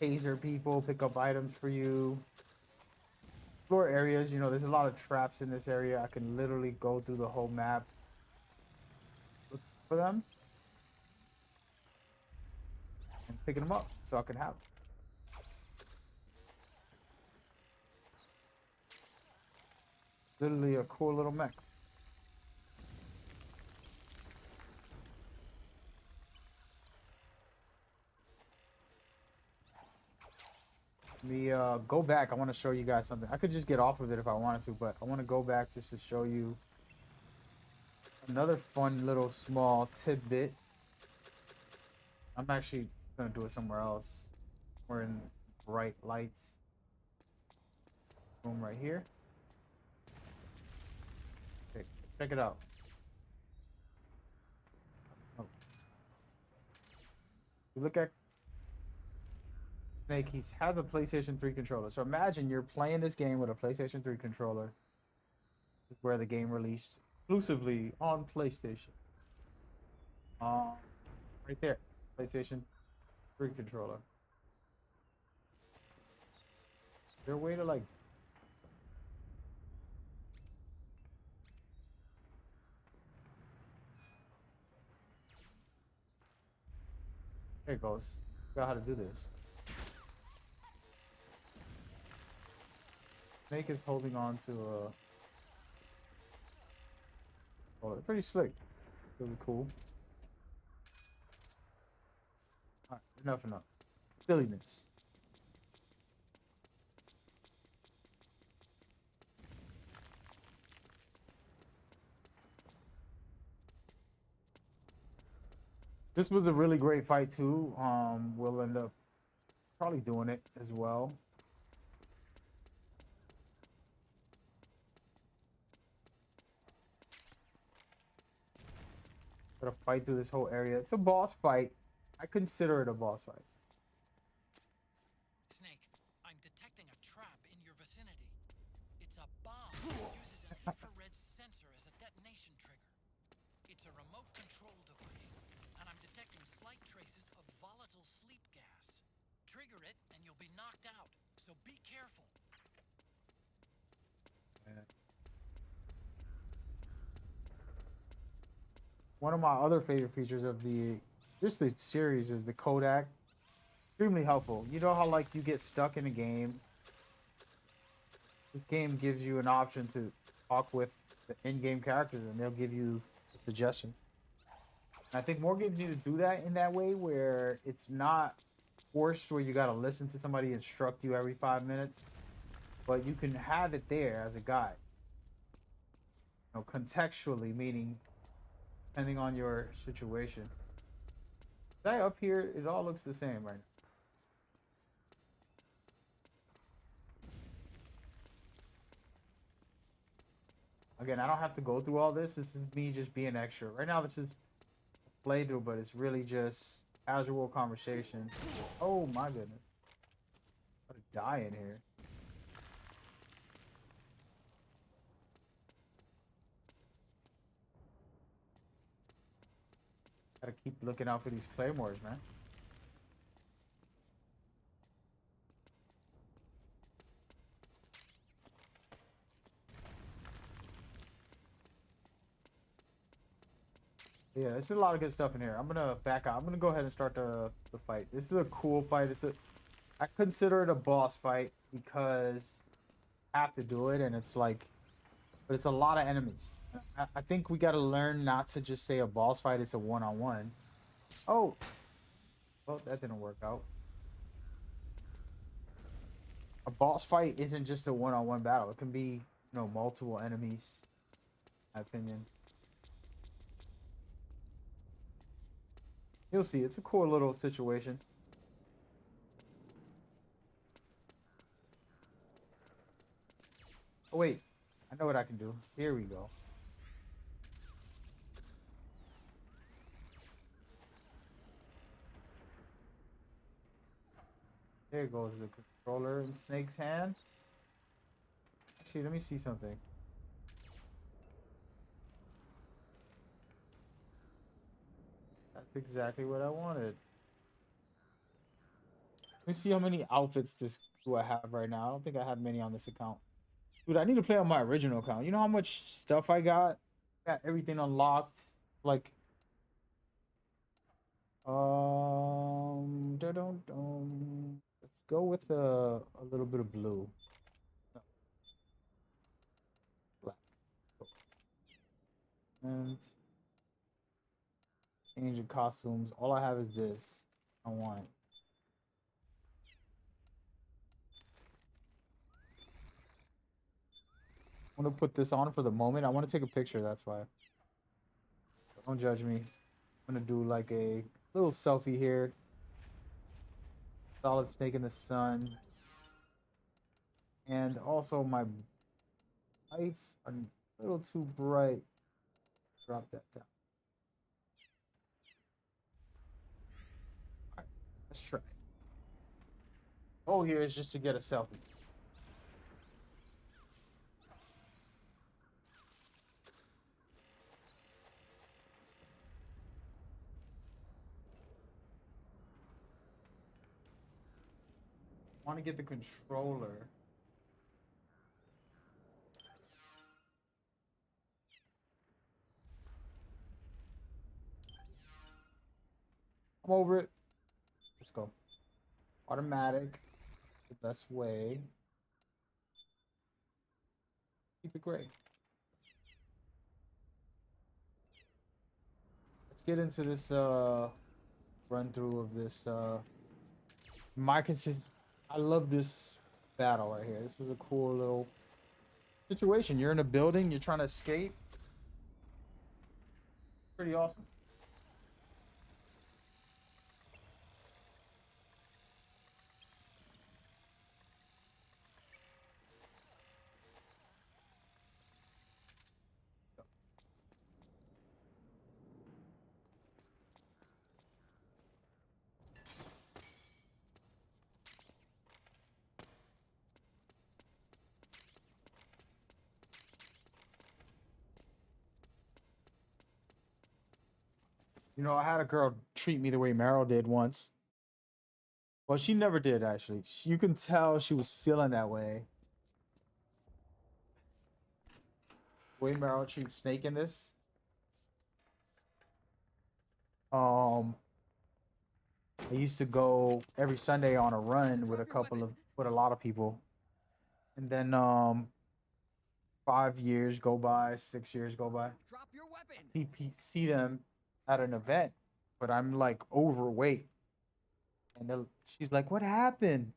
taser people, pick up items for you. Explore areas, there's a lot of traps in this area. I can literally go through the whole map. Look for them. And picking them up so I can have them. Literally a cool little mech. Let me go back. I want to show you guys something. I could just get off of it if I wanted to, but I want to go back just to show you another fun little small tidbit. I'm actually going to do it somewhere else. We're in bright lights. Boom, right here. Okay, check it out. Oh. You look at Snake, he has a PlayStation 3 controller. So imagine you're playing this game with a PlayStation 3 controller. This is where the game released exclusively on PlayStation. Right there. PlayStation 3 controller. Is there a way to like... There it goes. Figure out how to do this. Snake is holding on to a... Oh, pretty slick. Really cool. Enough, enough. Silliness. This was a really great fight too. We'll end up probably doing it as well. Gotta fight through this whole area. It's a boss fight. I consider it a boss fight. Snake, I'm detecting a trap in your vicinity. It's a bomb that uses an infrared sensor as a detonation trigger. It's a remote control device, and I'm detecting slight traces of volatile sleep gas. Trigger it, and you'll be knocked out, so be careful. One of my other favorite features of the series is the Kodak. Extremely helpful. You know how like you get stuck in a game. This game gives you an option to talk with the in-game characters, and they'll give you suggestions. And I think more games need to do that in that way, where it's not forced, where you got to listen to somebody instruct you every 5 minutes, but you can have it there as a guide. You know, contextually, meaning depending on your situation. That up here, it all looks the same right now. Again, I don't have to go through all this. This is me just being extra. Right now, this is a playthrough, but it's really just casual conversation. Oh my goodness. I'm gonna die in here. Gotta keep looking out for these claymores, man. Yeah, there's a lot of good stuff in here. I'm gonna back out. I'm gonna go ahead and start the fight. This is a cool fight. I consider it a boss fight because I have to do it, and it's like, but it's a lot of enemies. I think we gotta learn not to just say a boss fight. It's a one-on-one. Oh, well, that didn't work out. A boss fight isn't just a one-on-one battle. It can be, you know, multiple enemies. In my opinion. You'll see. It's a cool little situation. Oh, wait. I know what I can do. Here we go. There goes the controller in Snake's hand. Actually, let me see something. That's exactly what I wanted. Let me see how many outfits do I have right now. I don't think I have many on this account. Dude, I need to play on my original account. You know how much stuff I got? Got everything unlocked. Like, let's go with a little bit of blue. No. Black. And change of costumes. All I have is this. I want it. I'm gonna put this on for the moment. I want to take a picture, that's why. Don't judge me. I'm gonna do like a little selfie here. Solid Snake in the sun. And also my lights are a little too bright. Drop that down. Alright, let's try. Goal here is just to get a selfie. I want to get the controller. I'm over it. Let's go. Automatic. The best way. Keep it gray. Let's get into this run through of this. My consist. I love this battle right here. This was a cool little situation. You're in a building. You're trying to escape. Pretty awesome. You know, I had a girl treat me the way Meryl did once. Well, she never did actually. You can tell she was feeling that way. Way Meryl treats Snake in this. I used to go every Sunday on a run with a lot of people. And then 5 years go by, 6 years go by. Drop your weapon. He see them at an event, but I'm like overweight. And she's like, "What happened?"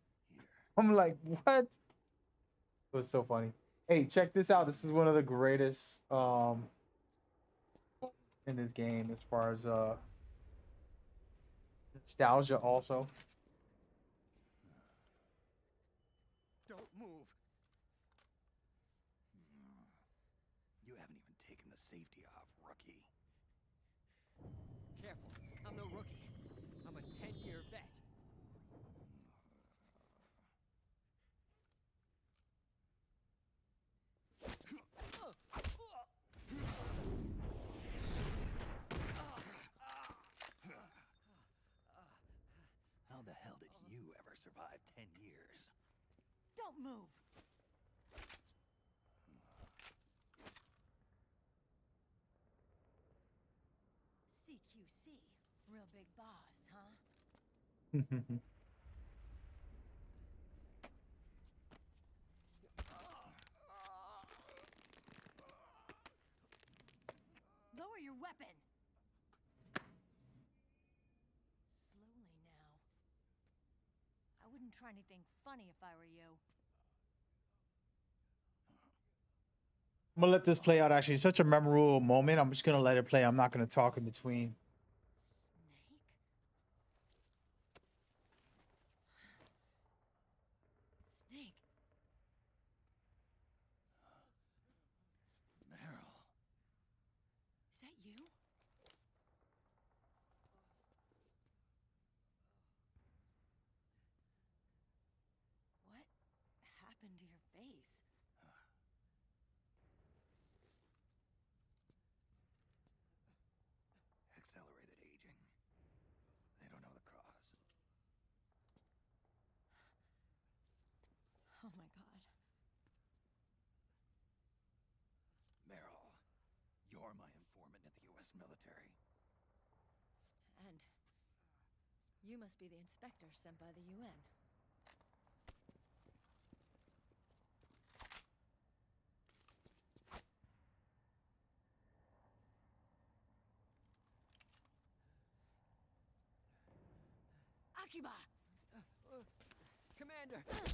I'm like, "What?" It was so funny. Hey, check this out. This is one of the greatest in this game as far as nostalgia also. Don't move. You haven't even taken the safety off, rookie. Careful. I'm no rookie. I'm a 10-year vet. How the hell did you ever survive 10 years? Don't move. CQC, real big boss, huh? Lower your weapon. Slowly now. I wouldn't try anything funny if I were you. I'm gonna let this play out. Actually, it's such a memorable moment. I'm just gonna let it play. I'm not gonna talk in between. Snake? Snake? Meryl. Is that you? What happened to your face? Accelerated aging. They don't know the cause. Oh my god. Meryl, you're my informant in the U.S. military. And you must be the inspector sent by the UN. Akiba! Commander! Sorry.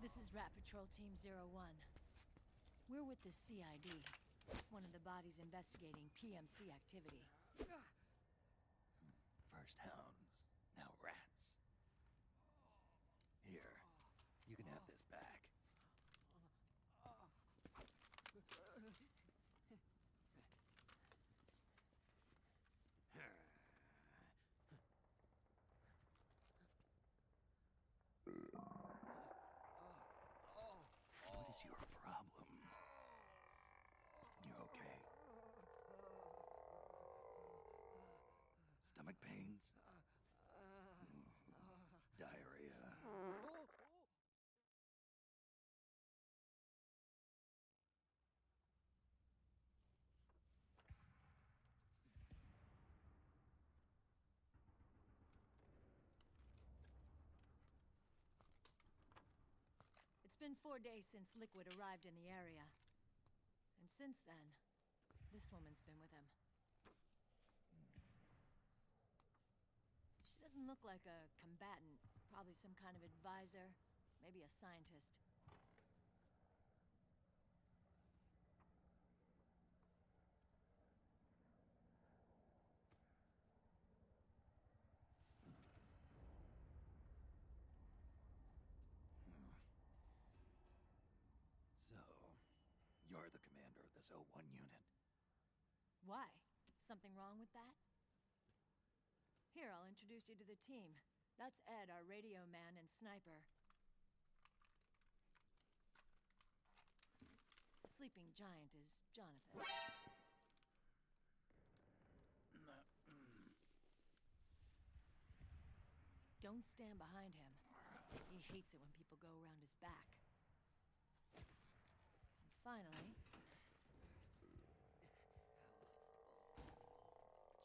This is Rat Patrol Team 01. We're with the CID, one of the bodies investigating PMC activity. First hounds, now rats. Here, you can have this back. What is your problem? You okay? Stomach pains? Diarrhea? It's been 4 days since Liquid arrived in the area. And since then, this woman's been with him. She doesn't look like a combatant. Probably some kind of advisor, maybe a scientist. So, you're the commander of this O1 unit. Why? Something wrong with that? Here, I'll introduce you to the team. That's Ed, our radio man and sniper. The sleeping giant is Jonathan. Don't stand behind him. He hates it when people go around his back. And finally...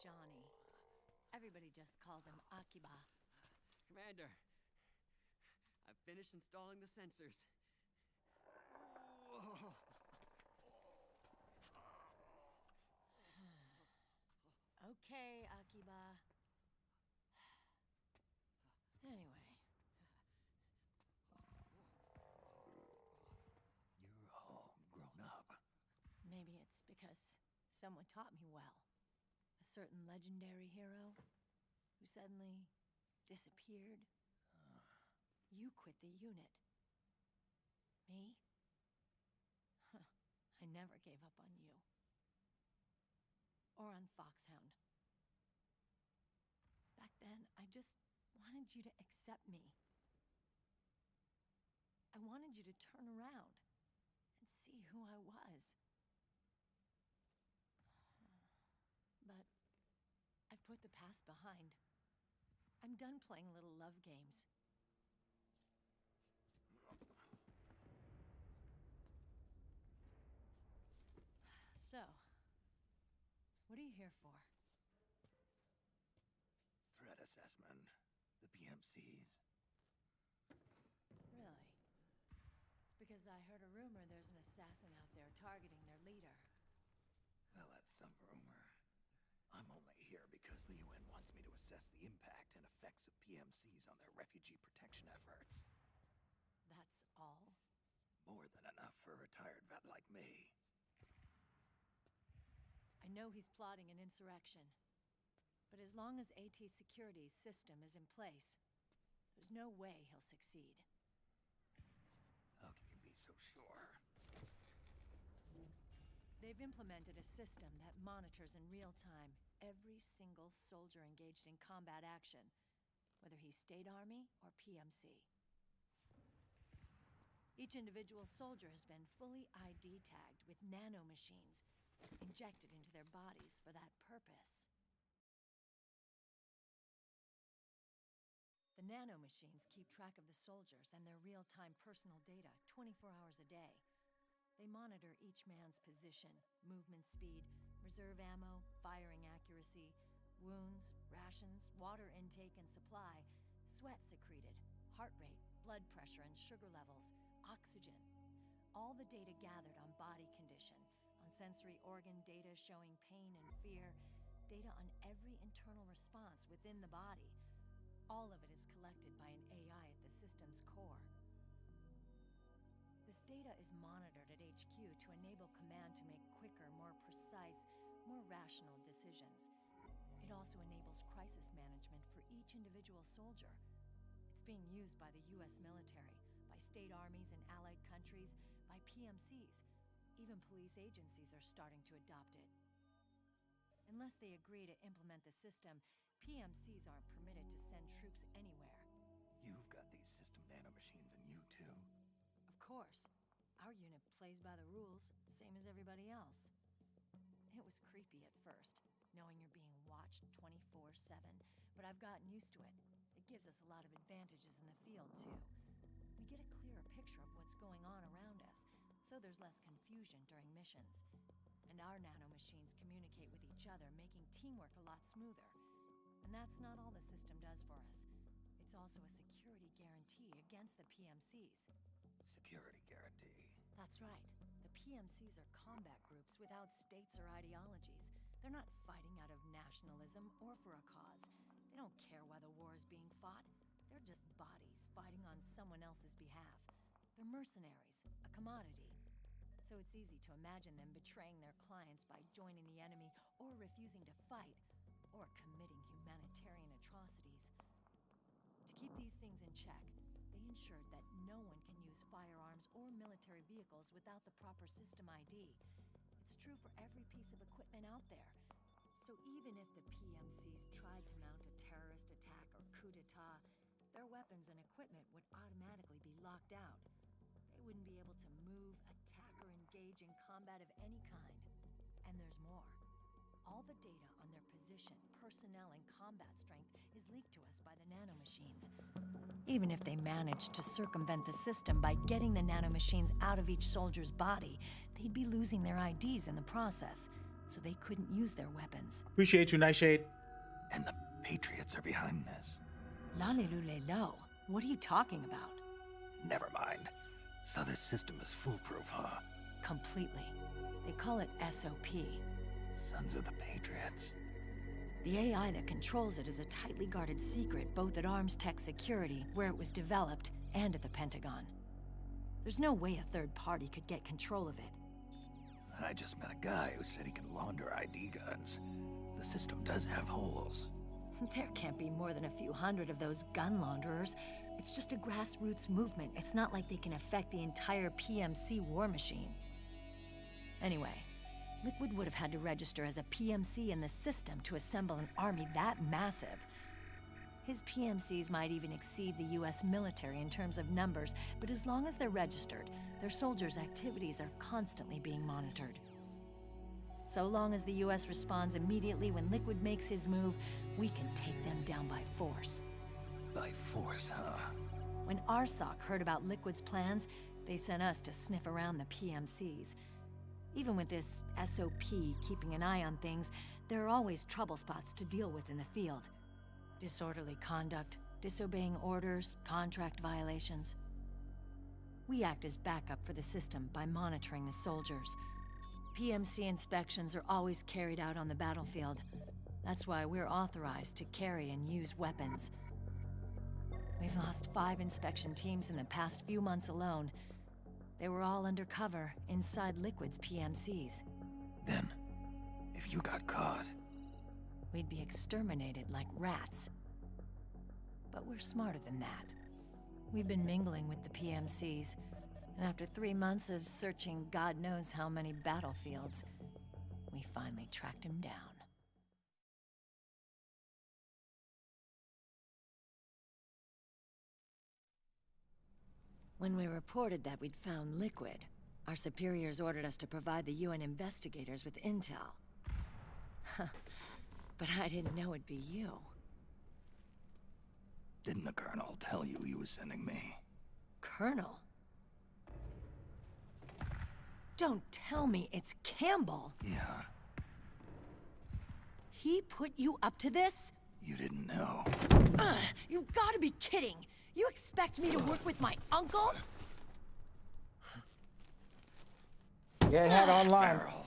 Johnny. Everybody just calls him Akiba. Commander, I've finished installing the sensors. Whoa. Okay, Akiba. Anyway. You're all grown up. Maybe it's because someone taught me well. A certain legendary hero who suddenly disappeared. You quit the unit. Me? I never gave up on you. Or on Foxhound. Back then, I just wanted you to accept me. I wanted you to turn around and see who I was. But I've put the past behind. I'm done playing little love games. So, what are you here for? Threat assessment. The PMCs. Really? Because I heard a rumor there's an assassin out there targeting their leader. Well, that's some rumor. I'm only here because the UN wants me to assess the impact and effects of PMCs on their refugee protection efforts. That's all? More than enough for a retired vet like me. I know he's plotting an insurrection. But as long as AT Security's system is in place, there's no way he'll succeed. How can you be so sure? They've implemented a system that monitors in real time every single soldier engaged in combat action, whether he's State Army or PMC. Each individual soldier has been fully ID tagged with nanomachines injected into their bodies for that purpose. The nanomachines keep track of the soldiers and their real-time personal data 24 hours a day. They monitor each man's position, movement speed, reserve ammo, firing accuracy, wounds, rations, water intake and supply, sweat secreted, heart rate, blood pressure and sugar levels, oxygen. All the data gathered on body condition, on sensory organ data showing pain and fear, data on every internal response within the body. All of it is collected by an AI at the system's core. This data is monitored at HQ to enable command to make quicker, more precise, more rational decisions. It also enables crisis management for each individual soldier. It's being used by the US military, by state armies in allied countries, by PMCs. Even police agencies are starting to adopt it. Unless they agree to implement the system, PMCs aren't permitted to send troops anywhere. You've got these system nanomachines in you too. Of course. Our unit plays by the rules, same as everybody else. It was creepy at first, knowing you're being watched 24/7, but I've gotten used to it. It gives us a lot of advantages in the field, too. We get a clearer picture of what's going on around us, so there's less confusion during missions. And our nanomachines communicate with each other, making teamwork a lot smoother. And that's not all the system does for us. It's also a security guarantee against the PMCs. Security guarantee. That's right. The PMCs are combat groups without states or ideologies. They're not fighting out of nationalism or for a cause. They don't care why the war is being fought. They're just bodies fighting on someone else's behalf. They're mercenaries, a commodity. So it's easy to imagine them betraying their clients by joining the enemy or refusing to fight, or committing humanitarian atrocities. To keep these things in check, they ensured that no one can use firearms or military vehicles without the proper system ID. It's true for every piece of equipment out there. So even if the PMCs tried to mount a terrorist attack or coup d'etat, their weapons and equipment would automatically be locked out. They wouldn't be able to move, attack, or engage in combat of any kind. And there's more. All the data on their position, personnel, and combat strength is leaked to us by the nanomachines. Even if they managed to circumvent the system by getting the nanomachines out of each soldier's body, they'd be losing their IDs in the process, so they couldn't use their weapons. Appreciate you, Nightshade. And the Patriots are behind this. Lalilulelo, what are you talking about? Never mind. So this system is foolproof, huh? Completely. They call it SOP. Sons of the Patriots. The AI that controls it is a tightly guarded secret both at Arms Tech Security, where it was developed, and at the Pentagon. There's no way a third party could get control of it. I just met a guy who said he can launder ID guns. The system does have holes. There can't be more than a few hundred of those gun launderers. It's just a grassroots movement. It's not like they can affect the entire PMC war machine. Anyway, Liquid would have had to register as a PMC in the system to assemble an army that massive. His PMCs might even exceed the US military in terms of numbers, but as long as they're registered, their soldiers' activities are constantly being monitored. So long as the US responds immediately when Liquid makes his move, we can take them down by force. By force, huh? When RSOC heard about Liquid's plans, they sent us to sniff around the PMCs. Even with this SOP keeping an eye on things, there are always trouble spots to deal with in the field. Disorderly conduct, disobeying orders, contract violations. We act as backup for the system by monitoring the soldiers. PMC inspections are always carried out on the battlefield. That's why we're authorized to carry and use weapons. We've lost 5 inspection teams in the past few months alone. They were all undercover inside Liquid's PMCs. Then, if you got caught... We'd be exterminated like rats. But we're smarter than that. We've been mingling with the PMCs, and after 3 months of searching God knows how many battlefields, we finally tracked him down. When we reported that we'd found Liquid, our superiors ordered us to provide the UN investigators with intel. But I didn't know it'd be you. Didn't the Colonel tell you he was sending me? Colonel? Don't tell me it's Campbell! Yeah, He put you up to this? you didn't know. You've gotta be kidding! You expect me to work with my uncle? Get head online. Meryl,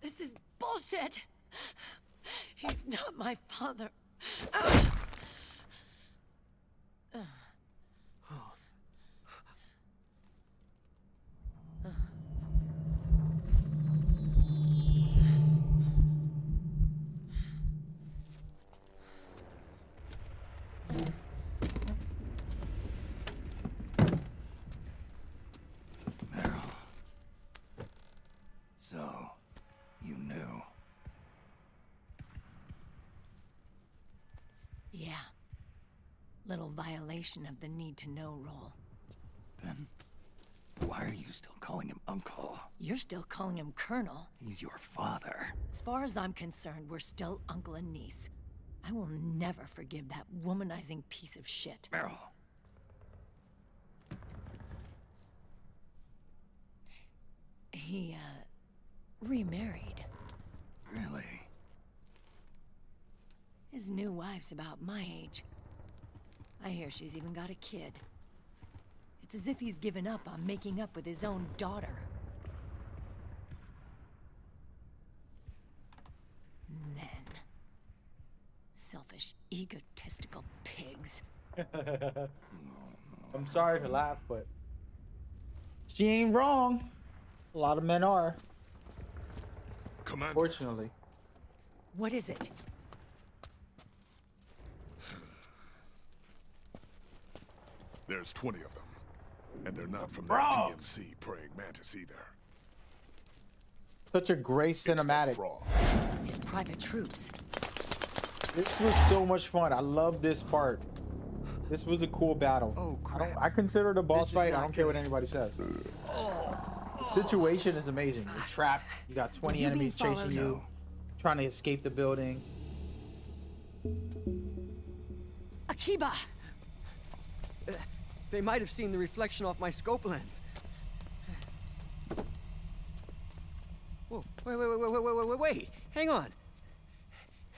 This is bullshit! He's not my father. Meryl. So, you knew. Yeah. Little violation of the need-to-know rule. Then, why are you still calling him Uncle? You're still calling him Colonel. He's your father. As far as I'm concerned, we're still uncle and niece. I will never forgive that womanizing piece of shit. Meryl. He, remarried. Really? His new wife's about my age. I hear she's even got a kid. It's as if he's given up on making up with his own daughter. Men. Selfish, egotistical pigs. I'm sorry to laugh, but she ain't wrong. A lot of men are, Commander, fortunately. What is it? there's 20 of them. And they're not from the Bro. PMC praying mantis either. Such a great It's the cinematic. Frog. His private troops. This was so much fun. I love this part. This was a cool battle. Oh, crap. I consider it a boss This is fight. I not don't care what good. anybody says. The situation is amazing. You're trapped. You got 20 you being enemies chasing followed? you, trying to escape the building. Akiba! They might have seen the reflection off my scope lens. Whoa, wait. Hang on.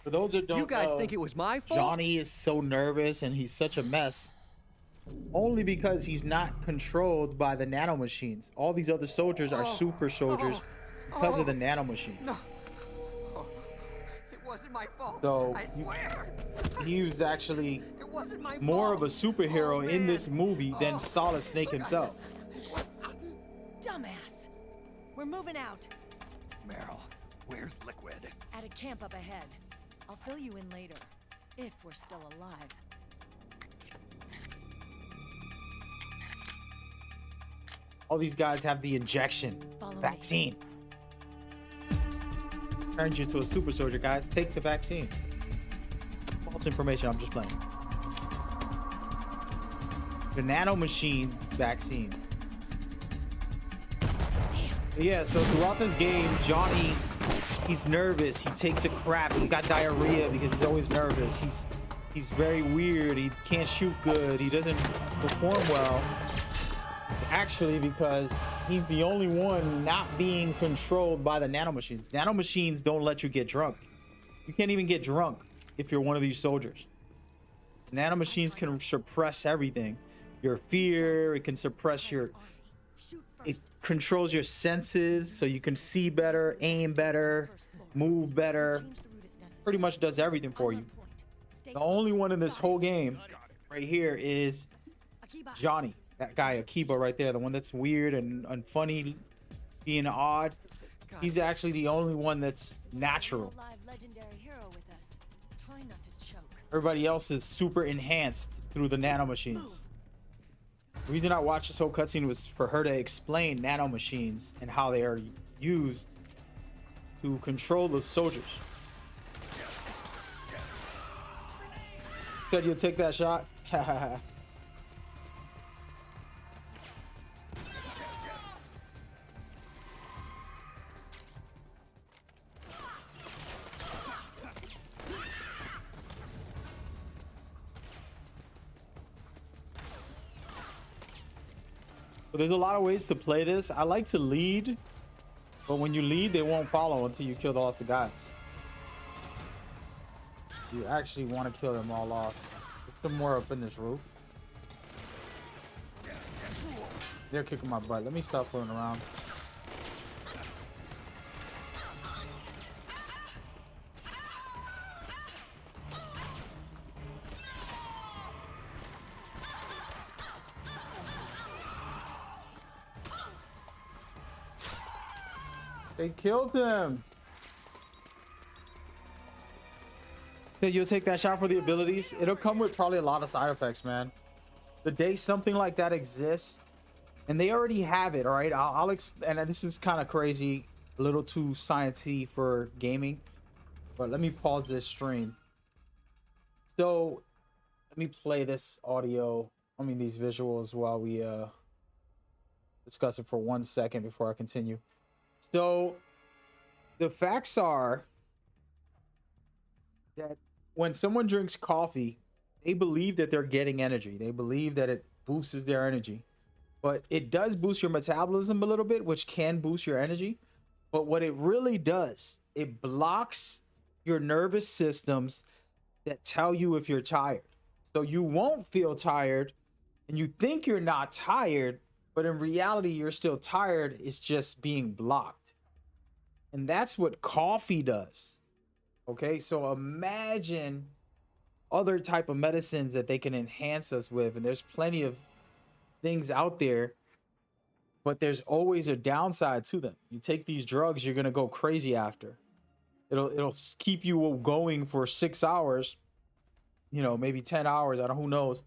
For those that don't You guys know, think it was my fault? Johnny is so nervous and he's such a mess only because he's not controlled by the nanomachines. All these other soldiers are super soldiers because of the nanomachines. No. It wasn't my fault. So, I swear. He was actually It wasn't my more fault. of a superhero Oh, in this man. movie than Oh. Solid Snake himself. Dumbass! We're moving out. Meryl, where's Liquid? At a camp up ahead. I'll fill you in later. If we're still alive. All these guys have the injection Follow me. vaccine. Turns you to a super soldier, guys. Take the vaccine. False information. I'm just playing. The nanomachine vaccine. Yeah, so throughout this game, Johnny, he's nervous. He takes a crap. He got diarrhea because he's always nervous. He's very weird. He can't shoot good. He doesn't perform well. It's actually because he's the only one not being controlled by the nanomachines. Nanomachines don't let you get drunk. You can't even get drunk if you're one of these soldiers. Nanomachines can suppress everything. Your fear, it can suppress your... Shoot It first. controls your senses so you can see better, aim better, move better. Change the route as necessary. Pretty much does everything for I'm you. on point. Stay The only close. one in this Got whole it. game right here is Akiba. Johnny. That guy, Akiba, right there. The one that's weird and funny, being odd. He's actually the only one that's natural. Live legendary hero with us. Try not to choke. Everybody else is super enhanced through the nanomachines. The reason I watched this whole cutscene was for her to explain nanomachines and how they are used to control the soldiers. Said you'll take that shot? But there's a lot of ways to play this. I like to lead, but when you lead, they won't follow until you kill off the guys. You actually want to kill them all off. There's some more up in this roof. They're kicking my butt. Let me stop fooling around. They killed him. Said you'll take that shot for the abilities. It'll come with probably a lot of side effects, man. The day something like that exists, and they already have it, all right? And this is kind of crazy, a little too sciencey for gaming, but let me pause this stream. So let me play this audio, these visuals while we discuss it for 1 second before I continue. So the facts are that when someone drinks coffee, they believe that they're getting energy. They believe that it boosts their energy. But it does boost your metabolism a little bit, which can boost your energy. But what it really does, it blocks your nervous systems that tell you if you're tired. So you won't feel tired, and you think you're not tired, but in reality, you're still tired. It's just being blocked. And that's what coffee does. Okay, so imagine other type of medicines that they can enhance us with, and there's plenty of things out there, but there's always a downside to them. You take these drugs, you're gonna go crazy after. It'll keep you going for 6 hours, you know, maybe 10 hours. I don't, who knows,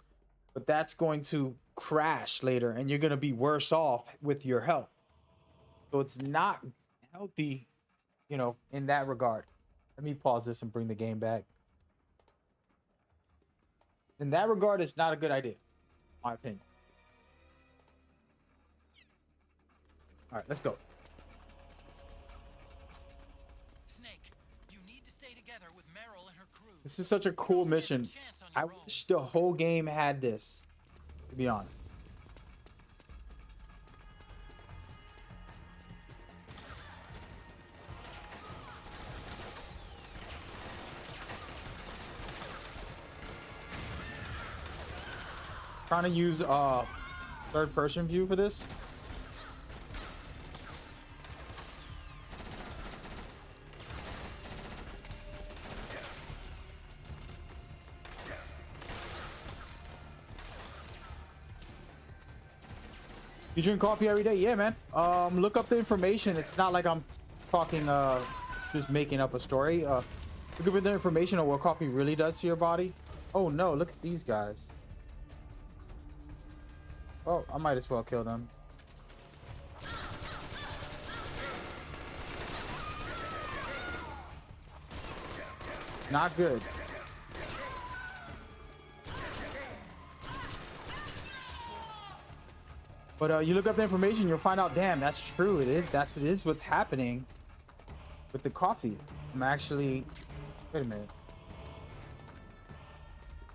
but that's going to crash later, and you're gonna be worse off with your health. So it's not healthy, you know, in that regard. Let me pause this and bring the game back. In that regard, it's not a good idea, in my opinion. All right, let's go. Snake, you need to stay together with Meryl and her crew. This is such a cool mission. I wish the whole game had this, to be honest. Trying to use third person view for this. You drink coffee every day? Yeah, man. Look up the information. It's not like I'm talking just making up a story. Look up the information on what coffee really does to your body. Oh no, look at these guys. Oh, I might as well kill them. Not good. But you look up the information, you'll find out, damn, that's true. It is what's happening with the coffee. I'm actually, wait a minute.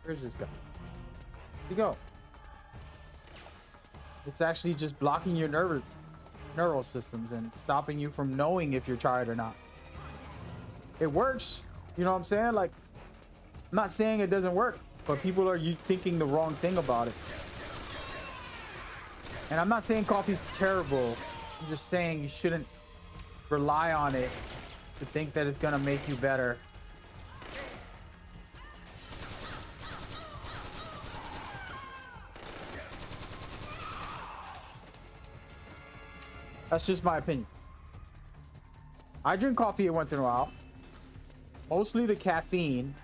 Where's this guy? Where'd he go? It's actually just blocking your neural systems and stopping you from knowing if you're tired or not. It works. You know what I'm saying? Like, I'm not saying it doesn't work, but people are thinking the wrong thing about it. And I'm not saying coffee's terrible. I'm just saying you shouldn't rely on it to think that it's gonna make you better. That's just my opinion. I drink coffee once in a while. Mostly the caffeine.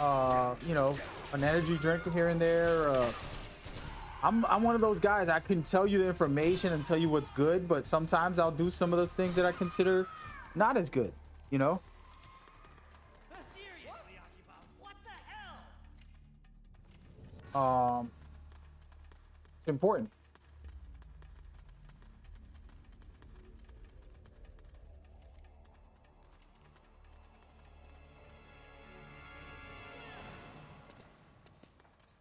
You know, an energy drink here and there. I'm one of those guys. I can tell you the information and tell you what's good, but sometimes I'll do some of those things that I consider not as good, you know? Seriously, Akiba, what the hell? It's important.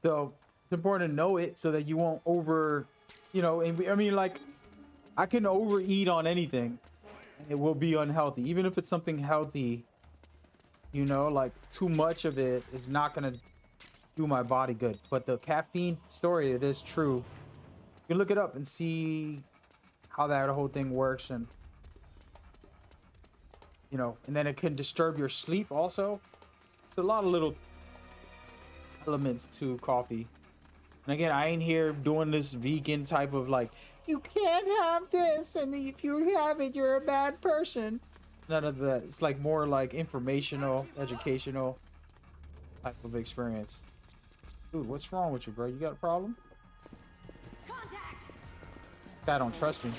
So it's important to know it so that you won't you know, and I mean, like, I can overeat on anything and it will be unhealthy. Even if it's something healthy, you know, like too much of it is not going to do my body good. But the caffeine story, it is true. You can look it up and see how that whole thing works, and, you know, and then it can disturb your sleep also. It's a lot of little elements to coffee. And again, I ain't here doing this vegan type of like, you can't have this, and if you have it, you're a bad person. None of that. It's like more like informational, educational type of experience. Dude, what's wrong with you, bro? You got a problem? Contact! Guy don't trust me.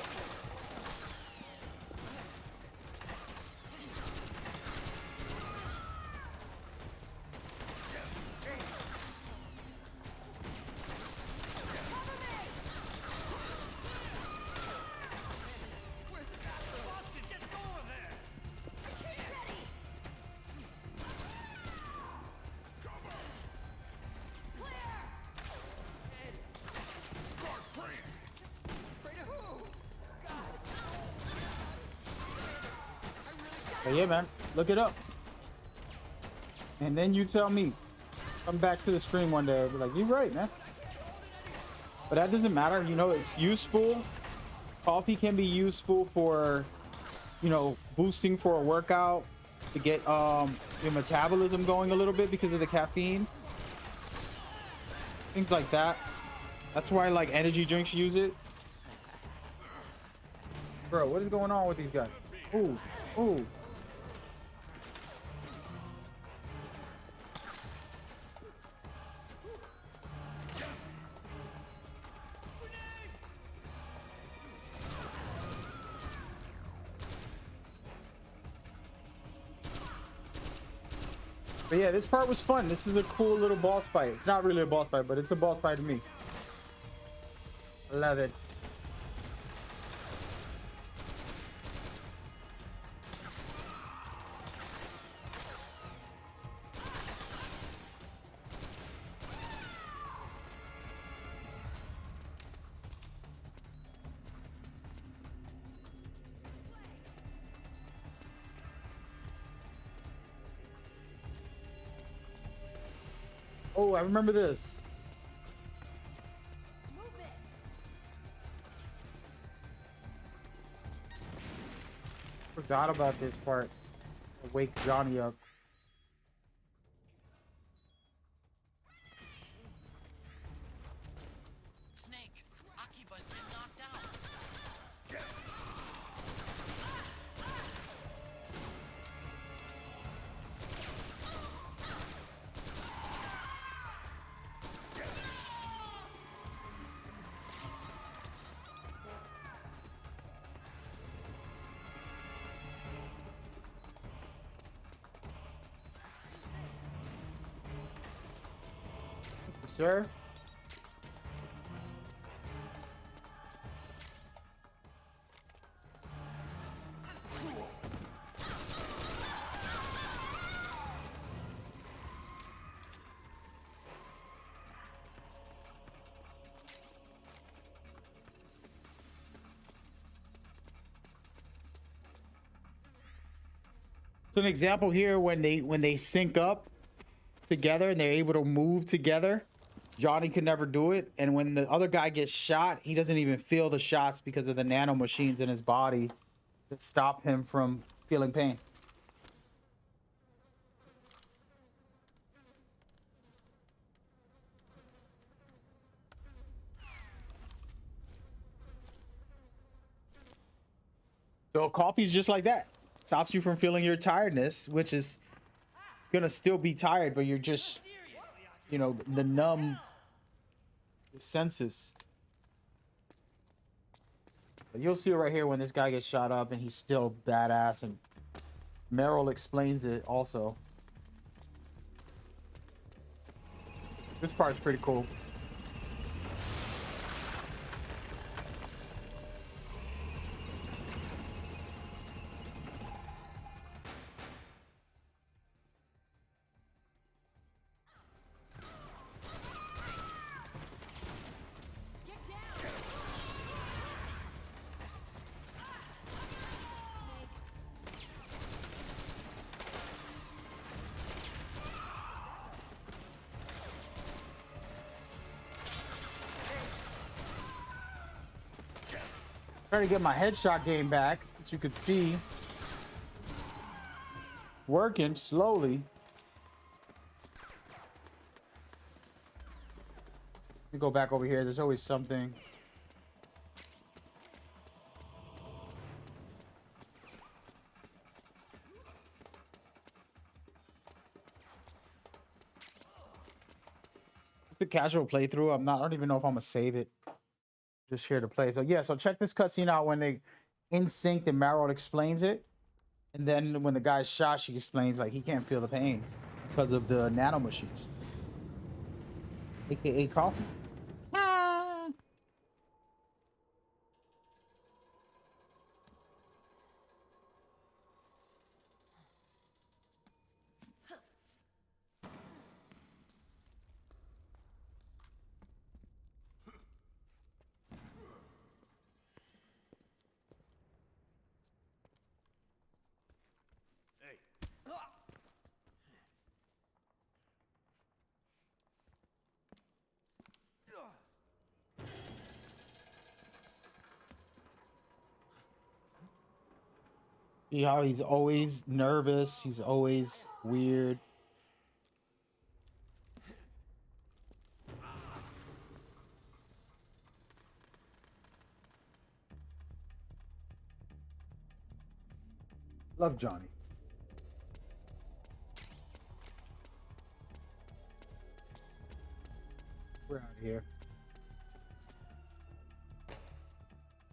But yeah, man, look it up. And then you tell me, Come back to the stream one day. I'll be like, you're right, man. But that doesn't matter. You know, it's useful. Coffee can be useful for, you know, boosting for a workout, to get your metabolism going a little bit because of the caffeine. Things like that. That's why like energy drinks use it. Bro, what is going on with these guys? Ooh, ooh. But yeah, this part was fun. This is a cool little boss fight. It's not really a boss fight, but it's a boss fight to me. Love it. Oh, I remember this. Move it. Forgot about this part. Wake Johnny up. Snake, Akiba's been knocked out. Sir? So an example here when they sync up together and they're able to move together. Johnny could never do it, and when the other guy gets shot, he doesn't even feel the shots because of the nano machines in his body that stop him from feeling pain. So coffee's just like that. Stops you from feeling your tiredness, which is gonna still be tired, but you're just, you know, the numb senses. But you'll see it right here when this guy gets shot up and he's still badass, and Meryl explains it also. This part's pretty cool. Trying to get my headshot game back, as you could see. It's working slowly. Let me go back over here. There's always something. It's a casual playthrough. I don't even know if I'm gonna save it. Just here to play. So yeah, so check this cutscene out when they in sync and Meryl explains it. And then when the guy's shot, she explains like he can't feel the pain because of the nano machines. AKA coffee. See how he's always nervous. He's always weird. Love Johnny. We're out of here.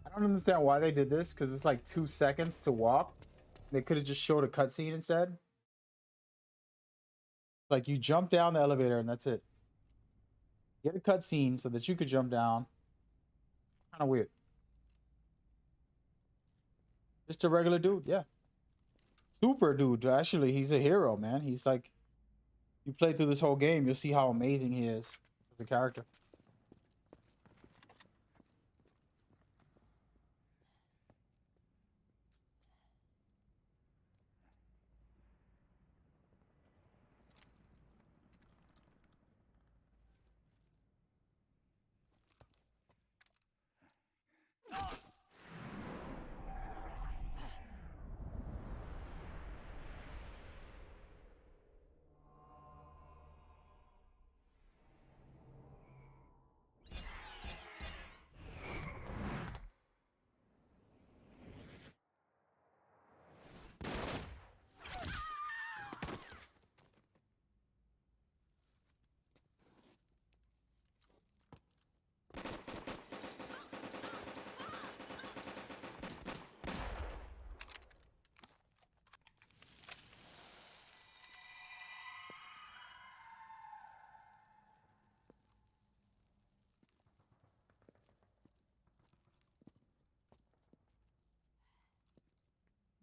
I don't understand why they did this, because it's like 2 seconds to walk. They could have just showed a cutscene instead. Like, you jump down the elevator and that's it. Get a cutscene so that you could jump down. Kind of weird. Just a regular dude, yeah. Super dude. Actually, he's a hero, man. He's like, you play through this whole game, you'll see how amazing he is as a character.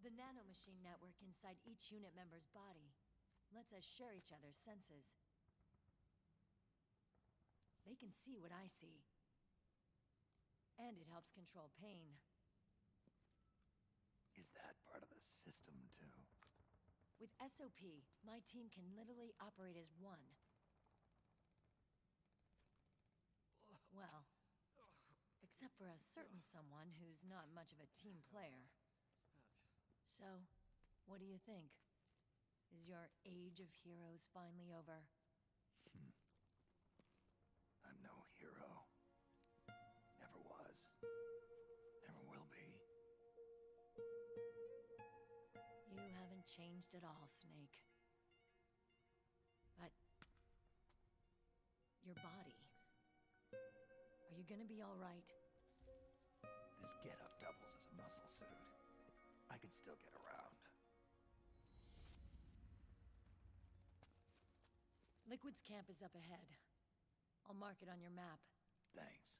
The nanomachine network inside each unit member's body lets us share each other's senses. They can see what I see. And it helps control pain. Is that part of the system, too? With SOP, my team can literally operate as one. Well, except for a certain someone who's not much of a team player. So, what do you think? Is your age of heroes finally over? I'm no hero. Never was. Never will be. You haven't changed at all, Snake. But... your body... are you gonna be alright? This getup doubles as a muscle suit. I can still get around. Liquid's camp is up ahead. I'll mark it on your map. Thanks.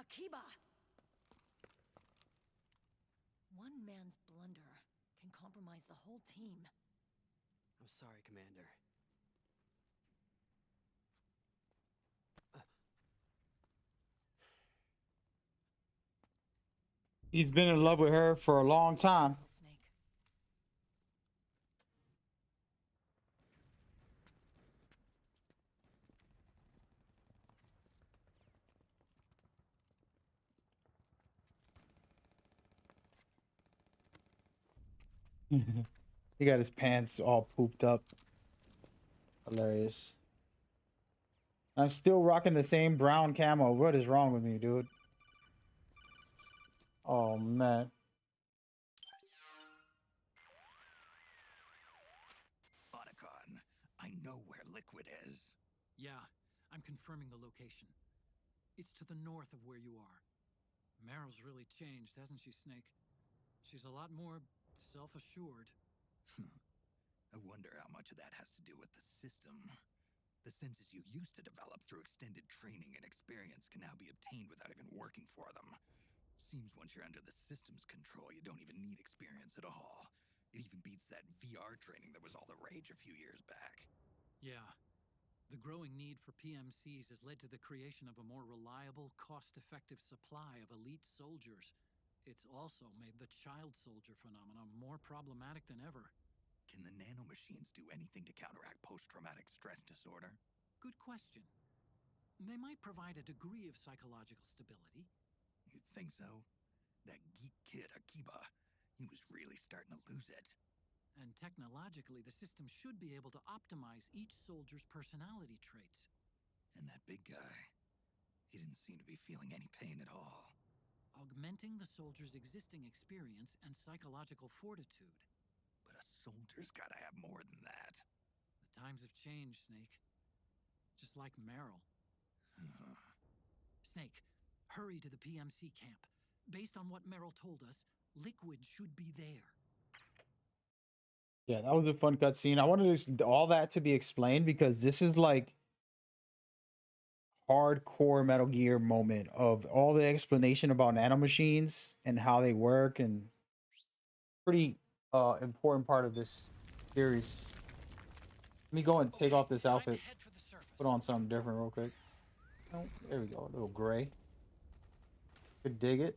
Akiba! One man's blunder can compromise the whole team. I'm sorry, Commander. He's been in love with her for a long time. Snake. He got his pants all pooped up. Hilarious. I'm still rocking the same brown camo. What is wrong with me, dude? Oh, man. Otacon, I know where Liquid is. Yeah, I'm confirming the location. It's to the north of where you are. Meryl's really changed, hasn't she, Snake? She's a lot more self-assured. I wonder how much of that has to do with the system. The senses you used to develop through extended training and experience can now be obtained without even working for them. Seems once you're under the system's control, you don't even need experience at all. It even beats that VR training that was all the rage a few years back. Yeah. The growing need for PMCs has led to the creation of a more reliable, cost-effective supply of elite soldiers. It's also made the child soldier phenomenon more problematic than ever. Can the nanomachines do anything to counteract post-traumatic stress disorder? Good question. They might provide a degree of psychological stability. You'd think so. That geek kid, Akiba, he was really starting to lose it. And technologically, the system should be able to optimize each soldier's personality traits. And that big guy, he didn't seem to be feeling any pain at all. Augmenting the soldier's existing experience and psychological fortitude. But a soldier's gotta have more than that. The times have changed, Snake. Just like Meryl. Snake, hurry to the PMC camp. Based on what Meryl told us, Liquid should be there. Yeah, that was a fun cutscene. I wanted all that to be explained because this is like hardcore Metal Gear moment of all the explanation about nanomachines and how they work, and pretty important part of this series. Let me go and take off this outfit, put on something different real quick. Oh, there we go, a little gray. Could dig it.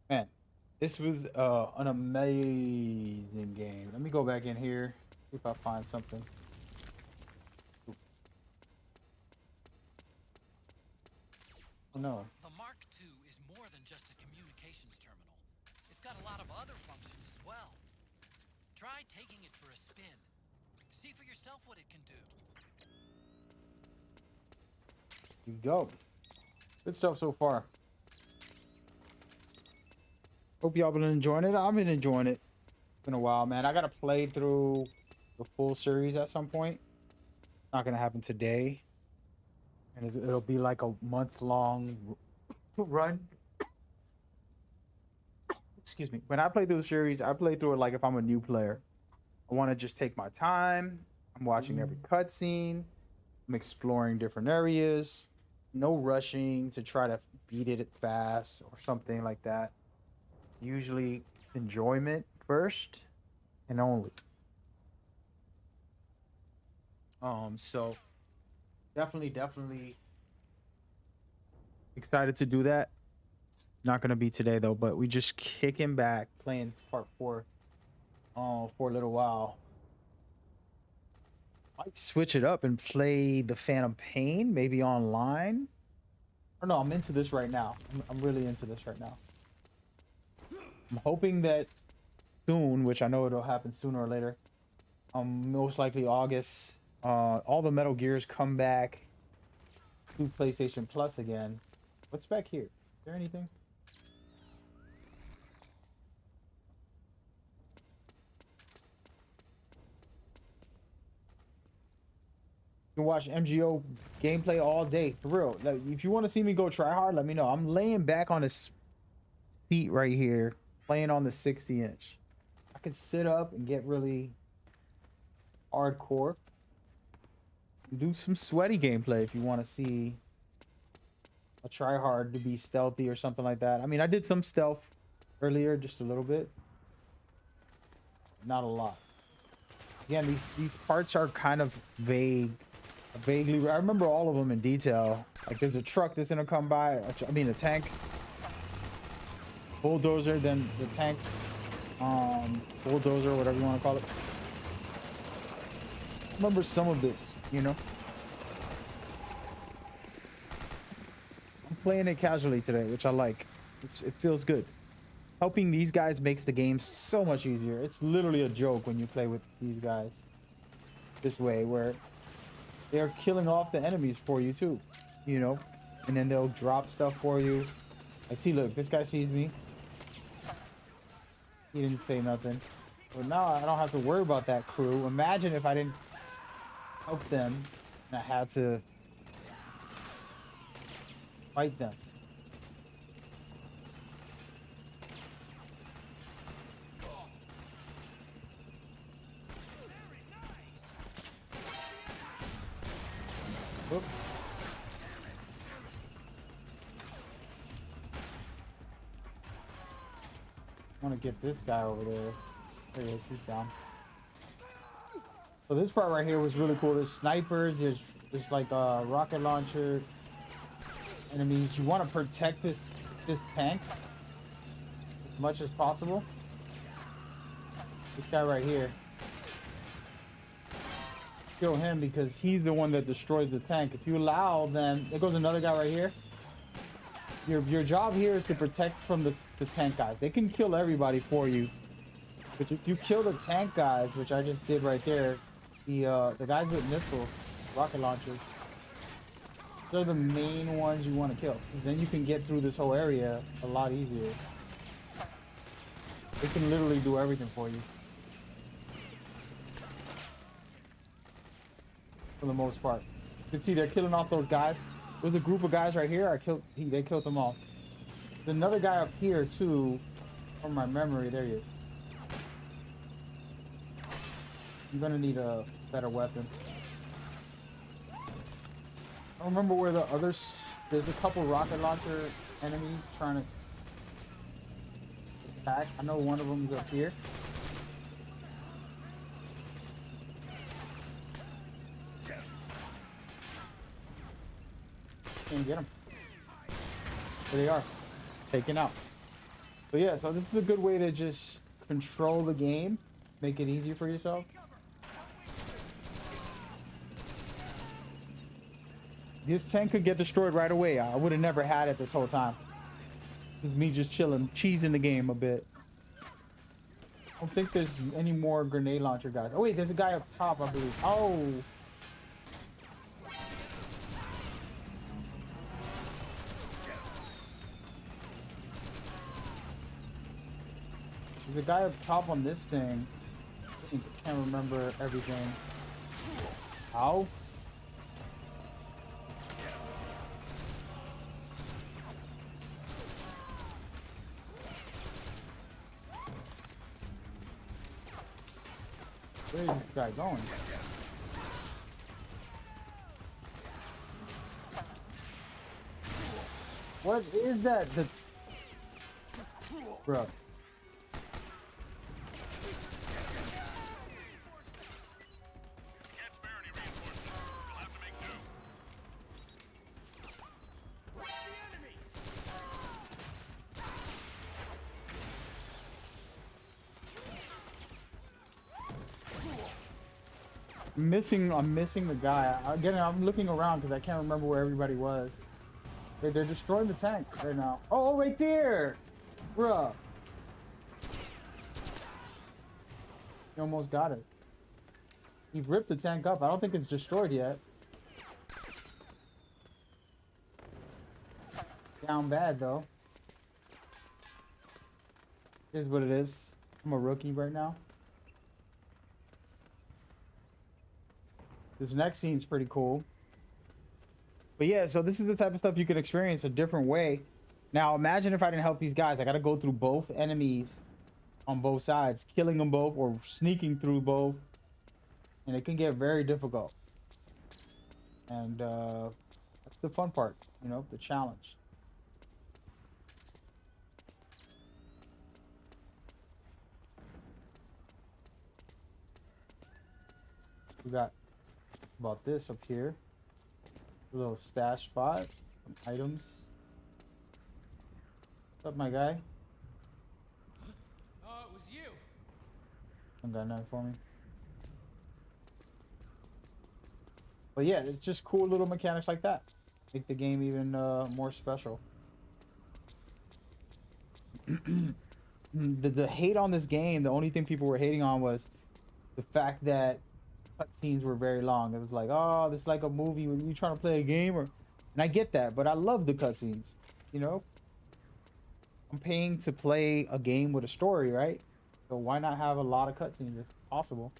Man, this was an amazing game. Let me go back in here, see if I find something. Ooh. Oh no. The Mark II is more than just a communications terminal. It's got a lot of other functions as well. Try taking it for a spin. See for yourself what it can do. You go. Good stuff so far. Hope y'all been enjoying it. I've been enjoying it. It's been a while, man. I gotta play through the full series at some point. Not gonna happen today, and it'll be like a month-long run. Excuse me. When I play through the series, I play through it like if I'm a new player. I want to just take my time. I'm watching every cutscene. I'm exploring different areas. No rushing to try to beat it fast or something like that. It's usually enjoyment first and only. So definitely excited to do that. It's not gonna be today though, but we just kicking back, playing part 4 for a little while. Might switch it up and play the Phantom Pain, maybe online. Or no, I'm into this right now. I'm really into this right now. I'm hoping that soon, which I know it'll happen sooner or later, most likely August, all the Metal Gears come back to PlayStation Plus again. What's back here? Is there anything? You can watch MGO gameplay all day, for real. Like, if you want to see me go try hard, let me know. I'm laying back on this seat right here, playing on the 60-inch. I can sit up and get really hardcore. Do some sweaty gameplay if you want to see a try hard to be stealthy or something like that. I mean, I did some stealth earlier, just a little bit. Not a lot. Again, these parts are kind of vague. Vaguely, I remember all of them in detail. Like there's a truck that's gonna come by. I mean, a tank, bulldozer, then the tank, bulldozer, whatever you want to call it. I remember some of this, you know. I'm playing it casually today, which I like. It feels good. Helping these guys makes the game so much easier. It's literally a joke when you play with these guys this way, where they're killing off the enemies for you too, you know, and then they'll drop stuff for you. Like, see, look, this guy sees me. He didn't say nothing. But now I don't have to worry about that crew. Imagine if I didn't help them and I had to fight them. Oops. I want to get this guy over there. There he is, he's down. So this part right here was really cool. There's snipers, there's like a rocket launcher enemies. You want to protect this tank as much as possible. This guy right here. Kill him because he's the one that destroys the tank. If you allow them, there goes another guy right here. Your job here is to protect from the tank guys. They can kill everybody for you. But if you kill the tank guys, which I just did right there, the guys with missiles, rocket launchers, they're the main ones you want to kill. Then you can get through this whole area a lot easier. They can literally do everything for you. For the most part. You can see they're killing off those guys. There's a group of guys right here. They killed them all. There's another guy up here too, from my memory. There he is. I'm gonna need a better weapon. I don't remember where the others. There's a couple rocket launcher enemies trying to attack. I know one of them is up here. Can't get them. There they are, taken out. But yeah, so this is a good way to just control the game, make it easy for yourself. This tank could get destroyed right away. I would have never had it this whole time. This is me just chilling, cheesing the game a bit. I don't think there's any more grenade launcher guys. Oh wait, there's a guy up top, I believe. Oh. There's a guy up top on this thing. I can't remember everything. Ow. Where's this guy going? What is that? Bro. I'm missing the guy. Again, I'm looking around because I can't remember where everybody was. They're destroying the tank right now. Oh, right there! Bruh. He almost got it. He ripped the tank up. I don't think it's destroyed yet. Down bad, though. Is what it is. I'm a rookie right now. This next scene's pretty cool. But yeah, so this is the type of stuff you could experience a different way. Now, imagine if I didn't help these guys. I got to go through both enemies on both sides, killing them both or sneaking through both. And it can get very difficult. And that's the fun part, you know, the challenge. We got about this up here. A little stash spot. Some items. What's up, my guy? Oh, it was you. Some got nothing for me. But yeah, it's just cool little mechanics like that. Make the game even more special. The hate on this game, the only thing people were hating on was the fact that cutscenes were very long. It was like, oh, this is like a movie when you trying to play a game, and I get that, but I love the cutscenes. You know, I'm paying to play a game with a story, right? So why not have a lot of cutscenes if possible?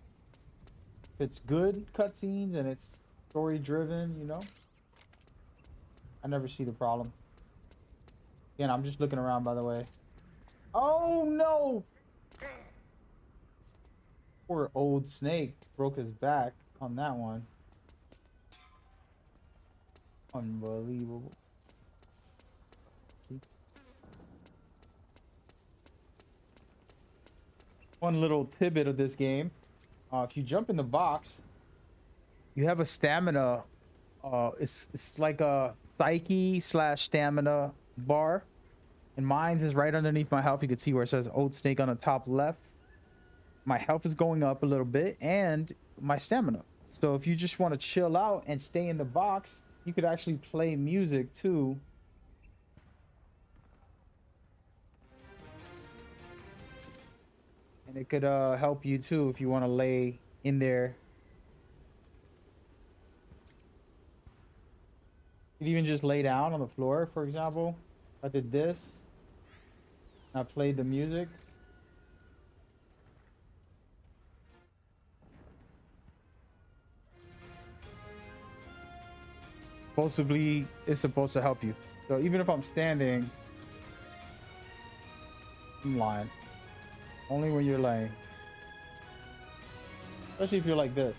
If it's good cutscenes and it's story driven, you know, I never see the problem. Again, I'm just looking around, by the way. Oh no! Poor old Snake broke his back on that one. Unbelievable. One little tidbit of this game. If you jump in the box, you have a stamina. It's like a psyche / stamina bar. And mine's is right underneath my health. You can see where it says Old Snake on the top left. my health is going up a little bit and my stamina. So if you just want to chill out and stay in the box, you could actually play music too. And it could help you too if you want to lay in there. You could even just lay down on the floor, for example. I did this. I played the music. Supposedly, it's supposed to help you. So even if I'm standing, I'm lying. Only when you're laying. Especially if you're like this.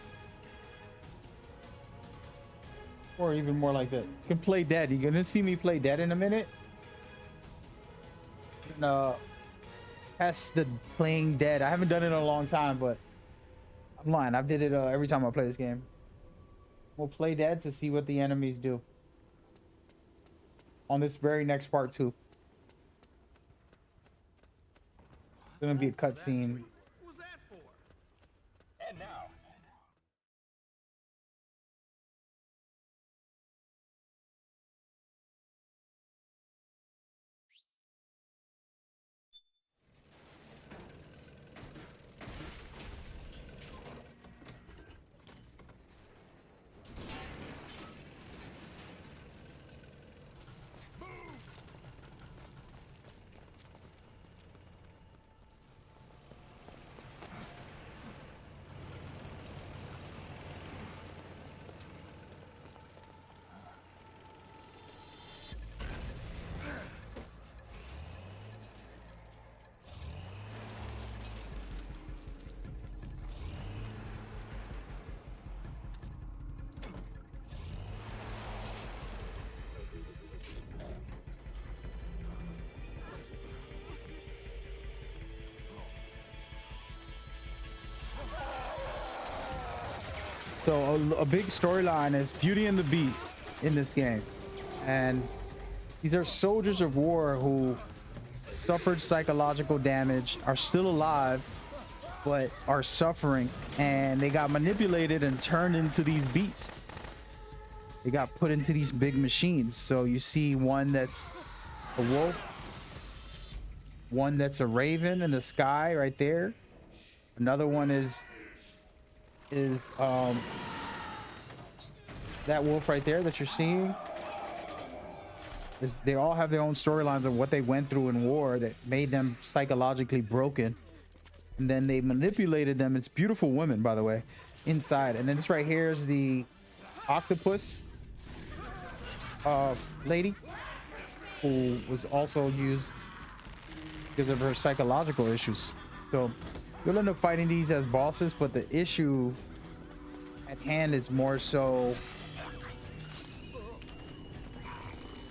Or even more like this. You can play dead. You're gonna see me play dead in a minute. And test the playing dead. I haven't done it in a long time, but I'm lying. I've did it every time I play this game. We'll play dead to see what the enemies do. On this very next part too. It's gonna be a cutscene. What was that for? And now, So a big storyline is Beauty and the Beast in this game. And these are soldiers of war who suffered psychological damage, are still alive, but are suffering. And they got manipulated and turned into these beasts. They got put into these big machines. So you see one that's a wolf, one that's a raven in the sky right there. Another one is that wolf right there that you're seeing. They all have their own storylines of what they went through in war that made them psychologically broken, and then they manipulated them. It's beautiful women, by the way, inside. And then this right here is the octopus lady, who was also used because of her psychological issues. So you'll end up fighting these as bosses, but the issue at hand is more so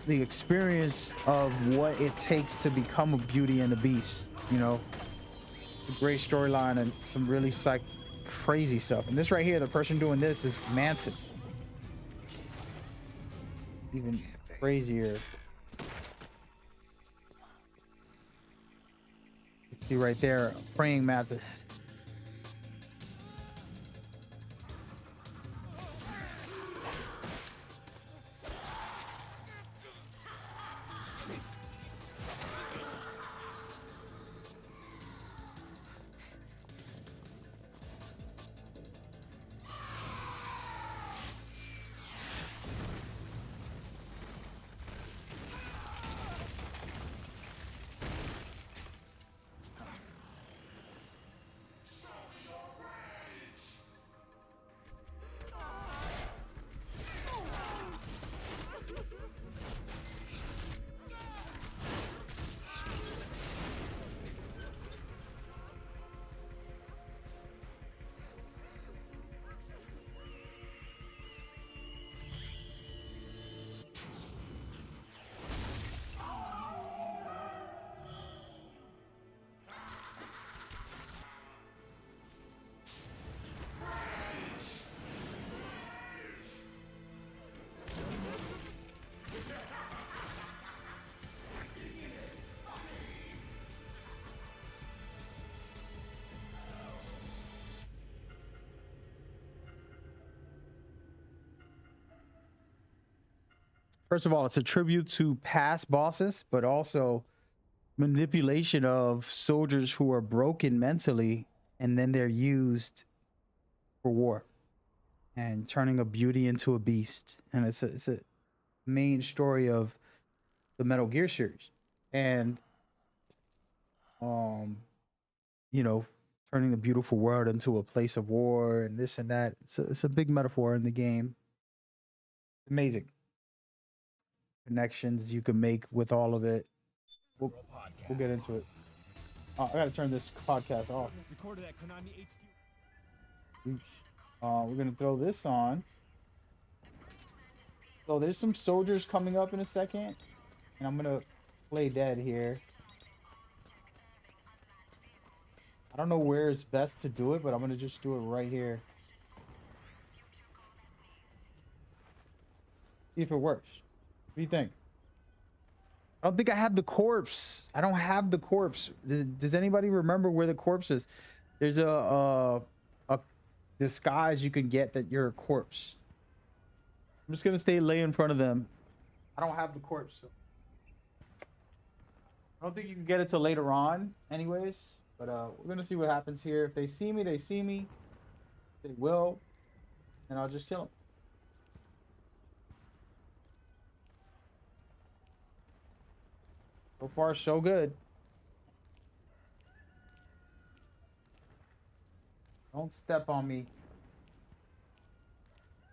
the experience of what it takes to become a Beauty and the Beast. You know, a great storyline and some really crazy stuff. And this right here, the person doing this is Mantis. Even crazier. You see right there, praying Mantis. First of all, it's a tribute to past bosses, but also manipulation of soldiers who are broken mentally, and then they're used for war and turning a beauty into a beast. And it's a main story of the Metal Gear series. And you know, turning the beautiful world into a place of war and this and that. It's a big metaphor in the game. Amazing connections you can make with all of it. We'll get into it. Oh, I gotta turn this podcast off. Recorded at Konami HQ. We're gonna throw this on. So there's some soldiers coming up in a second, and I'm gonna play dead here. I don't know where it's best to do it, but I'm gonna just do it right here. See if it works. What do you think? I don't think I have the corpse. I don't have the corpse. Does anybody remember where the corpse is? There's a disguise you can get that you're a corpse. I'm just gonna lay in front of them. I don't have the corpse. So I don't think you can get it till later on anyways. But we're gonna see what happens here. If they see me, they see me. They will. And I'll just kill them. So far, so good. Don't step on me.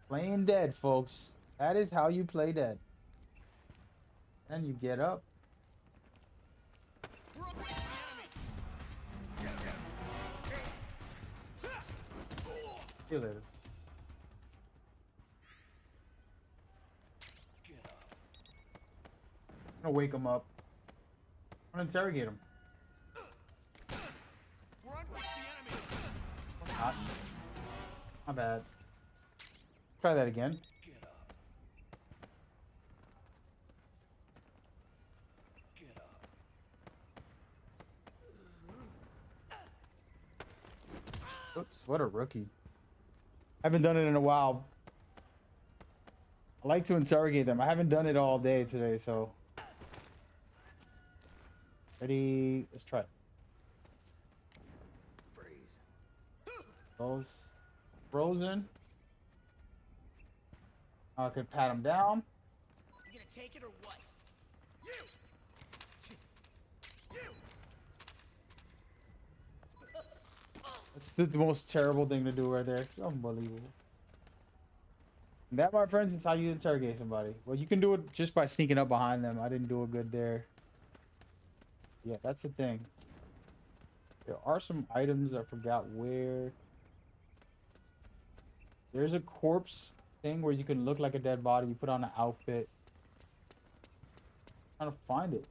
Playing dead, folks. That is how you play dead. Then you get up. See you later. I'm gonna wake him up. I'm gonna interrogate him. Not. My bad. Try that again. Oops, what a rookie. I haven't done it in a while. I like to interrogate them. I haven't done it all day today, so. Ready? Let's try it. Those frozen. I could pat him down. You gonna take it or what? That's the most terrible thing to do right there. Unbelievable. And that, my friends, is how you interrogate somebody. Well, you can do it just by sneaking up behind them. I didn't do it good there. Yeah, that's the thing. There are some items I forgot where. There's a corpse thing where you can look like a dead body. You put on an outfit. I'm trying to find it.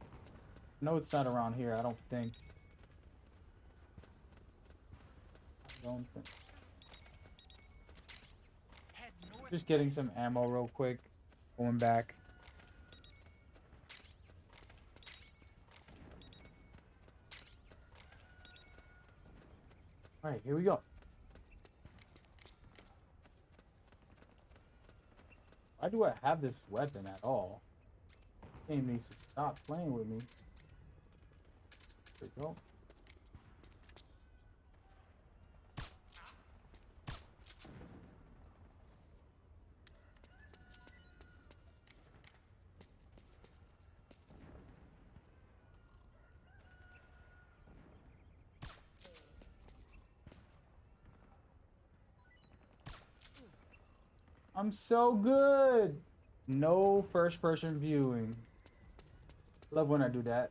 No, it's not around here. I don't think. Just getting some ammo real quick. Going back. Alright, here we go. Why do I have this weapon at all? Game needs to stop playing with me. There we go. I'm so good. No first person viewing. Love when I do that.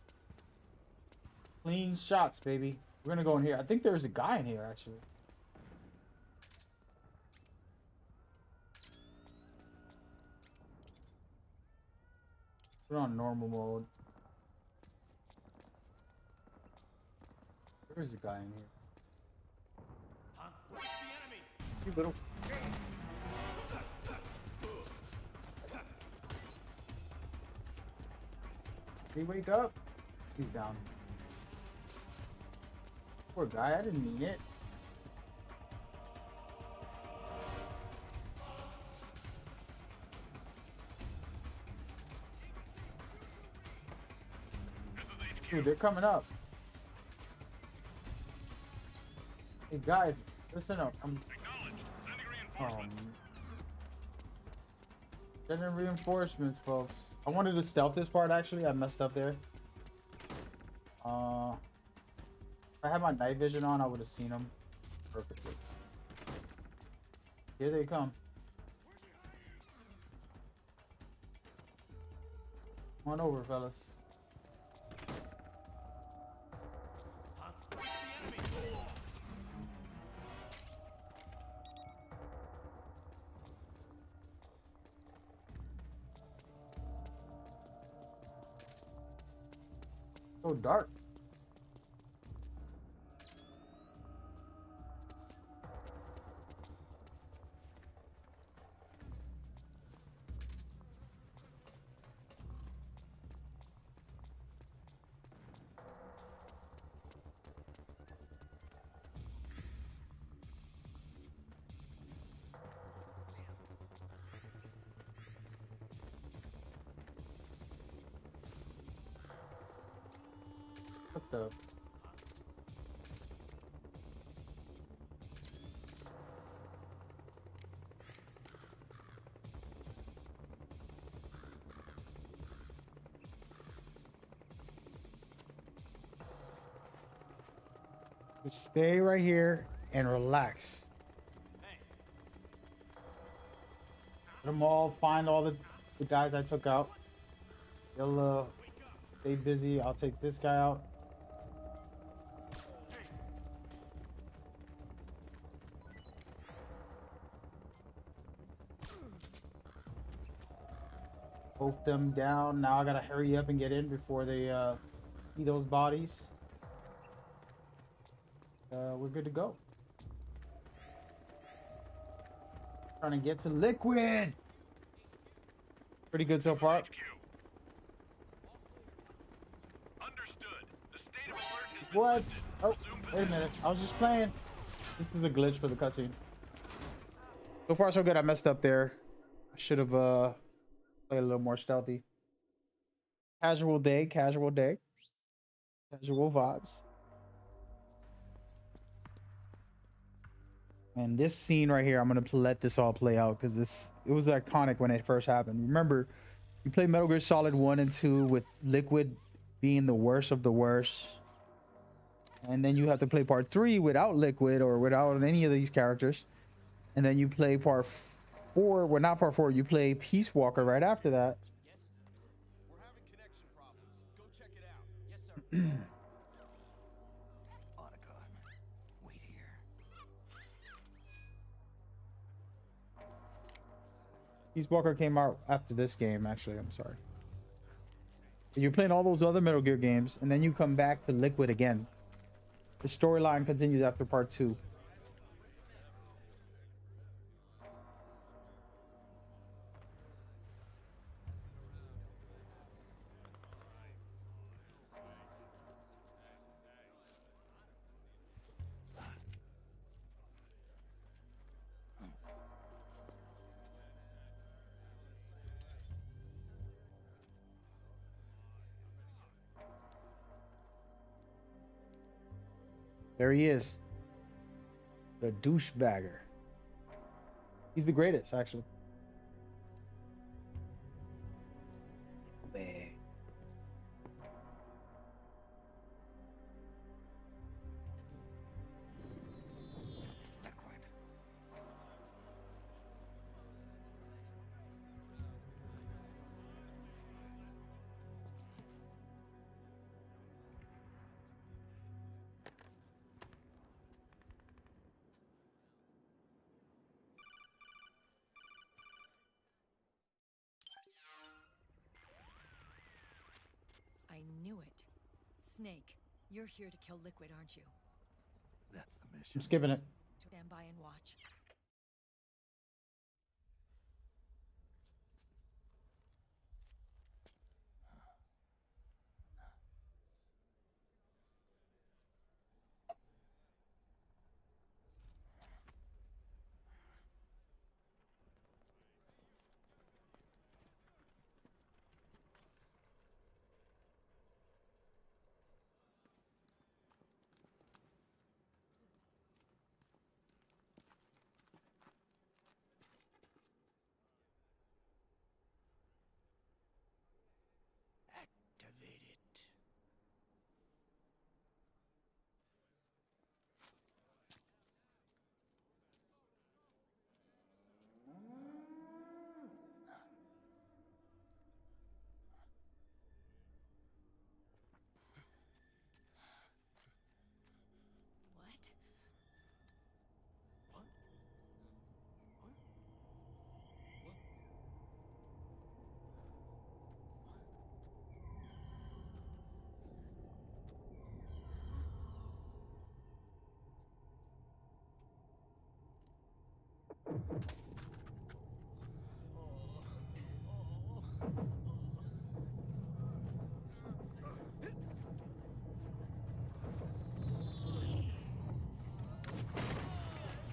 Clean shots, baby. We're gonna go in here. I think there's a guy in here actually. Put it on normal mode. There's a guy in here. Huh? Where's the enemy? You little. Did he wake up? He's down. Poor guy, I didn't mean it. Dude, they're coming up. Hey guys, listen up. I'm sending reinforcements, folks. I wanted to stealth this part actually. I messed up there. If I had my night vision on, I would have seen them perfectly. Here they come. Come on over, fellas. So dark. What the? Just stay right here and relax. Let them all find all the guys I took out. They'll stay busy. I'll take this guy out. Both them down. Now I gotta hurry up and get in before they see those bodies. We're good to go. Trying to get to Liquid. Pretty good so far. What? Oh, wait a minute. I was just playing. This is a glitch for the cutscene. So far, so good. I messed up there. I should have played a little more stealthy. Casual day, casual day. Casual vibes. And this scene right here, I'm gonna let this all play out because it was iconic when it first happened. Remember, you play Metal Gear Solid 1 and 2 with Liquid being the worst of the worst. And then you have to play part 3 without Liquid or without any of these characters. And then you play part 4, well, not part 4, you play Peace Walker right after that. Yes, sir. We're having connection problems. Go check it out. Yes, sir. Otacon, wait here. Peace Walker came out after this game, actually. I'm sorry. You're playing all those other Metal Gear games, and then you come back to Liquid again. The storyline continues after part 2. There he is. The douchebagger. He's the greatest, actually. Man. Liquid. I knew it. Snake, you're here to kill Liquid, aren't you? That's the mission. I'm skipping it. Stand by and watch.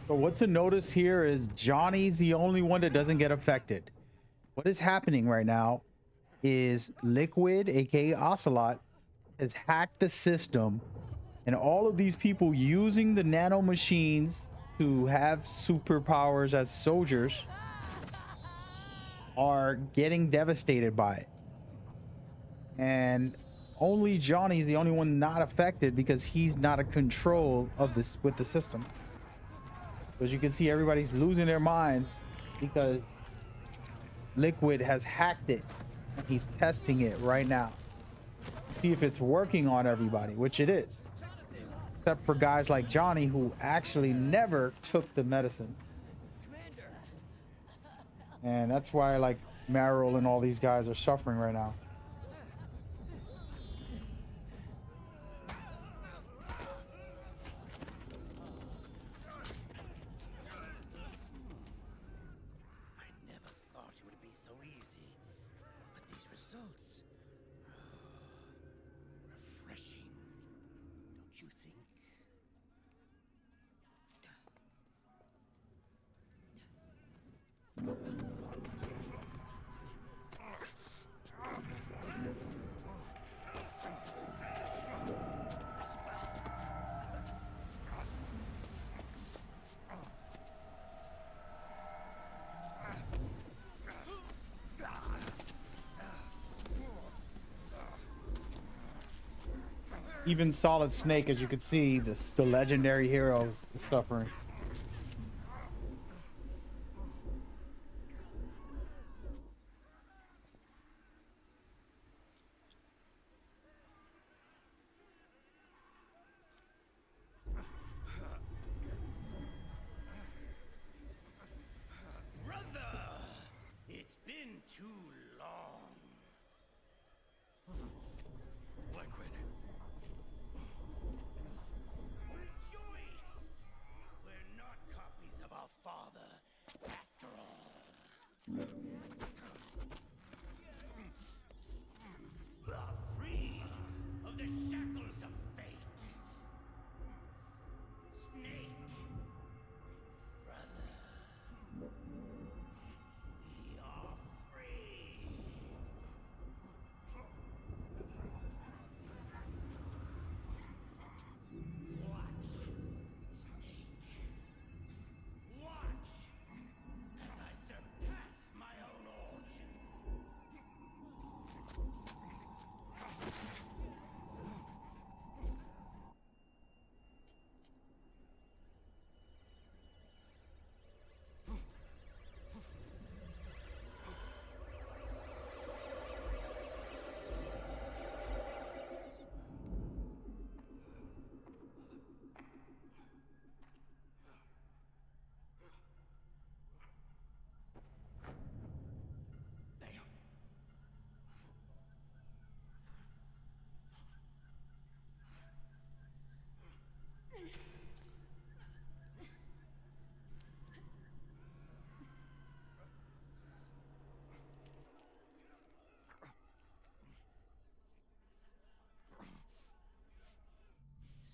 So what to notice here is Johnny's the only one that doesn't get affected. What is happening right now is Liquid, aka Ocelot, has hacked the system, and all of these people using the nano machines to have superpowers as soldiers are getting devastated by it. And only Johnny's the only one not affected because he's not in control of this with the system. As you can see, everybody's losing their minds because Liquid has hacked it and he's testing it right now. See if it's working on everybody, which it is. Except for guys like Johnny who actually never took the medicine. And that's why like Meryl and all these guys are suffering right now. Even Solid Snake, as you can see, the legendary heroes is suffering.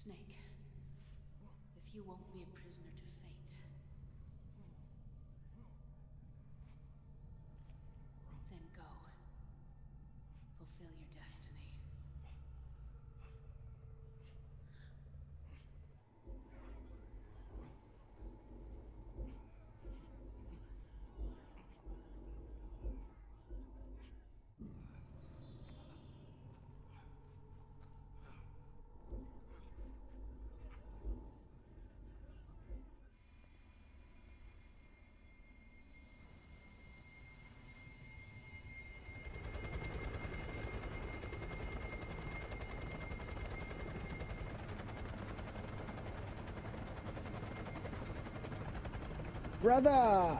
Snake, if you won't be a prisoner to fate, then go. Fulfill your destiny. Brother!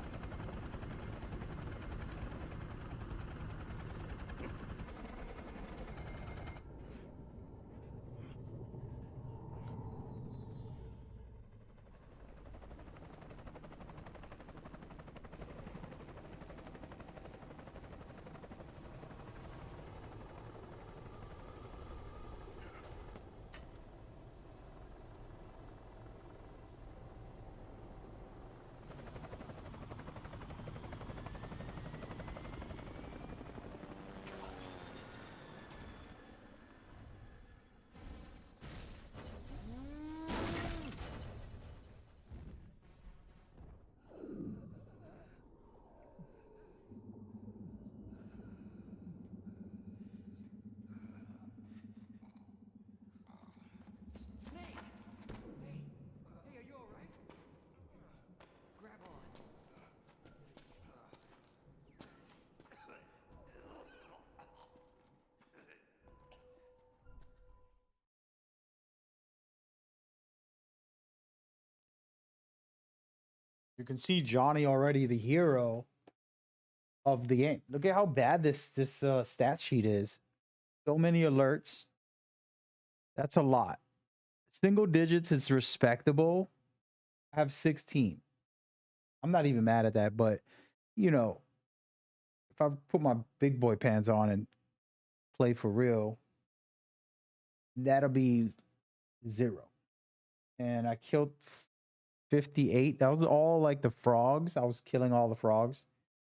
You can see Johnny already the hero of the game. Look at how bad this stat sheet is. So many alerts. That's a lot. Single digits is respectable. I have 16. I'm not even mad at that, but you know, if I put my big boy pants on and play for real, that'll be 0. And I killed 58. That was all like the frogs. I was killing all the frogs.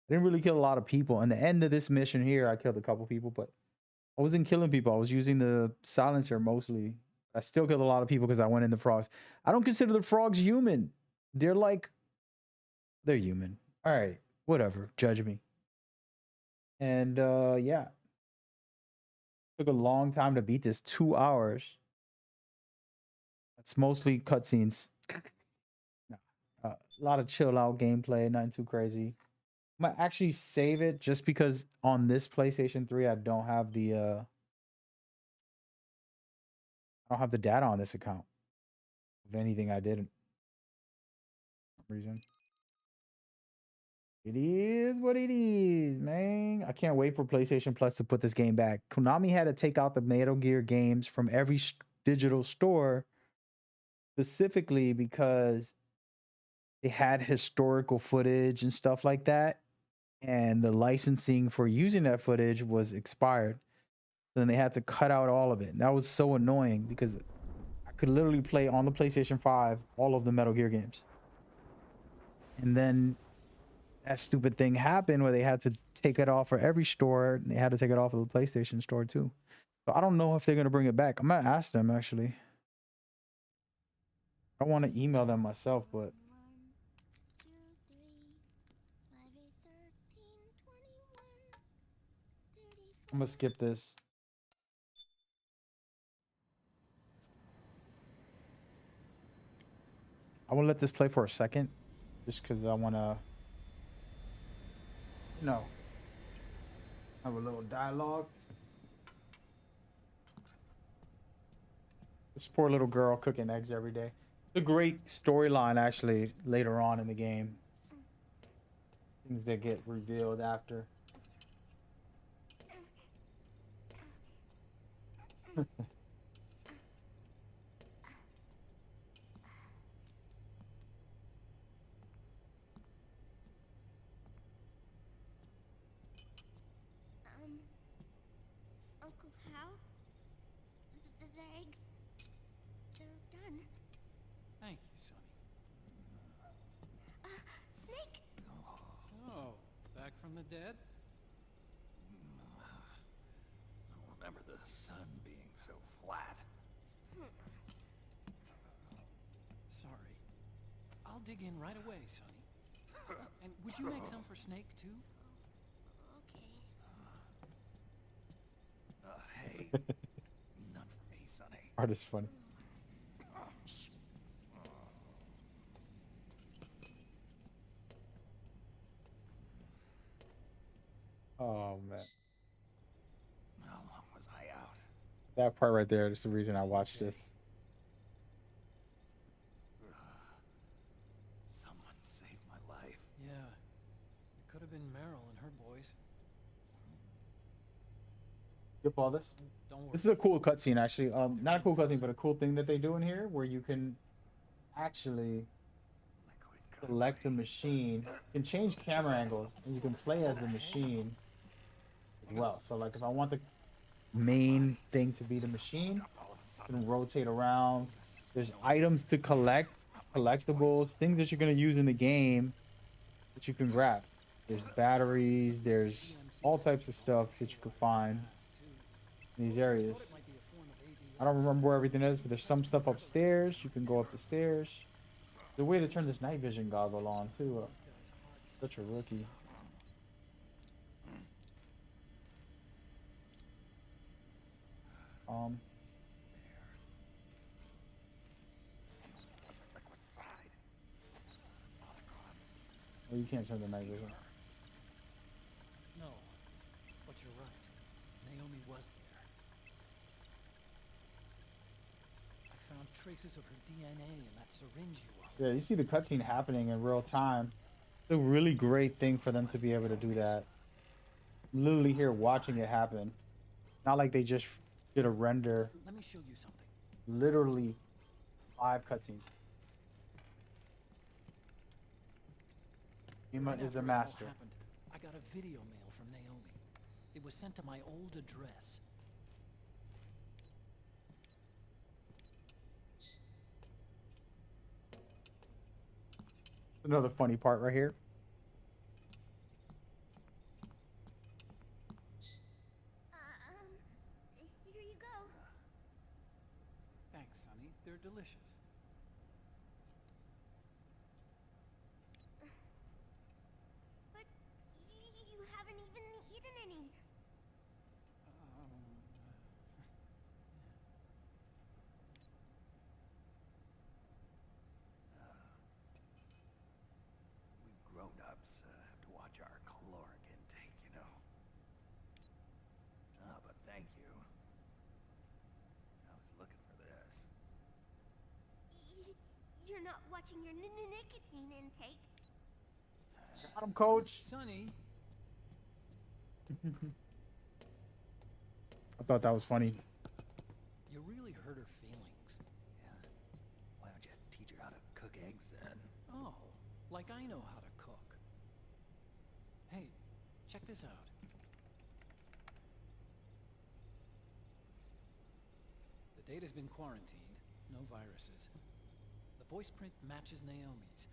I didn't really kill a lot of people. And the end of this mission here, I killed a couple people, but I wasn't killing people. I was using the silencer mostly. I still killed a lot of people because I went in the frogs. I don't consider the frogs human. They're human. All right, whatever. Judge me. And yeah. Took a long time to beat this. 2 hours. It's mostly cutscenes. A lot of chill out gameplay, nothing too crazy. I might actually save it just because on this PlayStation 3 I don't have the data on this account. If anything, I didn't. For some reason. It is what it is, man. I can't wait for PlayStation Plus to put this game back. Konami had to take out the Metal Gear games from every digital store specifically because they had historical footage and stuff like that. And the licensing for using that footage was expired. So then they had to cut out all of it. And that was so annoying because I could literally play on the PlayStation 5 all of the Metal Gear games. And then that stupid thing happened where they had to take it off for every store. And they had to take it off of the PlayStation store too. So I don't know if they're going to bring it back. I'm going to ask them actually. I want to email them myself, but I'm going to skip this. I will let this play for a second just because I want to, have a little dialogue. This poor little girl cooking eggs every day. It's a great storyline actually later on in the game. Things that get revealed after. Uncle Hal? The eggs, they're done. Thank you, Sonny. Snake! So, back from the dead? I don't remember the sun being so flat. Sorry. I'll dig in right away, Sonny. And would you make some for Snake, too? Okay. Hey, none for me, Sonny. Art is funny. Oh man. How long was I out? That part right there is the reason I watched this. Someone saved my life. Yeah. It could have been Meryl and her boys. Skip all this. Don't worry. This is a cool cutscene actually. Not a cool cutscene, but a cool thing that they do in here where you can actually select the machine. You can change camera angles and you can play as the machine as well. So like if I want the main thing to be the machine, I can rotate around. There's items to collect, collectibles, things that you're gonna use in the game that you can grab. There's batteries, there's all types of stuff that you can find in these areas. I don't remember where everything is, but there's some stuff upstairs. You can go up the stairs. The way to turn this night vision goggle on too. Such a rookie. Oh, you can't turn the night vision. No, but you're right. Naomi was there. I found traces of her DNA in that syringe you own. Yeah, you see the cutscene happening in real time. It's a really great thing for them to be able to do that. Literally here watching it happen. Not like they just did a render. Let me show you something. Literally 5 cutscenes. Ima Right is after a it all master. happened, I got a video mail from Naomi. It was sent to my old address. Another funny part right here. Here you go. Thanks, Sonny. They're delicious. But you haven't even eaten any. We grown-ups have to watch our caloric intake, you know. Ah, but thank you. I was looking for this. You're not watching your nicotine intake. Got him, coach. Sonny. I thought that was funny. You really hurt her feelings. Yeah. Why don't you teach her how to cook eggs then? Oh, like I know how to cook. Hey, check this out. The data's been quarantined, no viruses. The voice print matches Naomi's,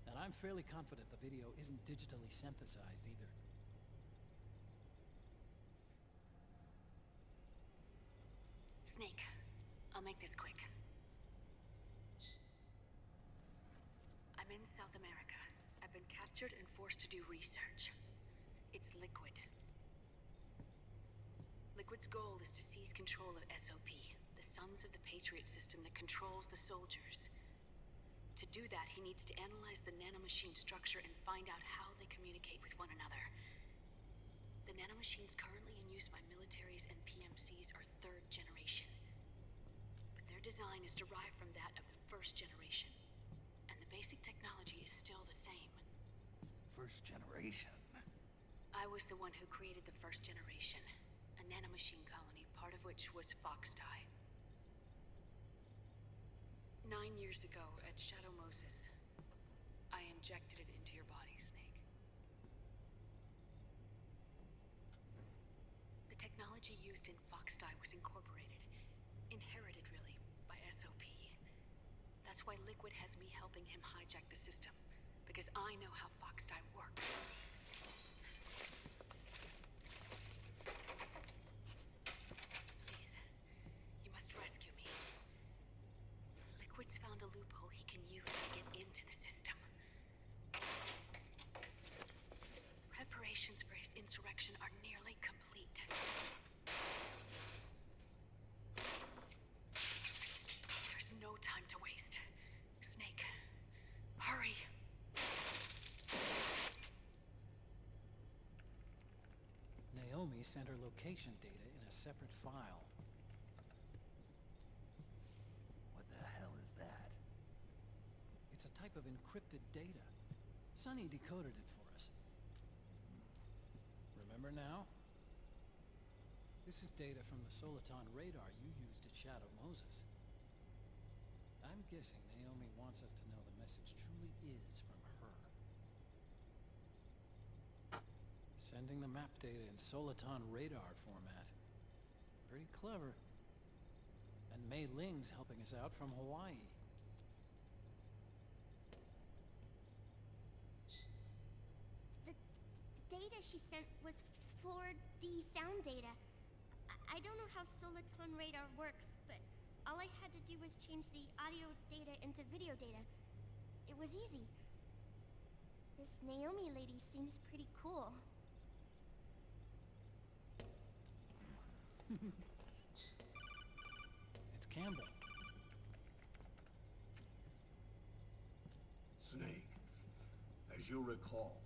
and I'm fairly confident the video isn't digitally synthesized either. Snake, I'll make this quick. I'm in South America. I've been captured and forced to do research. It's Liquid. Liquid's goal is to seize control of SOP, the Sons of the Patriot system that controls the soldiers. To do that, he needs to analyze the nanomachine structure and find out how they communicate with one another. The nanomachines currently in use by militaries and PMCs are 3rd generation. But their design is derived from that of the 1st generation. And the basic technology is still the same. First generation. I was the one who created the 1st generation, a nanomachine colony, part of which was Foxdie. 9 years ago at Shadow Moses, I injected it into your body, Snake. The technology used in Foxdie was incorporated, inherited really, by SOP. That's why Liquid has me helping him hijack the system, because I know how Foxdie works. Please, you must rescue me. Liquid's found a loophole he can use to get into the system. Preparations for his insurrection are nearly complete. There's no time to waste. Snake, hurry! Naomi sent her location data in a separate file. What the hell is that? It's a type of encrypted data. Sonny decoded it for us. Remember now? This is data from the Soliton radar you used at Shadow Moses. I'm guessing Naomi wants us to know the message truly is from her. Sending the map data in Soliton radar format. Pretty clever. And Mei Ling's helping us out from Hawaii. The data she sent was 4D sound data. I don't know how Soliton radar works, but all I had to do was change the audio data into video data. It was easy. This Naomi lady seems pretty cool. It's Campbell. Snake, as you'll recall,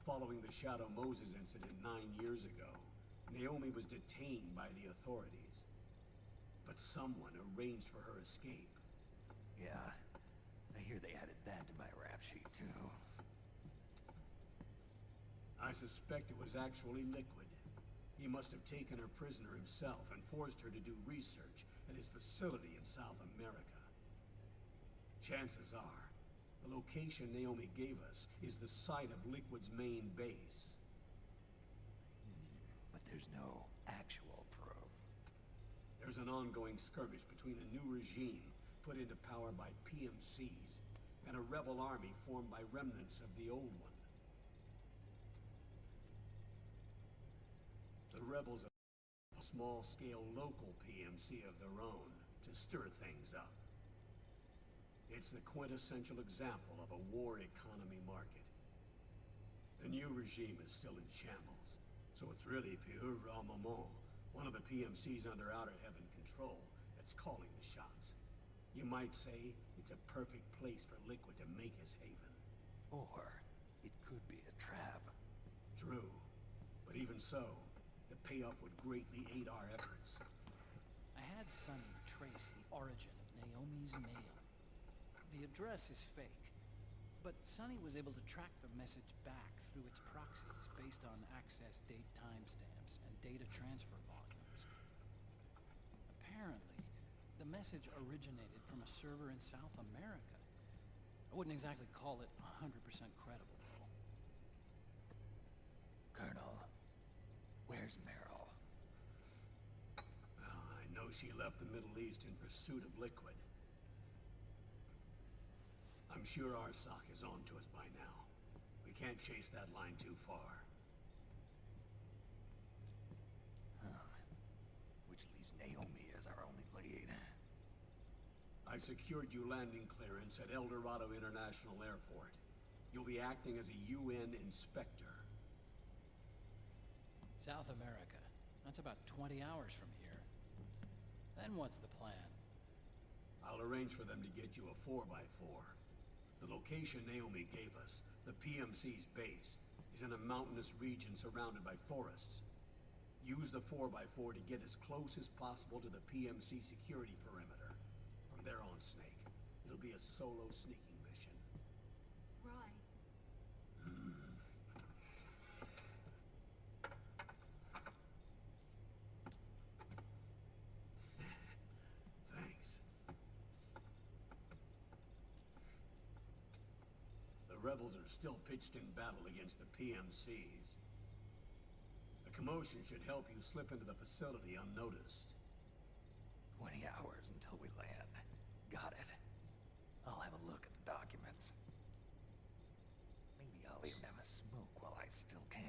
following the Shadow Moses incident 9 years ago, Naomi was detained by the authorities. But someone arranged for her escape. Yeah, I hear they added that to my rap sheet, too. I suspect it was actually Liquid. He must have taken her prisoner himself and forced her to do research at his facility in South America. Chances are, the location Naomi gave us is the site of Liquid's main base. But there's no actual proof. There's an ongoing skirmish between a new regime put into power by PMCs and a rebel army formed by remnants of the old one. The rebels have a small-scale local PMC of their own to stir things up. It's the quintessential example of a war economy market. The new regime is still in shambles, so it's really Pure Maman, one of the PMCs under Outer Heaven control, that's calling the shots. You might say it's a perfect place for Liquid to make his haven. Or it could be a trap. True, but even so, the payoff would greatly aid our efforts. I had Sonny trace the origin of Naomi's mail. The address is fake, but Sonny was able to track the message back through its proxies based on access date timestamps and data transfer volumes. Apparently, the message originated from a server in South America. I wouldn't exactly call it 100% credible, though. Colonel, where's Meryl? Well, I know she left the Middle East in pursuit of Liquid. I'm sure Arsak is on to us by now. We can't chase that line too far. Which leaves Naomi as our only lead. I've secured you landing clearance at El Dorado International Airport. You'll be acting as a UN inspector. South America. That's about 20 hours from here. Then what's the plan? I'll arrange for them to get you a 4x4. The location Naomi gave us, the PMC's base, is in a mountainous region surrounded by forests. Use the 4x4 to get as close as possible to the PMC security perimeter. From there on, Snake, it'll be a solo sneaking mission. Roy. Thanks. The rebels are still pitched in battle against the PMCs. The commotion should help you slip into the facility unnoticed. 20 hours until we land. Got it. I'll have a look at the documents. Maybe I'll even have a smoke while I still can.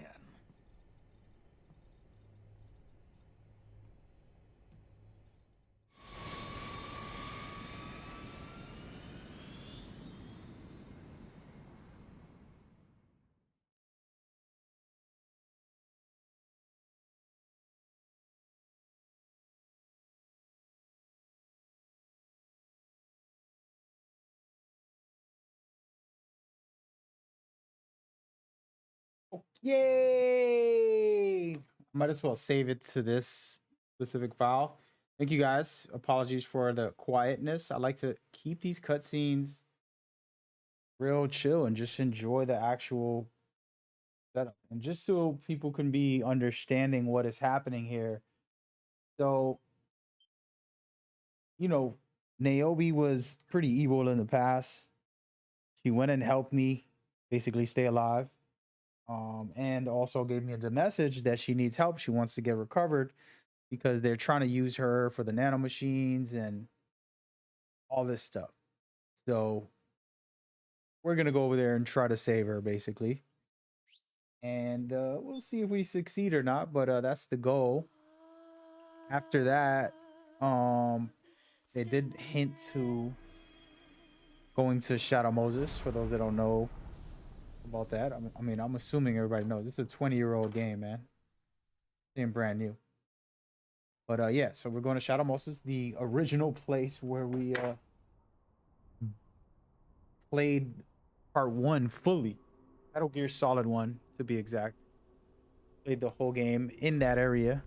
Yay! Might as well save it to this specific file. Thank you guys. Apologies for the quietness. I like to keep these cutscenes real chill and just enjoy the actual setup. And just so people can be understanding what is happening here. So, you know, Naomi was pretty evil in the past. She went and helped me basically stay alive. And also gave me the message that she needs help. She wants to get recovered because they're trying to use her for the nanomachines and all this stuff. So we're going to go over there and try to save her, basically. And we'll see if we succeed or not, but that's the goal. After that, they did hint to going to Shadow Moses, for those that don't know about that. I mean, I'm assuming everybody knows. This is a 20-year-old game, man. Ain't brand new. But yeah, so we're going to Shadow Moses, the original place where we played part 1 fully. Metal Gear Solid 1, to be exact. Played the whole game in that area.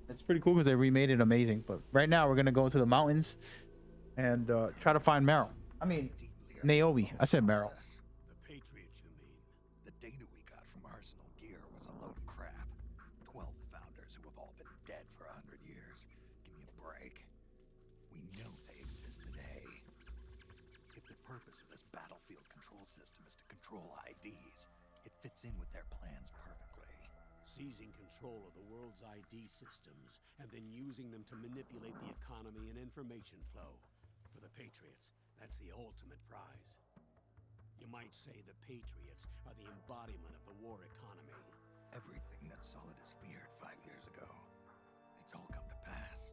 It's pretty cool because they remade it amazing. But right now, we're going to go to the mountains and try to find Meryl. I mean, Deeply Naomi. I said more or Meryl. less. The Patriots, you mean? The data we got from Arsenal Gear was a load of crap. 12 founders who have all been dead for 100 years. Give me a break. We know they exist today. If the purpose of this battlefield control system is to control IDs, it fits in with their plans perfectly. Seizing control of the world's ID systems and then using them to manipulate the economy and information flow. For the Patriots, that's the ultimate prize. You might say the Patriots are the embodiment of the war economy. Everything that Solidus feared 5 years ago, it's all come to pass.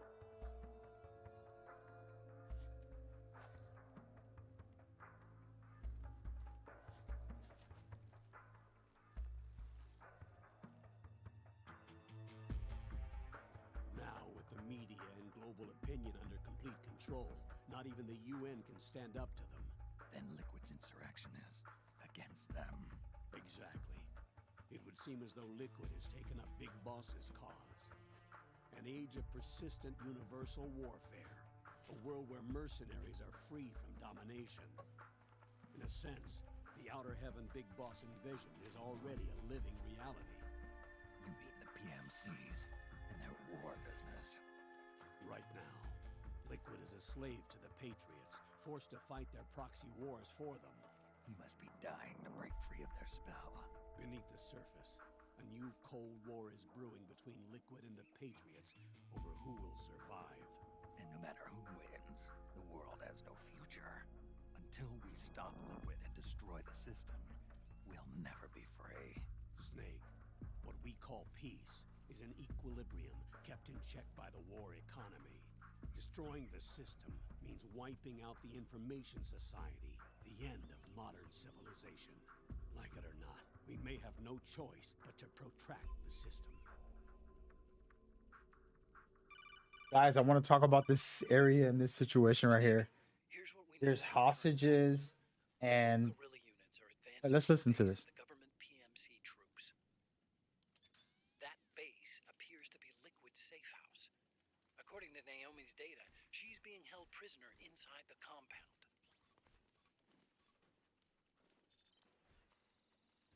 Now, with the media and global opinion under complete control, not even the UN can stand up to them. Then Liquid's insurrection is against them. Exactly. It would seem as though Liquid has taken up Big Boss's cause. An age of persistent universal warfare. A world where mercenaries are free from domination. In a sense, the Outer Heaven Big Boss envisioned is already a living reality. You mean the PMCs and their war business? Right now, Liquid is a slave to the Patriots, forced to fight their proxy wars for them. He must be dying to break free of their spell. Beneath the surface, a new Cold War is brewing between Liquid and the Patriots over who will survive. And no matter who wins, the world has no future. Until we stop Liquid and destroy the system, we'll never be free. Snake, what we call peace is an equilibrium kept in check by the war economy. Destroying the system means wiping out the information society, the end of modern civilization. Like it or not, we may have no choice but to protract the system. Guys, I want to talk about this area and this situation right here. There's hostages and let's listen to this. The government PMC troops. That base appears to be Liquid's safe house. According to Naomi's data, she's being held prisoner inside the compound.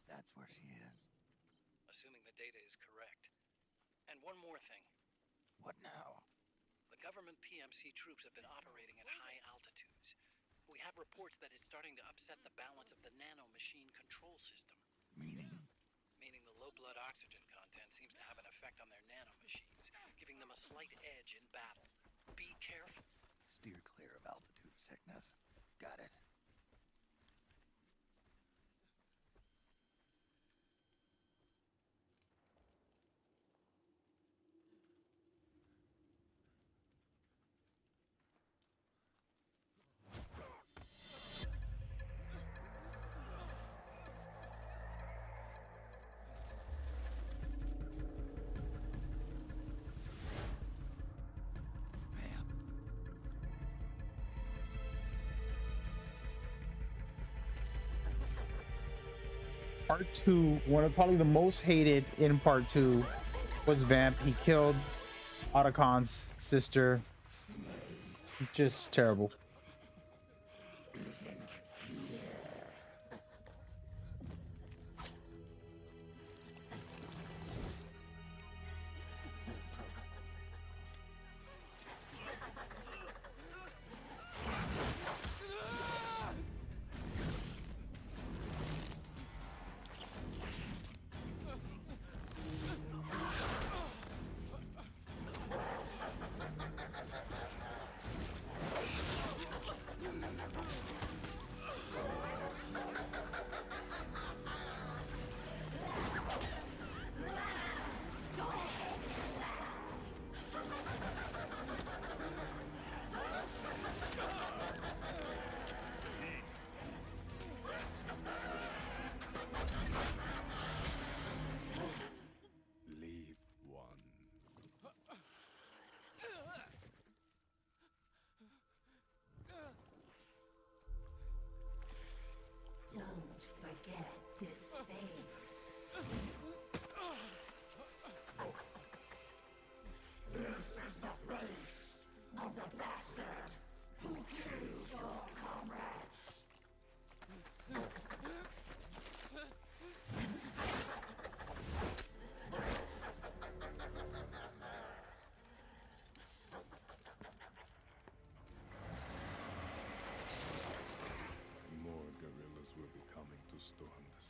That's where she is. Assuming the data is correct. And one more thing. What now? The government PMC troops have been operating at high altitudes. We have reports that it's starting to upset the balance of the nanomachine control system. Meaning? Meaning the low blood oxygen content seems to have an effect on their nanomachines, giving them a slight edge in battle. Be careful. Steer clear of altitude sickness. Got it. Part 2, one of probably the most hated in part 2 was Vamp. He killed Otacon's sister. Just terrible.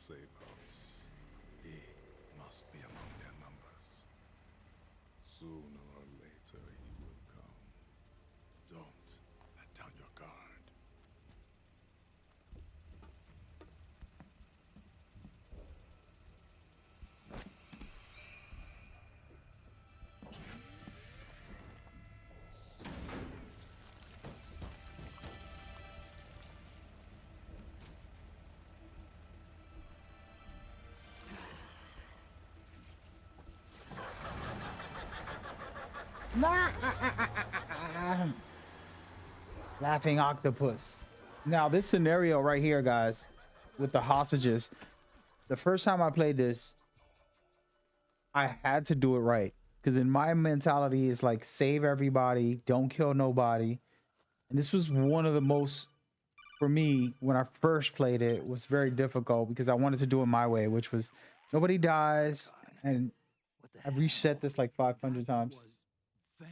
safe house. He must be among their numbers. Sooner or later he will come. Don't let down your guard. Laughing octopus. Now this scenario right here, guys, with the hostages, the first time I played this, I had to do it right, because in my mentality is like save everybody, don't kill nobody. And this was one of the most, for me, when I first played it, was very difficult because I wanted to do it my way, which was nobody dies. And I've reset this like 500 times, to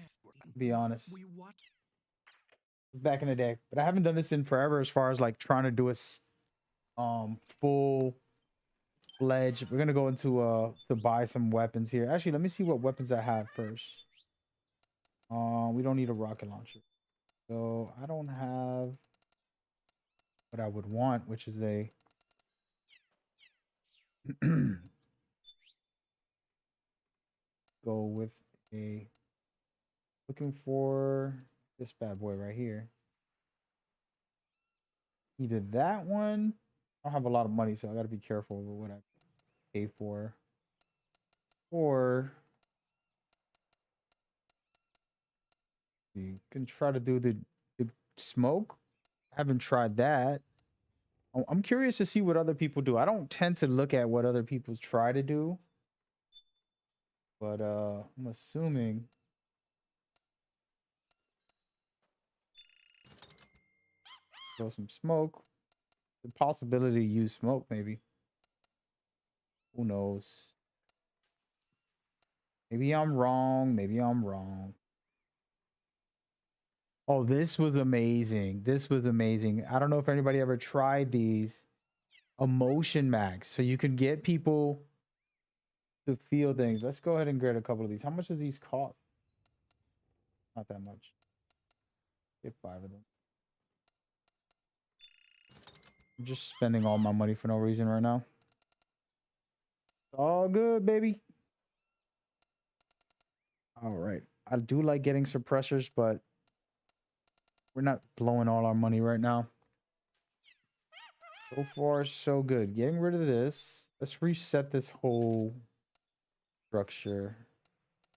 be honest. Back in the day, but I haven't done this in forever as far as like trying to do a full fledged. We're gonna go into to buy some weapons here. Actually, let me see what weapons I have first. We don't need a rocket launcher, so I don't have what I would want, which is a go with a looking for this bad boy right here. Either that one. I don't have a lot of money, so I got to be careful with what I pay for. Or you can try to do the smoke. I haven't tried that. I'm curious to see what other people do. I don't tend to look at what other people try to do, but I'm assuming. Throw some smoke. The possibility to use smoke, maybe. Who knows? Maybe I'm wrong. Maybe I'm wrong. Oh, this was amazing. This was amazing. I don't know if anybody ever tried these emotion mags. So you can get people to feel things. Let's go ahead and grab a couple of these. How much does these cost? Not that much. Get 5 of them. I'm just spending all my money for no reason right now. All good, baby. All right. I do like getting suppressors, but we're not blowing all our money right now. So far, so good. Getting rid of this. Let's reset this whole structure.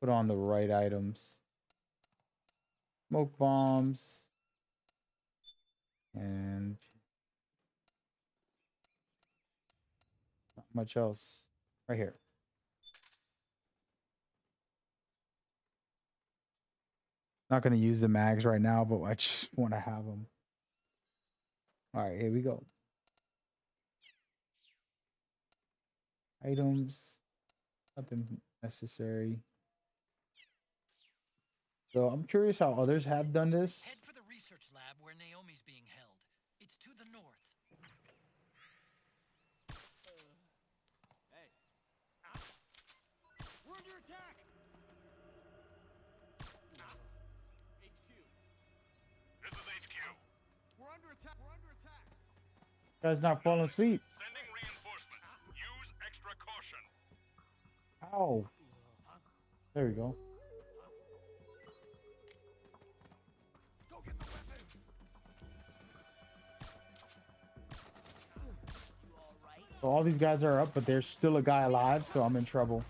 Put on the right items. Smoke bombs. And not much else. Right here. Not going to use the mags right now, but I just want to have them. All right, here we go. Items. Nothing necessary. So I'm curious how others have done this. Head for the research lab where Naomi's being held. It's to the north. Hey. We're under attack. HQ. This is HQ. We're under attack. We're under attack. Guy's not falling asleep. Sending reinforcements. Use extra caution. Ow. There we go. Go get the weapons. So all these guys are up, but there's still a guy alive, so I'm in trouble.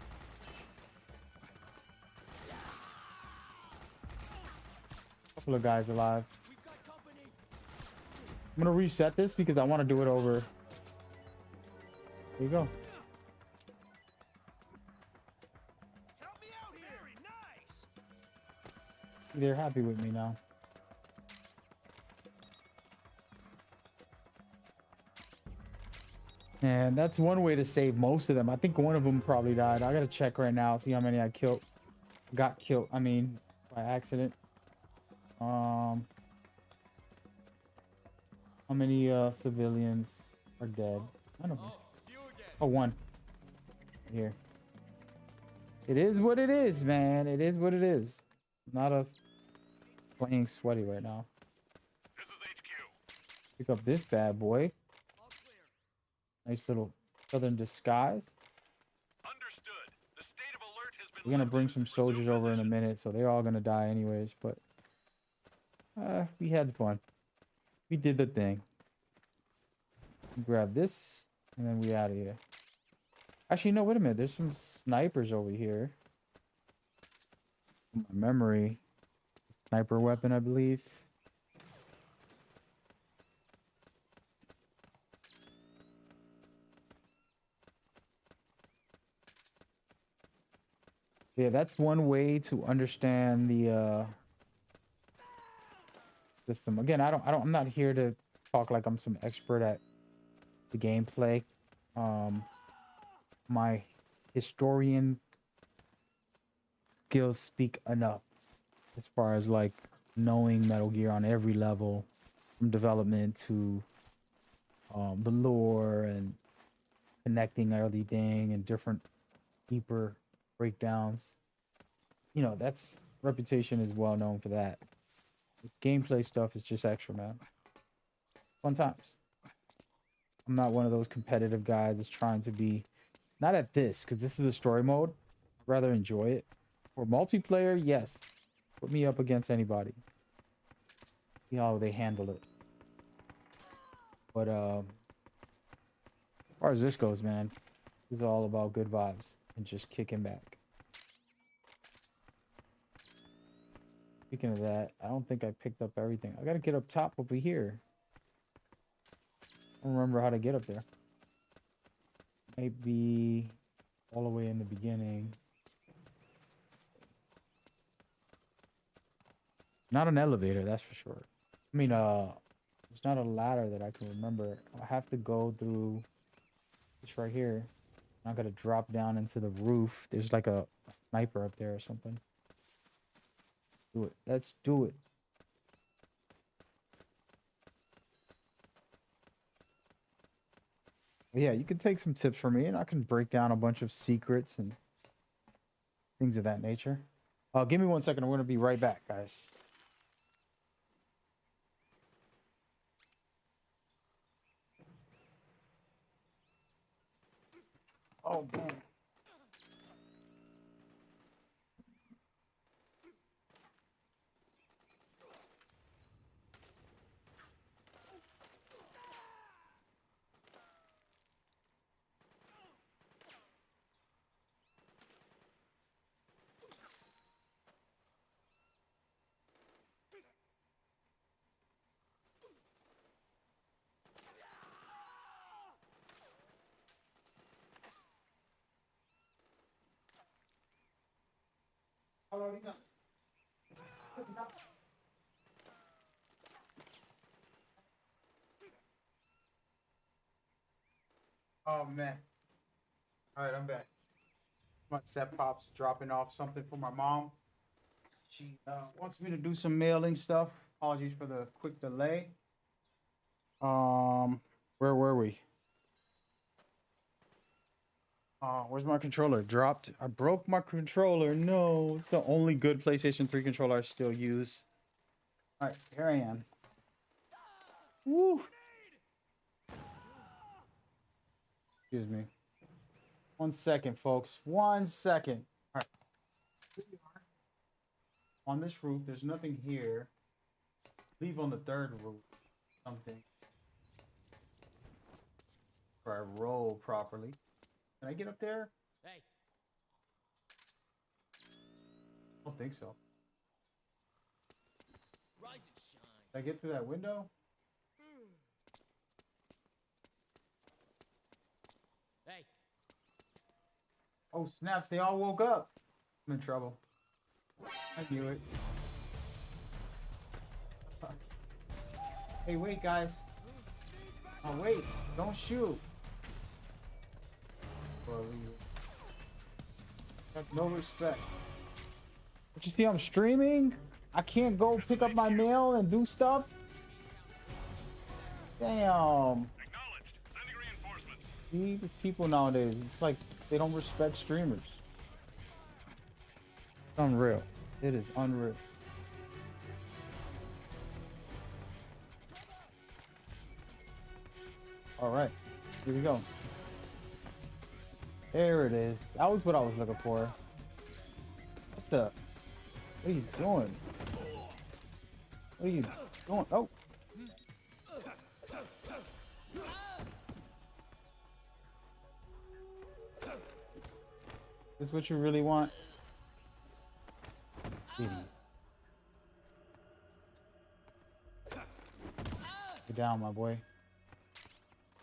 Couple of guys alive. I'm gonna reset this because I want to do it over. There you go. Help me out here. Very nice. They're happy with me now. And that's one way to save most of them. I think one of them probably died. I gotta check right now, see how many I killed. Got killed, I mean, by accident. How many civilians are dead? None of them. Oh, it's you again. Oh, one. Here. It is what it is, man. It is what it is. Not a playing sweaty right now. Pick up this bad boy. Nice little southern disguise. We're gonna bring some soldiers over in a minute, so they're all gonna die anyways, but we had fun. We did the thing. Grab this, and then we out of here. Actually, no, wait a minute. There's some snipers over here. My memory. Sniper weapon, I believe. Yeah, that's one way to understand the system. Again, I'm not here to talk like I'm some expert at the gameplay. My historian skills speak enough as far as like knowing Metal Gear on every level, from development to the lore and connecting everything and different deeper breakdowns. You know, that's reputation is well known for that. This gameplay stuff is just extra, man. Fun times. I'm not one of those competitive guys that's trying to be, not at this, because this is a story mode. I'd rather enjoy it. For multiplayer, yes. Put me up against anybody. See how they handle it. But as far as this goes, man, this is all about good vibes and just kicking back. Speaking of that, I don't think I picked up everything. I gotta get up top over here. I don't remember how to get up there. Maybe all the way in the beginning. Not an elevator, that's for sure. I mean, it's not a ladder that I can remember. I have to go through this right here. I'm not gonna drop down into the roof. There's like a sniper up there or something. Do it. Let's do it. Yeah, you can take some tips from me, and I can break down a bunch of secrets and things of that nature. Give me 1 second. I'm going to be right back, guys. Oh, man. Oh man. All right, I'm back. My step pop's dropping off something for my mom. She wants me to do some mailing stuff. Apologies for the quick delay. Where were we? Where's my controller? Dropped. I broke my controller. No, it's the only good PlayStation 3 controller I still use. All right, here I am. Woo! Excuse me. 1 second, folks. 1 second. All right. Here we are. On this roof, there's nothing here. Leave on the third roof. Something. Or I roll properly. Can I get up there? Hey. I don't think so. Rise and shine. Can I get through that window? Hey. Oh, snap. They all woke up. I'm in trouble. I knew it. Hey, wait, guys. Oh, wait. Don't shoot. Have no respect. But you see, I'm streaming. I can't go pick up my mail and do stuff. Damn. Acknowledged. Sending reinforcements. These people nowadays, it's like they don't respect streamers. It's unreal. It is unreal. All right, here we go. There it is. That was what I was looking for. What the? What are you doing? What are you doing? Oh. This what you really want? Idiot. Get down, my boy.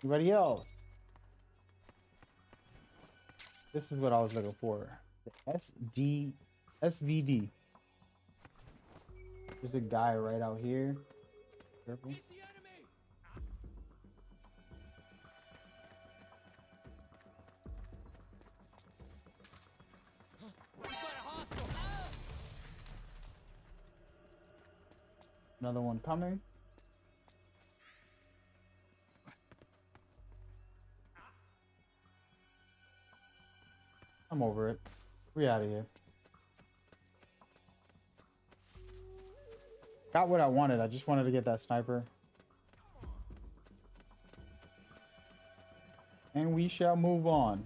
Anybody else? This is what I was looking for. The SVD. There's a guy right out here. Careful. Another one coming. I'm over it. We out of here. Got what I wanted. I just wanted to get that sniper. And we shall move on.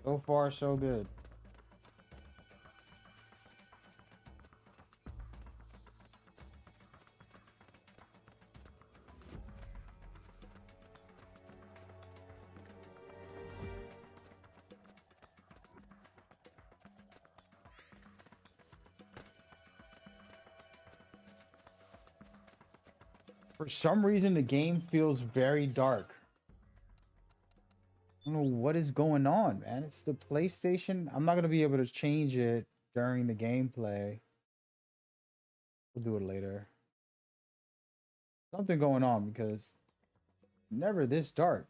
So far, so good. For some reason, the game feels very dark. I don't know what is going on, man. It's the PlayStation. I'm not going to be able to change it during the gameplay. We'll do it later. Something going on because never this dark.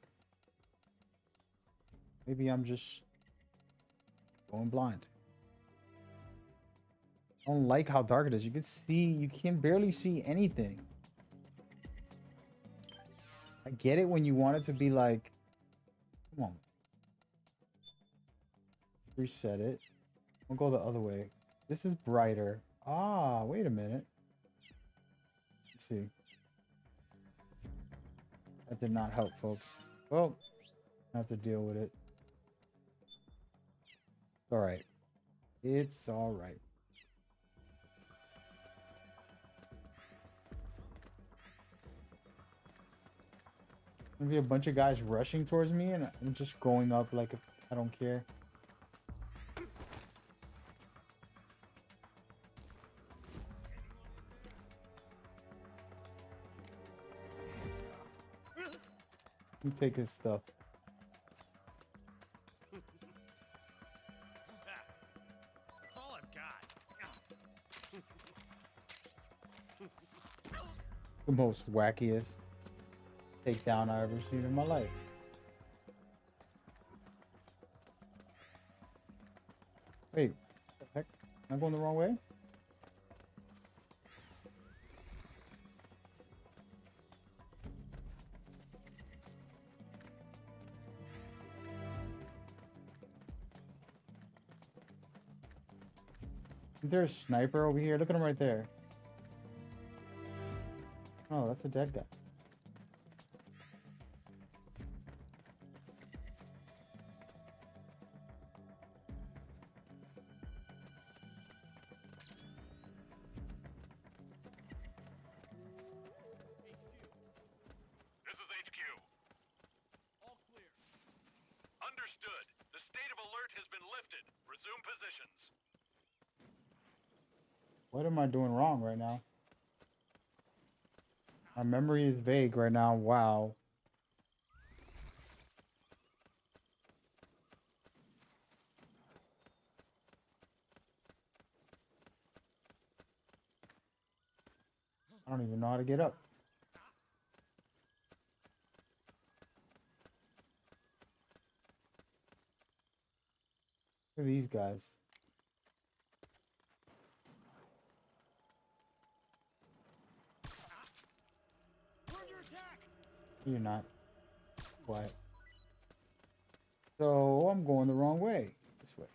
Maybe I'm just going blind. I don't like how dark it is. You can see, you can barely see anything. I get it when you want it to be like, come on. Reset it. We'll go the other way. This is brighter. Ah, wait a minute. Let's see. That did not help, folks. Well, I have to deal with it. It's all right. It's all right. Gonna be a bunch of guys rushing towards me and I'm just going up like I don't care. Let me take his stuff. That's all I've got. The most wackiest takedown I ever seen in my life. Wait, what the heck? Am I going the wrong way? Is there a sniper over here? Look at him right there. Oh, that's a dead guy. This is HQ. All clear. Understood. The state of alert has been lifted. Resume positions. What am I doing wrong right now? My memory is vague right now. Wow. I don't even know how to get up. Look at these guys. We're under attack. You're not. Quiet. So I'm going the wrong way. This way.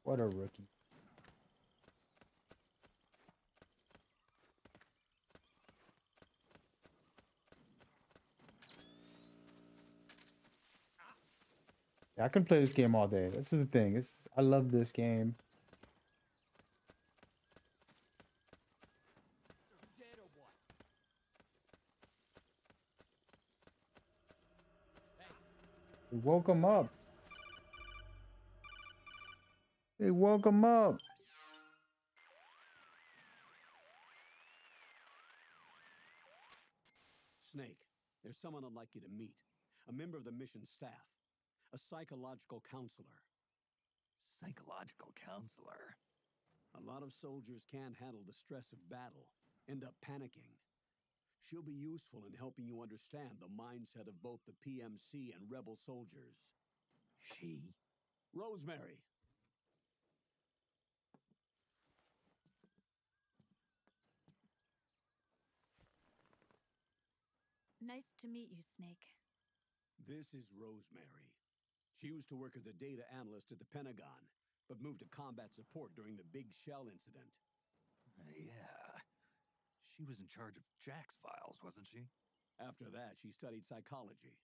What a rookie. Yeah, I can play this game all day. This is the thing. I love this game. Dead or what? They woke him up. They woke him up. Snake, there's someone I'd like you to meet. A member of the mission staff. A psychological counselor. Psychological counselor? A lot of soldiers can't handle the stress of battle, end up panicking. She'll be useful in helping you understand the mindset of both the PMC and rebel soldiers. She? Rosemary. Nice to meet you, Snake. This is Rosemary. She used to work as a data analyst at the Pentagon, but moved to combat support during the Big Shell incident. Yeah. She was in charge of Jack's files, wasn't she? After that, she studied psychology.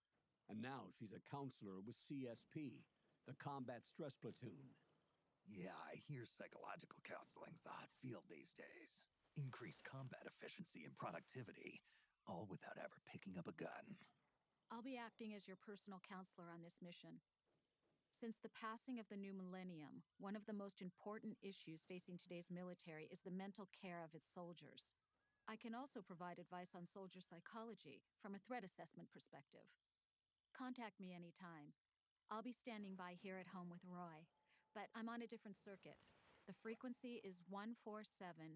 And now she's a counselor with CSP, the Combat Stress Platoon. Yeah, I hear psychological counseling's the hot field these days. Increased combat efficiency and productivity, all without ever picking up a gun. I'll be acting as your personal counselor on this mission. Since the passing of the new millennium, one of the most important issues facing today's military is the mental care of its soldiers. I can also provide advice on soldier psychology from a threat assessment perspective. Contact me anytime. I'll be standing by here at home with Roy, but I'm on a different circuit. The frequency is 147.79.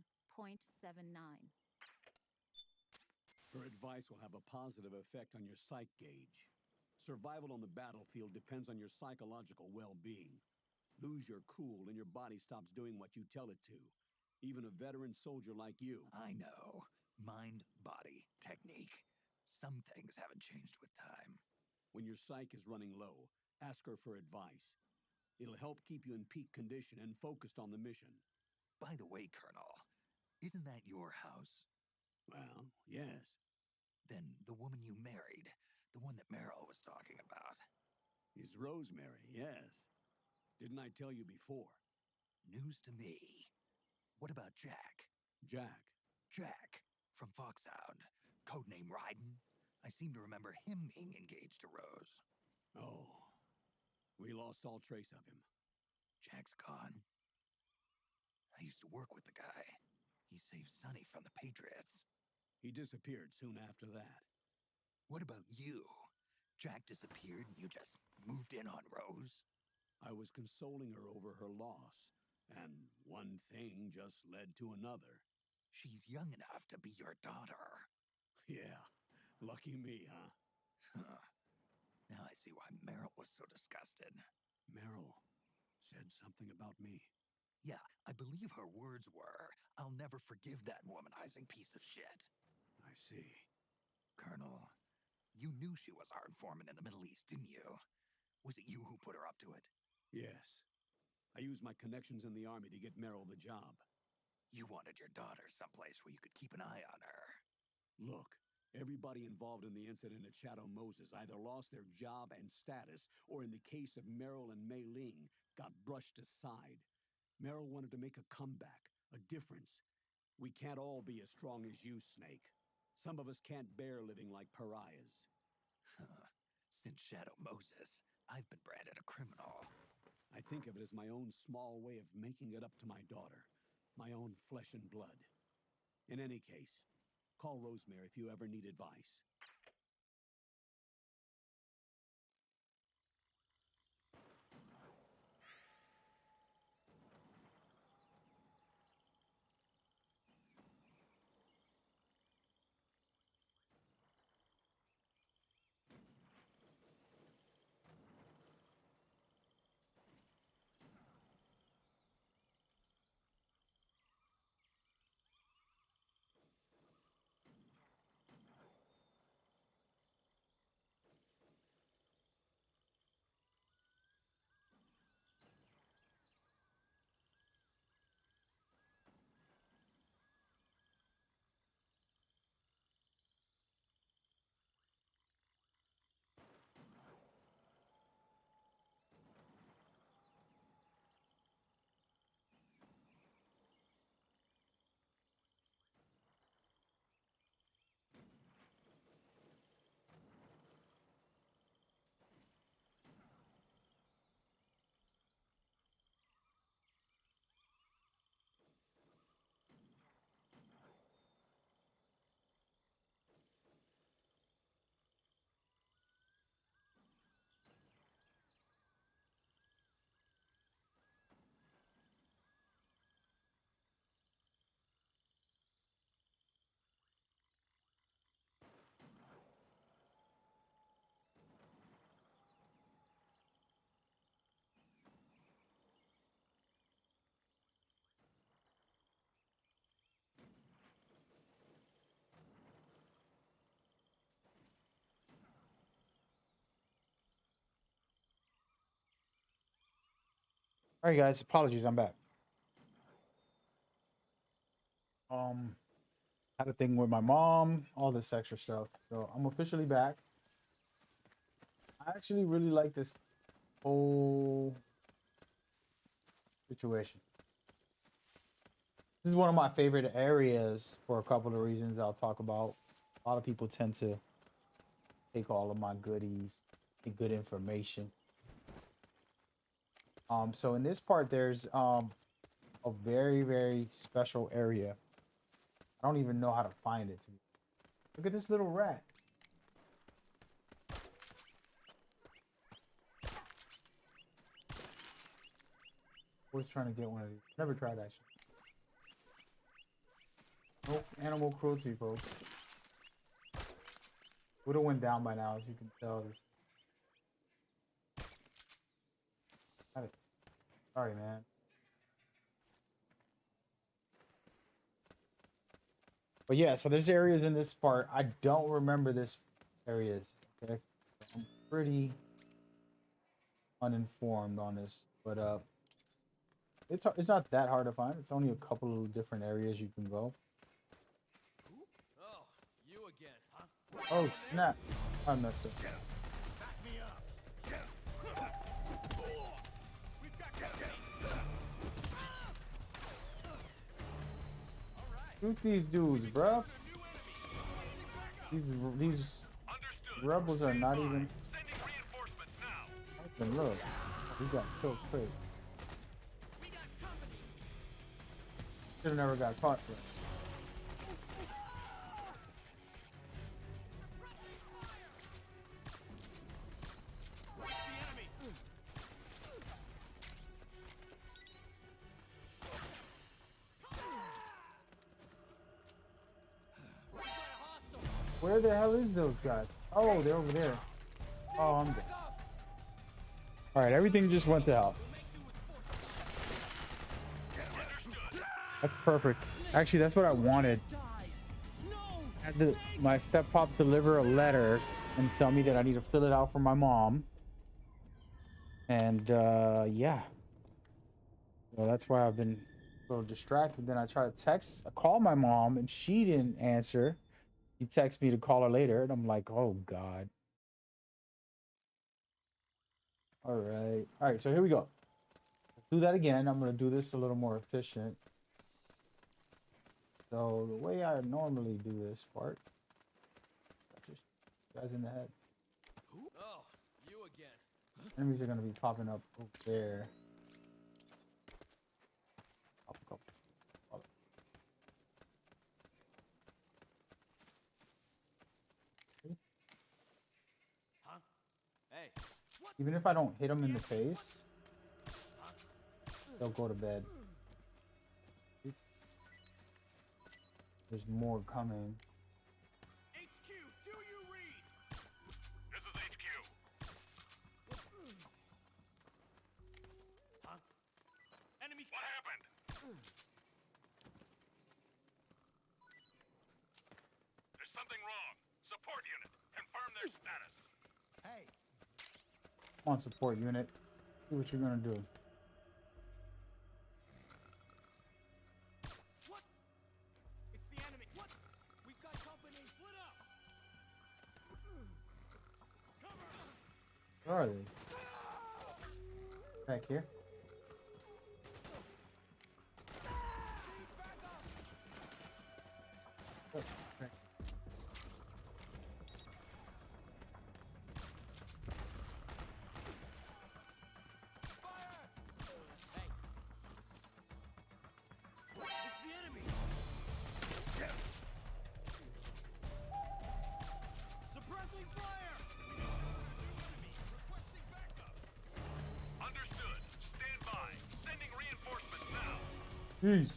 Her advice will have a positive effect on your psych gauge. Survival on the battlefield depends on your psychological well-being. Lose your cool and your body stops doing what you tell it to. Even a veteran soldier like you. I know. Mind, body, technique. Some things haven't changed with time. When your psyche is running low, ask her for advice. It'll help keep you in peak condition and focused on the mission. By the way, Colonel, isn't that your house? Well, yes. Then the woman you married, the one that Meryl was talking about. Is Rosemary, yes. Didn't I tell you before? News to me. What about Jack? Jack from Foxhound. Codename Ryden. I seem to remember him being engaged to Rose. Oh, we lost all trace of him. Jack's gone. I used to work with the guy. He saved Sonny from the Patriots. He disappeared soon after that. What about you? Jack disappeared and you just moved in on Rose? I was consoling her over her loss, and one thing just led to another. She's young enough to be your daughter. Yeah, lucky me, huh? Now I see why Meryl was so disgusted. Meryl said something about me. Yeah, I believe her words were, "I'll never forgive that womanizing piece of shit." I see. Colonel, you knew she was our informant in the Middle East, didn't you? Was it you who put her up to it? Yes. I used my connections in the army to get Meryl the job. You wanted your daughter someplace where you could keep an eye on her. Look, everybody involved in the incident at Shadow Moses either lost their job and status, or in the case of Meryl and Mei Ling, got brushed aside. Meryl wanted to make a comeback, a difference. We can't all be as strong as you, Snake. Some of us can't bear living like pariahs. Since Shadow Moses, I've been branded a criminal. I think of it as my own small way of making it up to my daughter. My own flesh and blood. In any case, call Rosemary if you ever need advice. All right, guys. Apologies. I'm back. Had a thing with my mom, all this extra stuff. So I'm officially back. I actually really like this whole situation. This is one of my favorite areas for a couple of reasons I'll talk about. A lot of people tend to take all of my goodies, get good information. So in this part, there's a very, very special area. I don't even know how to find it. Look at this little rat. Always trying to get one of these. Never tried that shit. Nope, animal cruelty, folks. Would have went down by now, as you can tell. This. Sorry, man. But yeah, so there's areas in this part. I don't remember this areas. Okay, I'm pretty uninformed on this, but it's not that hard to find. It's only a couple of different areas you can go. Oh, you again, huh? Oh snap! I messed up. Shoot these dudes, bruh. These rebels are not even. Look, we got killed quick. Should have never got caught. Bro. Where the hell is those guys? Oh, they're over there. Oh, I'm dead. Alright, everything just went to hell. That's perfect. Actually, that's what I wanted. I had my step-pop deliver a letter and tell me that I need to fill it out for my mom. And, yeah. Well, that's why I've been a little distracted. Then I tried to call my mom, and she didn't answer. He texted me to call her later, and I'm like, oh, God. All right, so here we go. Let's do that again. I'm going to do this a little more efficient. So the way I normally do this part, just guys in the head. Oh, you again. Enemies are going to be popping up over there. Hey, even if I don't hit them in the face, they'll go to bed. There's more coming. HQ, do you read? This is HQ. Huh? Enemy. What happened? There's something wrong. Support unit, confirm their status. Hey. Come on, support unit. See what you're gonna do. What? It's the enemy. What? We've got company. Split up. Cover. Where are they? Back here. Oh, okay. Jeez.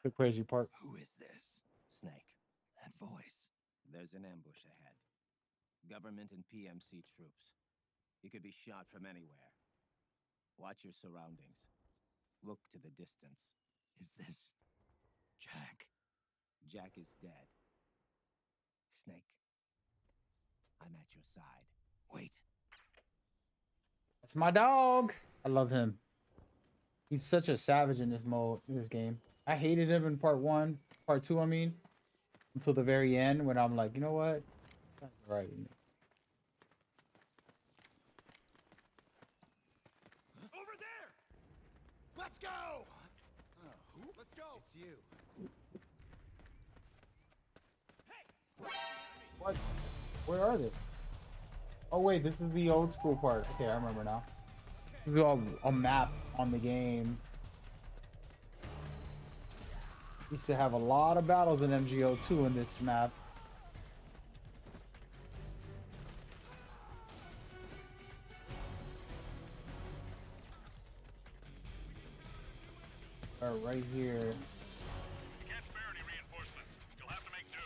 The crazy part. Who is this? Snake. That voice. There's an ambush ahead. Government and PMC troops. You could be shot from anywhere. Watch your surroundings. Look to the distance. Is this Jack? Jack is dead. Snake. I'm at your side. Wait. That's my dog. I love him. He's such a savage in this mode, in this game. I hated him in part 1, part 2, I mean, until the very end when I'm like, you know what? That's right. Over there! Let's go! Who? Let's go! It's you. What? Where are they? Oh wait, this is the old school part. Okay, I remember now. This is a map on the game. Used to have a lot of battles in MGO2 in this map. Right here. Can't spare any reinforcements. You'll have to make do.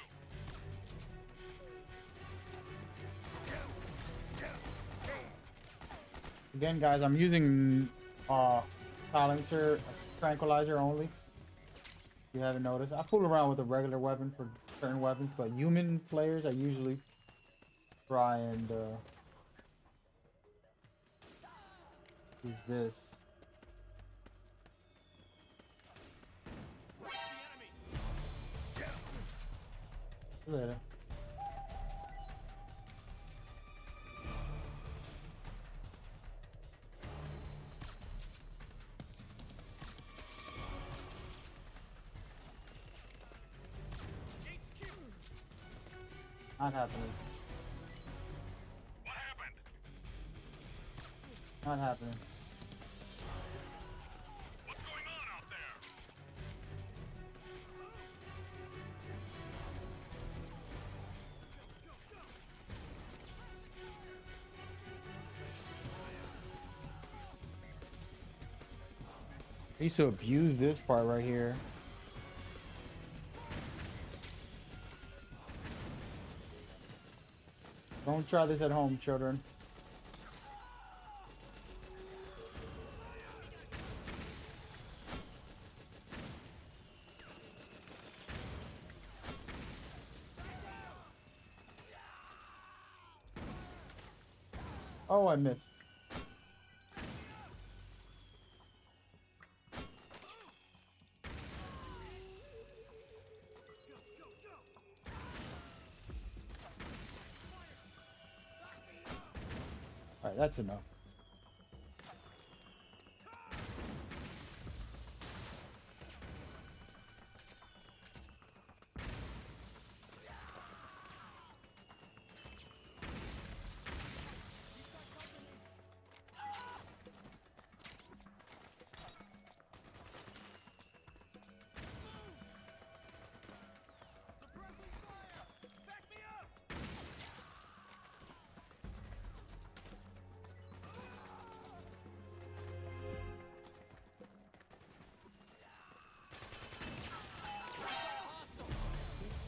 Again, guys, I'm using silencer, tranquilizer only. If you haven't noticed, I fool around with a regular weapon for certain weapons, but human players I usually try and use this. Later. Not happening. What happened? Not happening. What's going on out there? I used to abuse this part right here. Don't try this at home, children. Oh, I missed. All right, that's enough.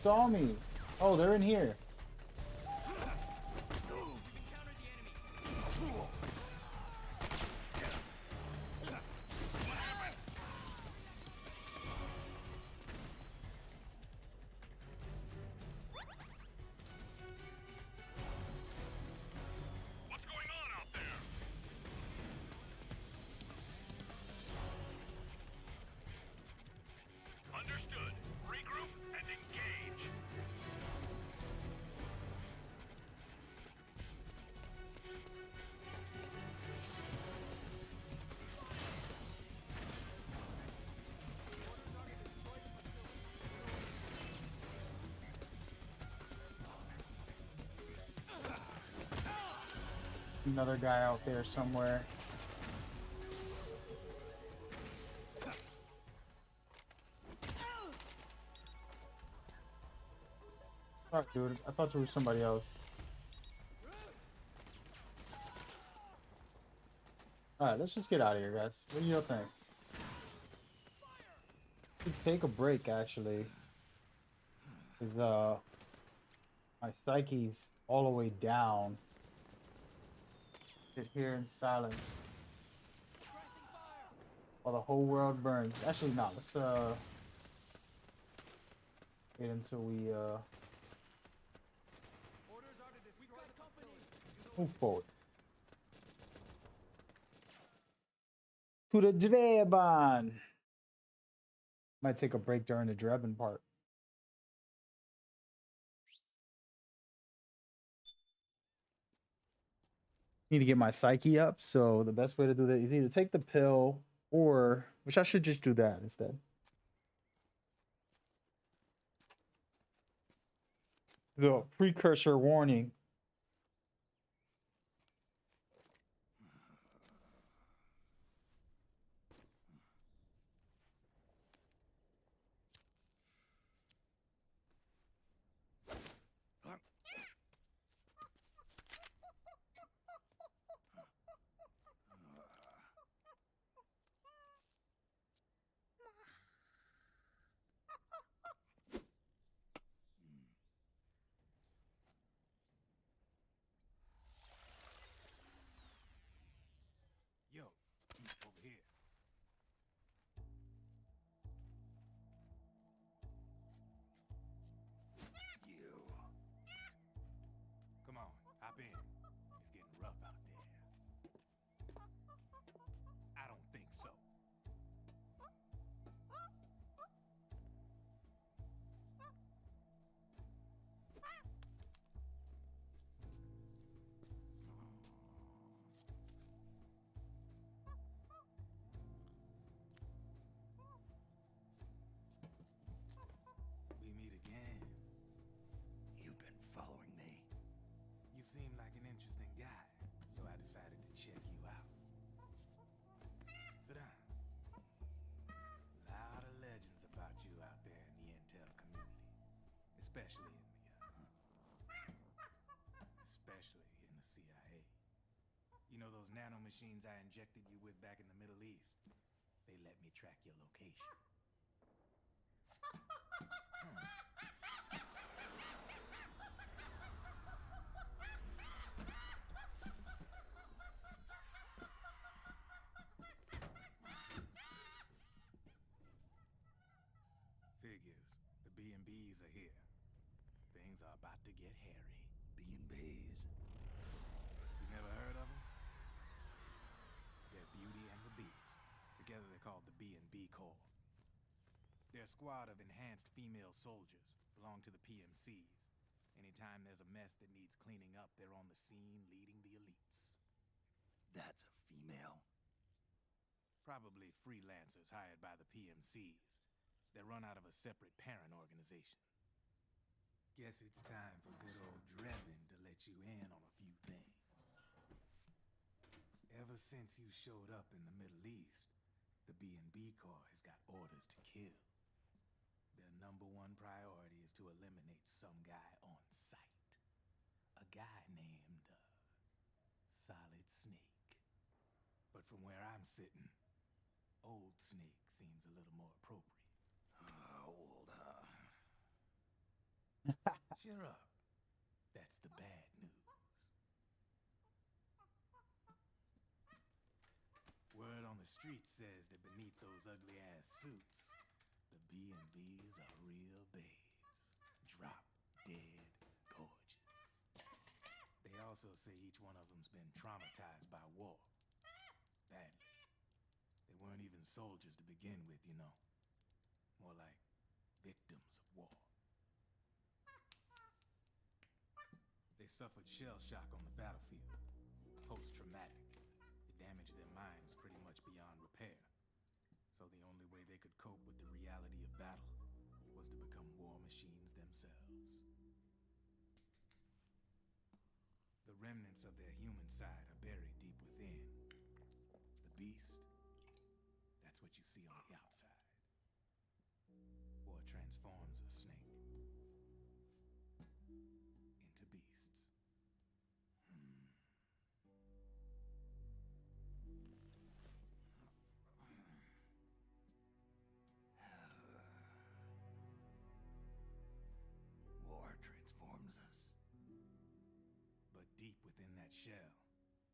Saw me. Oh, they're in here. What's going on out there? Understood. Regroup and engage. Another guy out there somewhere. Fuck, dude. I thought you were somebody else. Alright, let's just get out of here, guys. What do you think? Should take a break, actually. Because, my psyche's all the way down. Sit here in silence while the whole world burns. Actually, no. Let's wait until we move forward to the Drebon. Might take a break during the Drebon part. Need to get my psyche up, so the best way to do that is either take the pill or, which I should just do that instead. The precursor warning. Yo, over here. You. Come on, hop in. It's getting rough out there. I don't think so. We meet again. You've been following me. You seem like an interesting guy, so I decided to check you out. Sit down. A lot of legends about you out there in the intel community, especially in the CIA. You know those nanomachines I injected you with back in the Middle East? They let me track your location. Figures. The B&Bs are here. Things are about to get hairy. B&Bs. You never heard of them? They're Beauty and the Beast. Together they're called the B&B Corps. They're a squad of enhanced female soldiers, belong to the PMCs. Anytime there's a mess that needs cleaning up, they're on the scene leading the elites. That's a female. Probably freelancers hired by the PMCs. They're run out of a separate parent organization. Guess it's time for good old Drebon to let you in on a few things. Ever since you showed up in the Middle East, the B&B Corps has got orders to kill. Their number one priority is to eliminate some guy on sight. A guy named, Solid Snake. But from where I'm sitting, Old Snake seems a little more appropriate. Old, huh? Cheer up. That's the bad news. Word on the street says that beneath those ugly-ass suits, the B&Bs are real babes. Drop dead gorgeous. They also say each one of them's been traumatized by war. Badly. They weren't even soldiers to begin with, you know. More like victims of war. They suffered shell shock on the battlefield. Post-traumatic. It damaged their minds pretty much beyond repair. So the only way they could cope with the reality of battle was to become war machines themselves. The remnants of their human side are buried deep within. The beast, that's what you see on the outside. Or transforms a snake into beasts. War transforms us. But deep within that shell,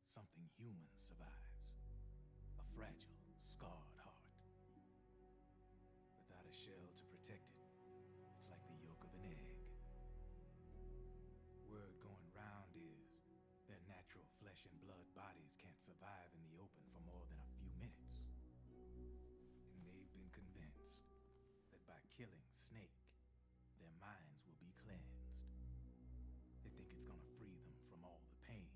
something human survives. A fragile, scarred heart. Without a shell to protect it, it's like the yolk of an egg. Word going round is their natural flesh and blood bodies can't survive in the open for more than a few minutes. And they've been convinced that by killing Snake, their minds will be cleansed. They think it's gonna free them from all the pain,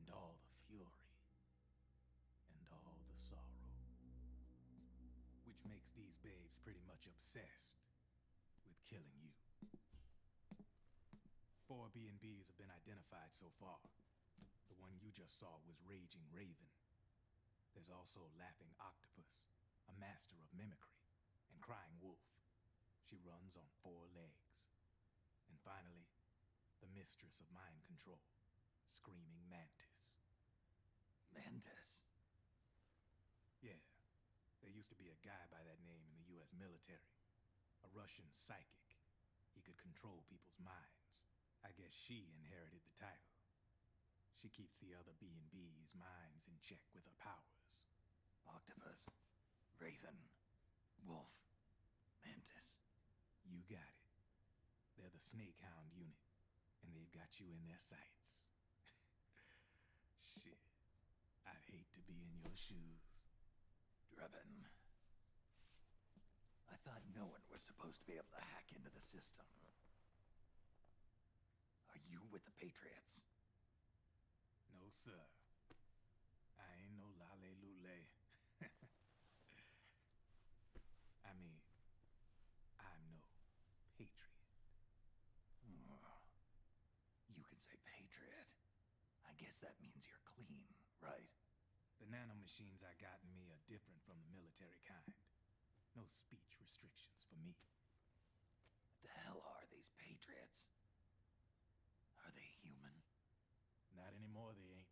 and all the fury, and all the sorrow. Which makes these babes pretty much obsessed with killing you. 4 B&Bs have been identified so far. The one you just saw was Raging Raven. There's also Laughing Octopus, a master of mimicry, and Crying Wolf. She runs on 4 legs. And finally, the mistress of mind control, Screaming Mantis. Mantis? Yeah, there used to be a guy by that name in the US military. A Russian psychic. He could control people's minds. I guess she inherited the title. She keeps the other B&B's minds in check with her powers. Octopus, Raven, Wolf, Mantis. You got it. They're the Snake Hound unit, and they've got you in their sights. Shit. I'd hate to be in your shoes. Drebin. I thought no one was supposed to be able to hack into the system. Are you with the Patriots? No, sir. I ain't no lale-lule. I mean, I'm no patriot. You can say patriot. I guess that means you're clean, right? The nanomachines I got in me are different from the military kind. No speech restrictions for me. What the hell are these Patriots? Are they human? Not anymore, they ain't.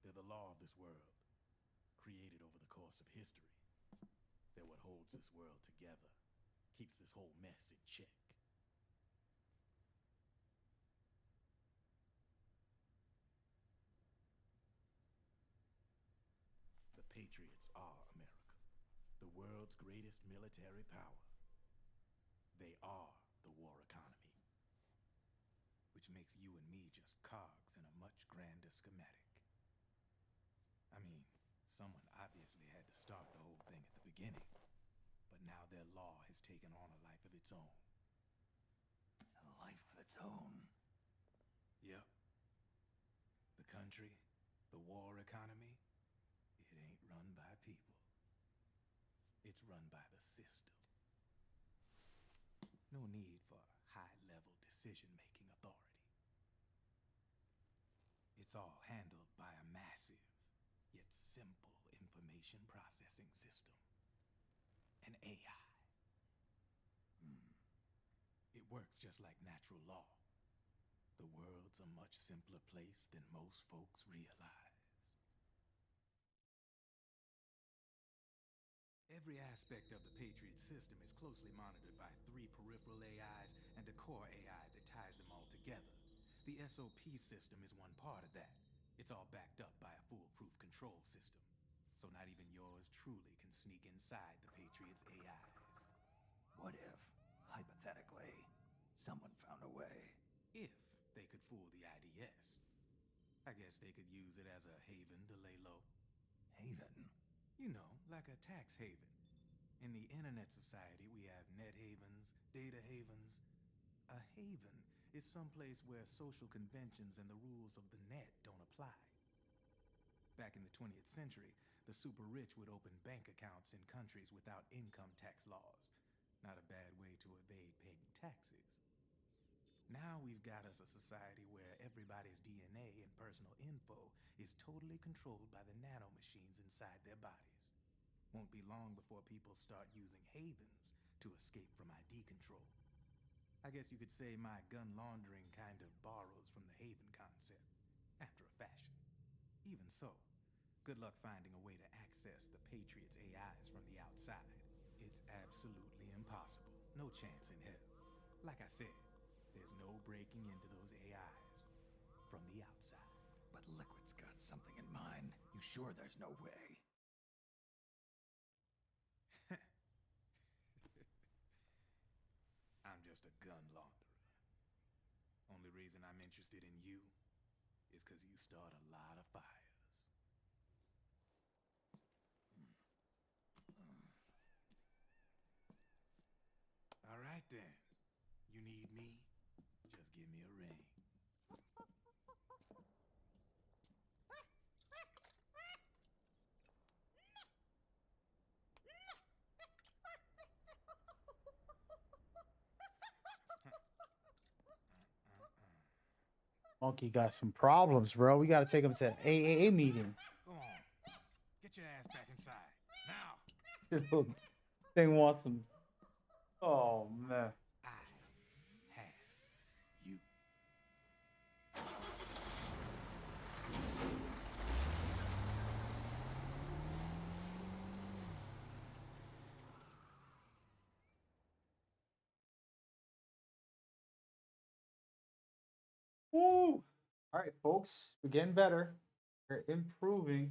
They're the law of this world, created over the course of history. They're what holds this world together, keeps this whole mess in check. The Patriots are America, the world's greatest military power. They are the war economy, which makes you and me just cogs in a much grander schematic. I mean, someone obviously had to start the whole thing at the beginning, but now their law has taken on a life of its own. A life of its own? Yep. The country, the war economy, it ain't run by people. It's run by the system. No need for high-level decision-making authority. It's all handled by a massive, yet simple information processing system. An AI. It works just like natural law. The world's a much simpler place than most folks realize. Every aspect of the Patriot system is closely monitored by 3 peripheral AIs and a core AI that ties them all together. The SOP system is one part of that. It's all backed up by a foolproof control system. So not even yours truly can sneak inside the Patriots' AIs. What if, hypothetically, someone found a way? If they could fool the IDS. I guess they could use it as a haven to lay low. Haven? You know, like a tax haven. In the internet society, we have net havens, data havens. A haven is someplace where social conventions and the rules of the net don't apply. Back in the 20th century, the super rich would open bank accounts in countries without income tax laws. Not a bad way to evade paying taxes. Now we've got us a society where everybody's DNA and personal info is totally controlled by the nanomachines inside their bodies. Won't be long before people start using havens to escape from ID control. I guess you could say my gun laundering kind of borrows from the haven concept, after a fashion. Even so, good luck finding a way to access the Patriots' AIs from the outside. It's absolutely impossible. No chance in hell. Like I said, there's no breaking into those AIs from the outside. But Liquid's got something in mind. You sure there's no way? I'm just a gun launderer. Only reason I'm interested in you is because you start a lot of fires. All right then. You need me? Just give me a ring. Monkey got some problems, bro. We gotta take him to an AAA meeting. Go on. Get your ass back inside. Now. This little thing wants some. Oh man. You. Woo! All right, folks, we're getting better. We're improving.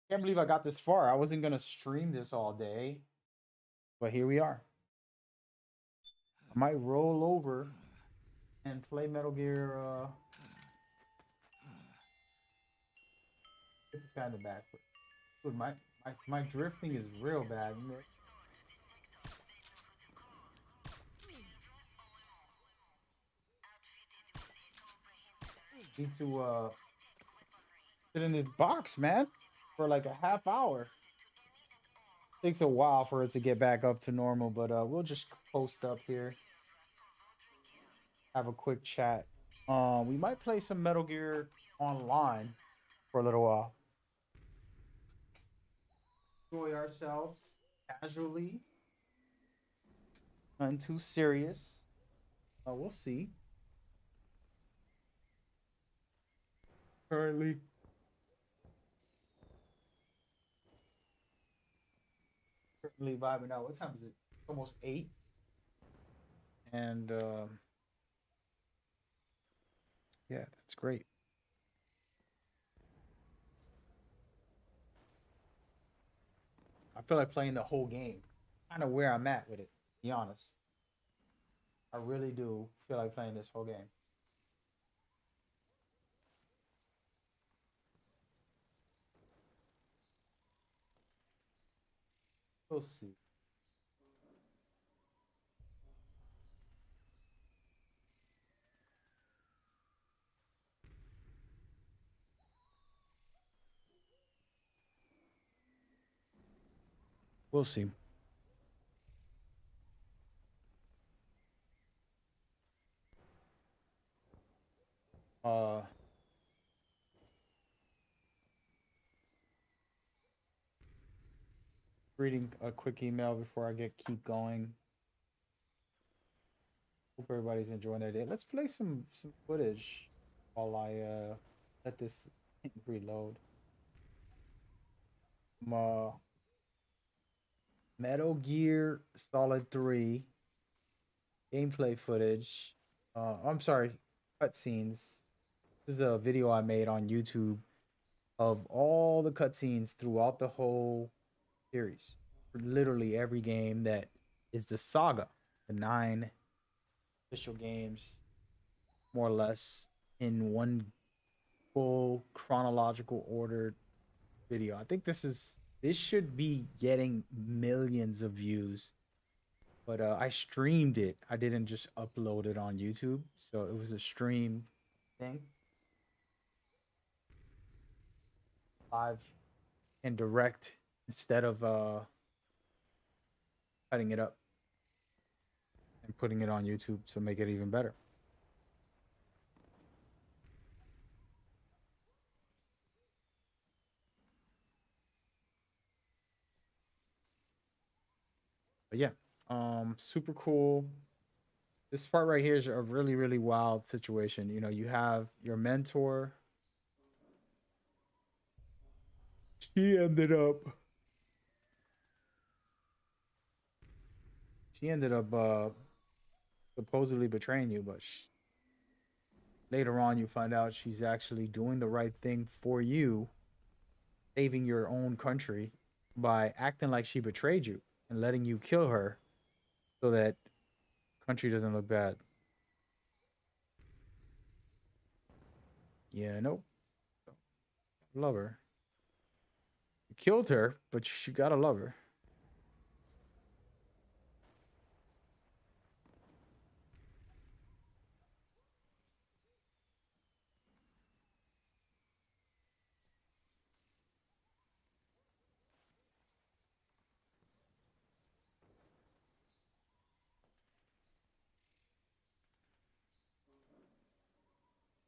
Can't believe I got this far. I wasn't gonna stream this all day, but here we are. I might roll over and play Metal Gear. Get this guy in the back. Dude, my drifting is real bad. Need to sit in this box, man, for like a half hour. Takes a while for it to get back up to normal, but we'll just post up here. Have a quick chat. We might play some Metal Gear online for a little while. Enjoy ourselves casually. Nothing too serious. We'll see. Currently vibing out. What time is it? Almost 8. And yeah, that's great. I feel like playing the whole game. Kind of where I'm at with it, to be honest. I really do feel like playing this whole game. We'll see. We'll see. Reading a quick email before I keep going. Hope everybody's enjoying their day. Let's play some footage while I let this reload. Metal Gear Solid 3 gameplay footage. I'm sorry, cutscenes. This is a video I made on YouTube of all the cutscenes throughout the whole series. For literally every game that is the saga. The 9 official games, more or less, in one full chronological ordered video. I think this should be getting millions of views, but I streamed it. I didn't just upload it on YouTube, so it was a stream thing, live and direct, instead of cutting it up and putting it on YouTube to make it even better. But yeah, super cool. This part right here is a really, really wild situation. You know, you have your mentor. She ended up. She ended up supposedly betraying you, but later on you find out she's actually doing the right thing for you, saving your own country by acting like she betrayed you and letting you kill her so that country doesn't look bad. Yeah, nope. Love her. You killed her, but you gotta love her.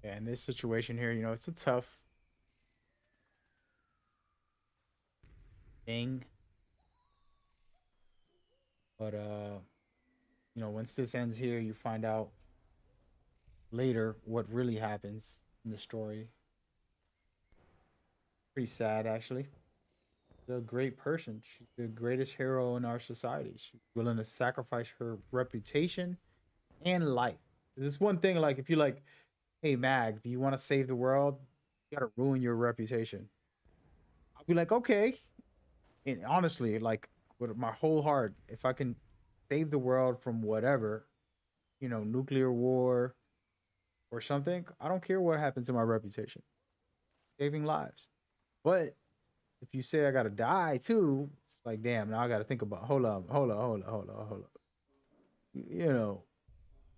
Yeah, in this situation here, you know, it's a tough thing. But you know, once this ends here, you find out later what really happens in the story. Pretty sad, actually. She's a great person. She's the greatest hero in our society. She's willing to sacrifice her reputation and life. It's one thing, like, if you like, hey, Mag, do you want to save the world? You gotta ruin your reputation. I'll be like, okay. And honestly, like, with my whole heart, if I can save the world from whatever, you know, nuclear war or something, I don't care what happens to my reputation. Saving lives. But if you say I gotta die too, it's like, damn, now I gotta think about, hold up. You know,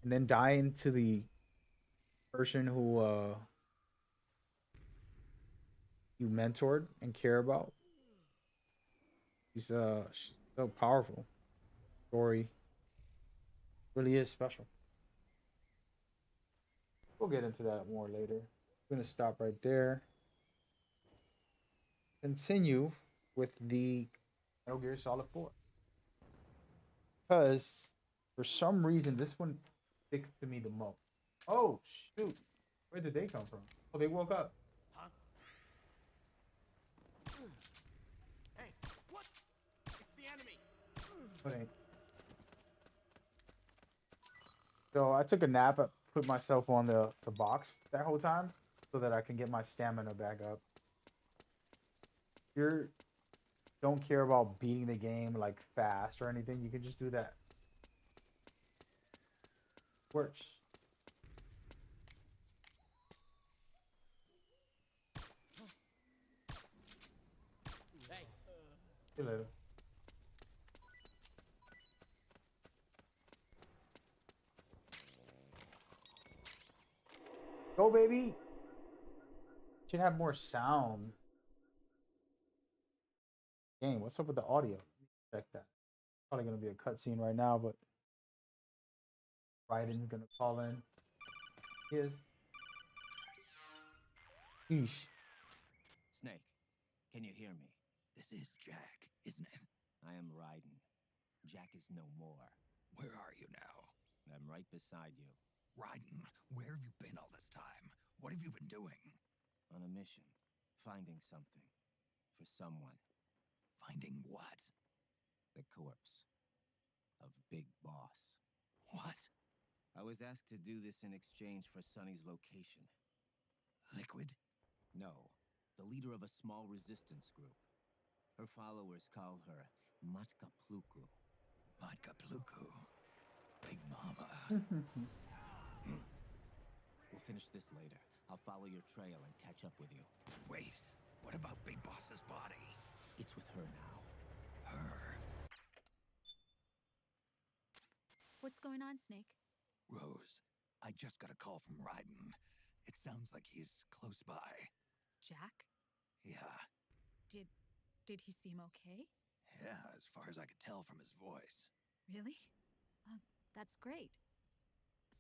and then dying to the person who you mentored and care about. She's so powerful. Story really is special. We'll get into that more later. I'm gonna stop right there. Continue with the Metal Gear Solid 4. Because for some reason this one sticks to me the most. Oh shoot. Where did they come from? Oh, they woke up. Huh? Hey, what? It's the enemy. Okay. So I took a nap, I put myself on the box that whole time so that I can get my stamina back up. You don't care about beating the game like fast or anything, you can just do that. Works. Hey. See you later. Go, baby. Should have more sound. Game. What's up with the audio? Check that. Probably gonna be a cutscene right now, but Raiden's gonna call in. He is. Sheesh. Snake, can you hear me? This is Jack, isn't it? I am Raiden. Jack is no more. Where are you now? I'm right beside you. Raiden, where have you been all this time? What have you been doing? On a mission. Finding something. For someone. Finding what? The corpse. Of Big Boss. What? I was asked to do this in exchange for Sonny's location. Liquid? No. The leader of a small resistance group. Her followers call her Matka Pluku. Matka Pluku. Big Mama. We'll finish this later. I'll follow your trail and catch up with you. Wait, what about Big Boss's body? It's with her now. Her? What's going on, Snake? Rose, I just got a call from Raiden. It sounds like he's close by. Jack? Yeah. Did he seem okay? Yeah, as far as I could tell from his voice. Really? That's great.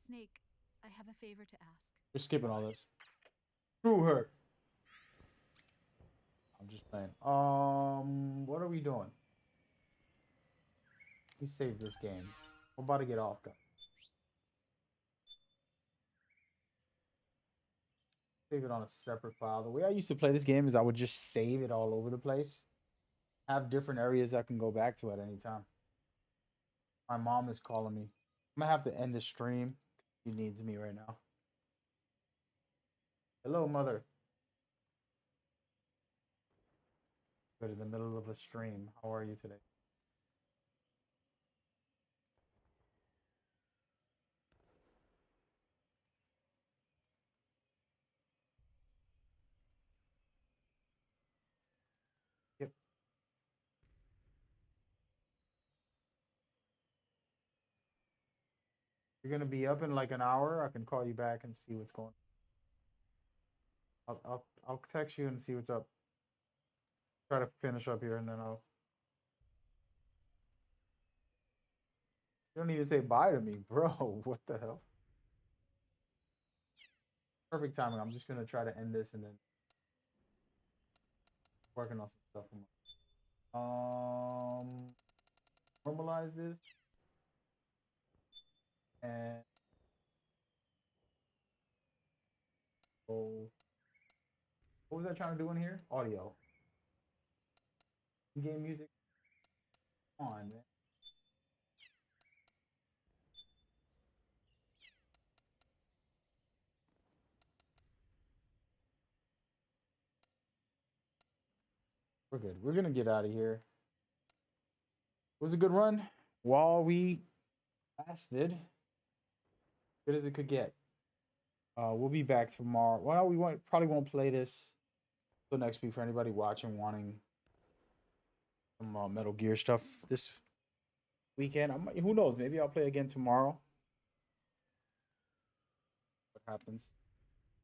Snake, I have a favor to ask. We're skipping all this. Screw her. I'm just playing. What are we doing? me save this game. I'm about to get off, guys. Save it on a separate file. The way I used to play this game is I would just save it all over the place. Have different areas I can go back to at any time. My mom is calling me. I'm gonna have to end the stream. She needs me right now. Hello, mother. Good in the middle of a stream. How are you today? Yep. You're gonna be up in like an hour. I can call you back and see what's going on. I'll text you and see what's up. Try to finish up here and then I'll. You don't even say bye to me, bro. What the hell? Perfect timing. I'm just gonna try to end this and then working on some stuff. Normalize this and oh, what was I trying to do in here? Audio. Game music. Come on, man. We're good. We're gonna get out of here. It was a good run while we lasted. Good as it could get. We'll be back tomorrow. Well, we probably won't play this till next week for anybody watching wanting some Metal Gear stuff this weekend. Who knows? Maybe I'll play again tomorrow. What happens?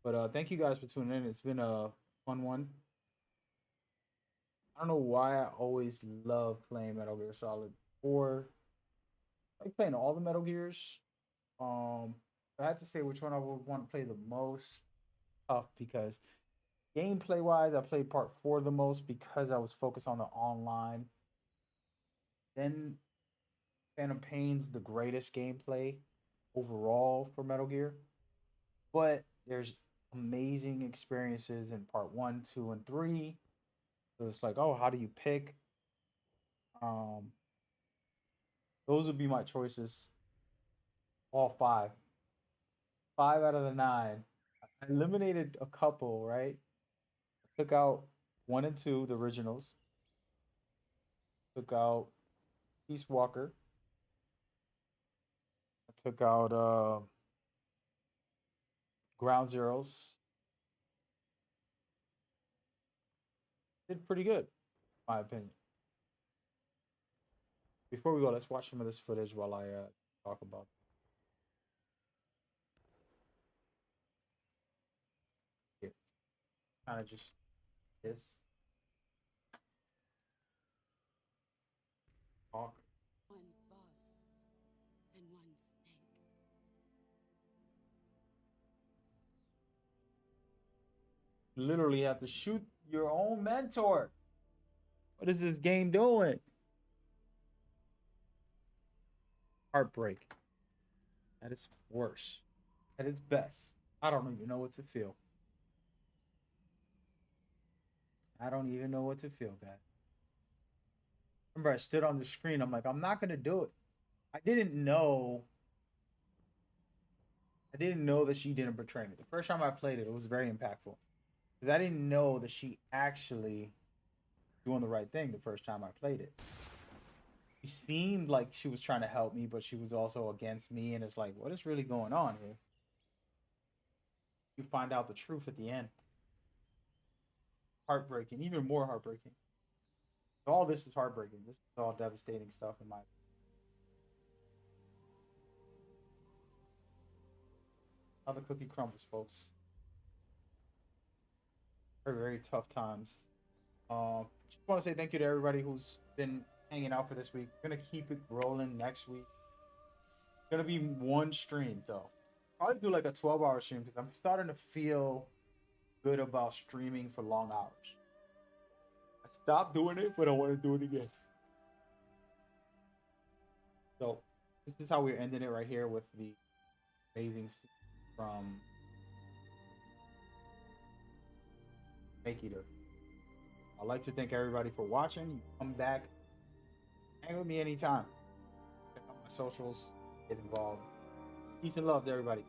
But thank you guys for tuning in. It's been a fun one. I don't know why I always love playing Metal Gear Solid 4. I like playing all the Metal Gears. If I had to say which one I would want to play the most, tough, because gameplay wise, I played part 4 the most because I was focused on the online. Then Phantom Pain's the greatest gameplay overall for Metal Gear. But there's amazing experiences in part 1, 2, and 3. So it's like, oh, how do you pick? Those would be my choices. All 5. 5 out of the 9. I eliminated a couple, right? I took out 1 and 2, the originals. Took out Peace Walker. I took out Ground Zeroes. Did pretty good, in my opinion. Before we go, let's watch some of this footage while I talk about it. Kind of just this. Talk. One boss and one snake. Literally have to shoot your own mentor. What is this game doing? Heartbreak. At its worst. At its best. I don't even know what to feel. I don't even know what to feel, guys. Remember, I stood on the screen. I'm like, I'm not going to do it. I didn't know that she didn't betray me. The first time I played it, it was very impactful. Because I didn't know that she actually doing the right thing the first time I played it. She seemed like she was trying to help me, but she was also against me. And it's like, what is really going on here? You find out the truth at the end. Heartbreaking, even more heartbreaking. All this is heartbreaking. This is all devastating stuff in my opinion. How the cookie crumbles, folks. Very, very tough times. Just want to say thank you to everybody who's been hanging out for this week. We're gonna keep it rolling next week. It's gonna be one stream though. Probably do like a 12-hour stream because I'm starting to feel good about streaming for long hours. I stopped doing it, but I want to do it again. So this is how we're ending it right here with the amazing scene from Snake Eater. I'd like to thank everybody for watching. Come back, hang with me anytime. Check out my socials, get involved. Peace and love to everybody.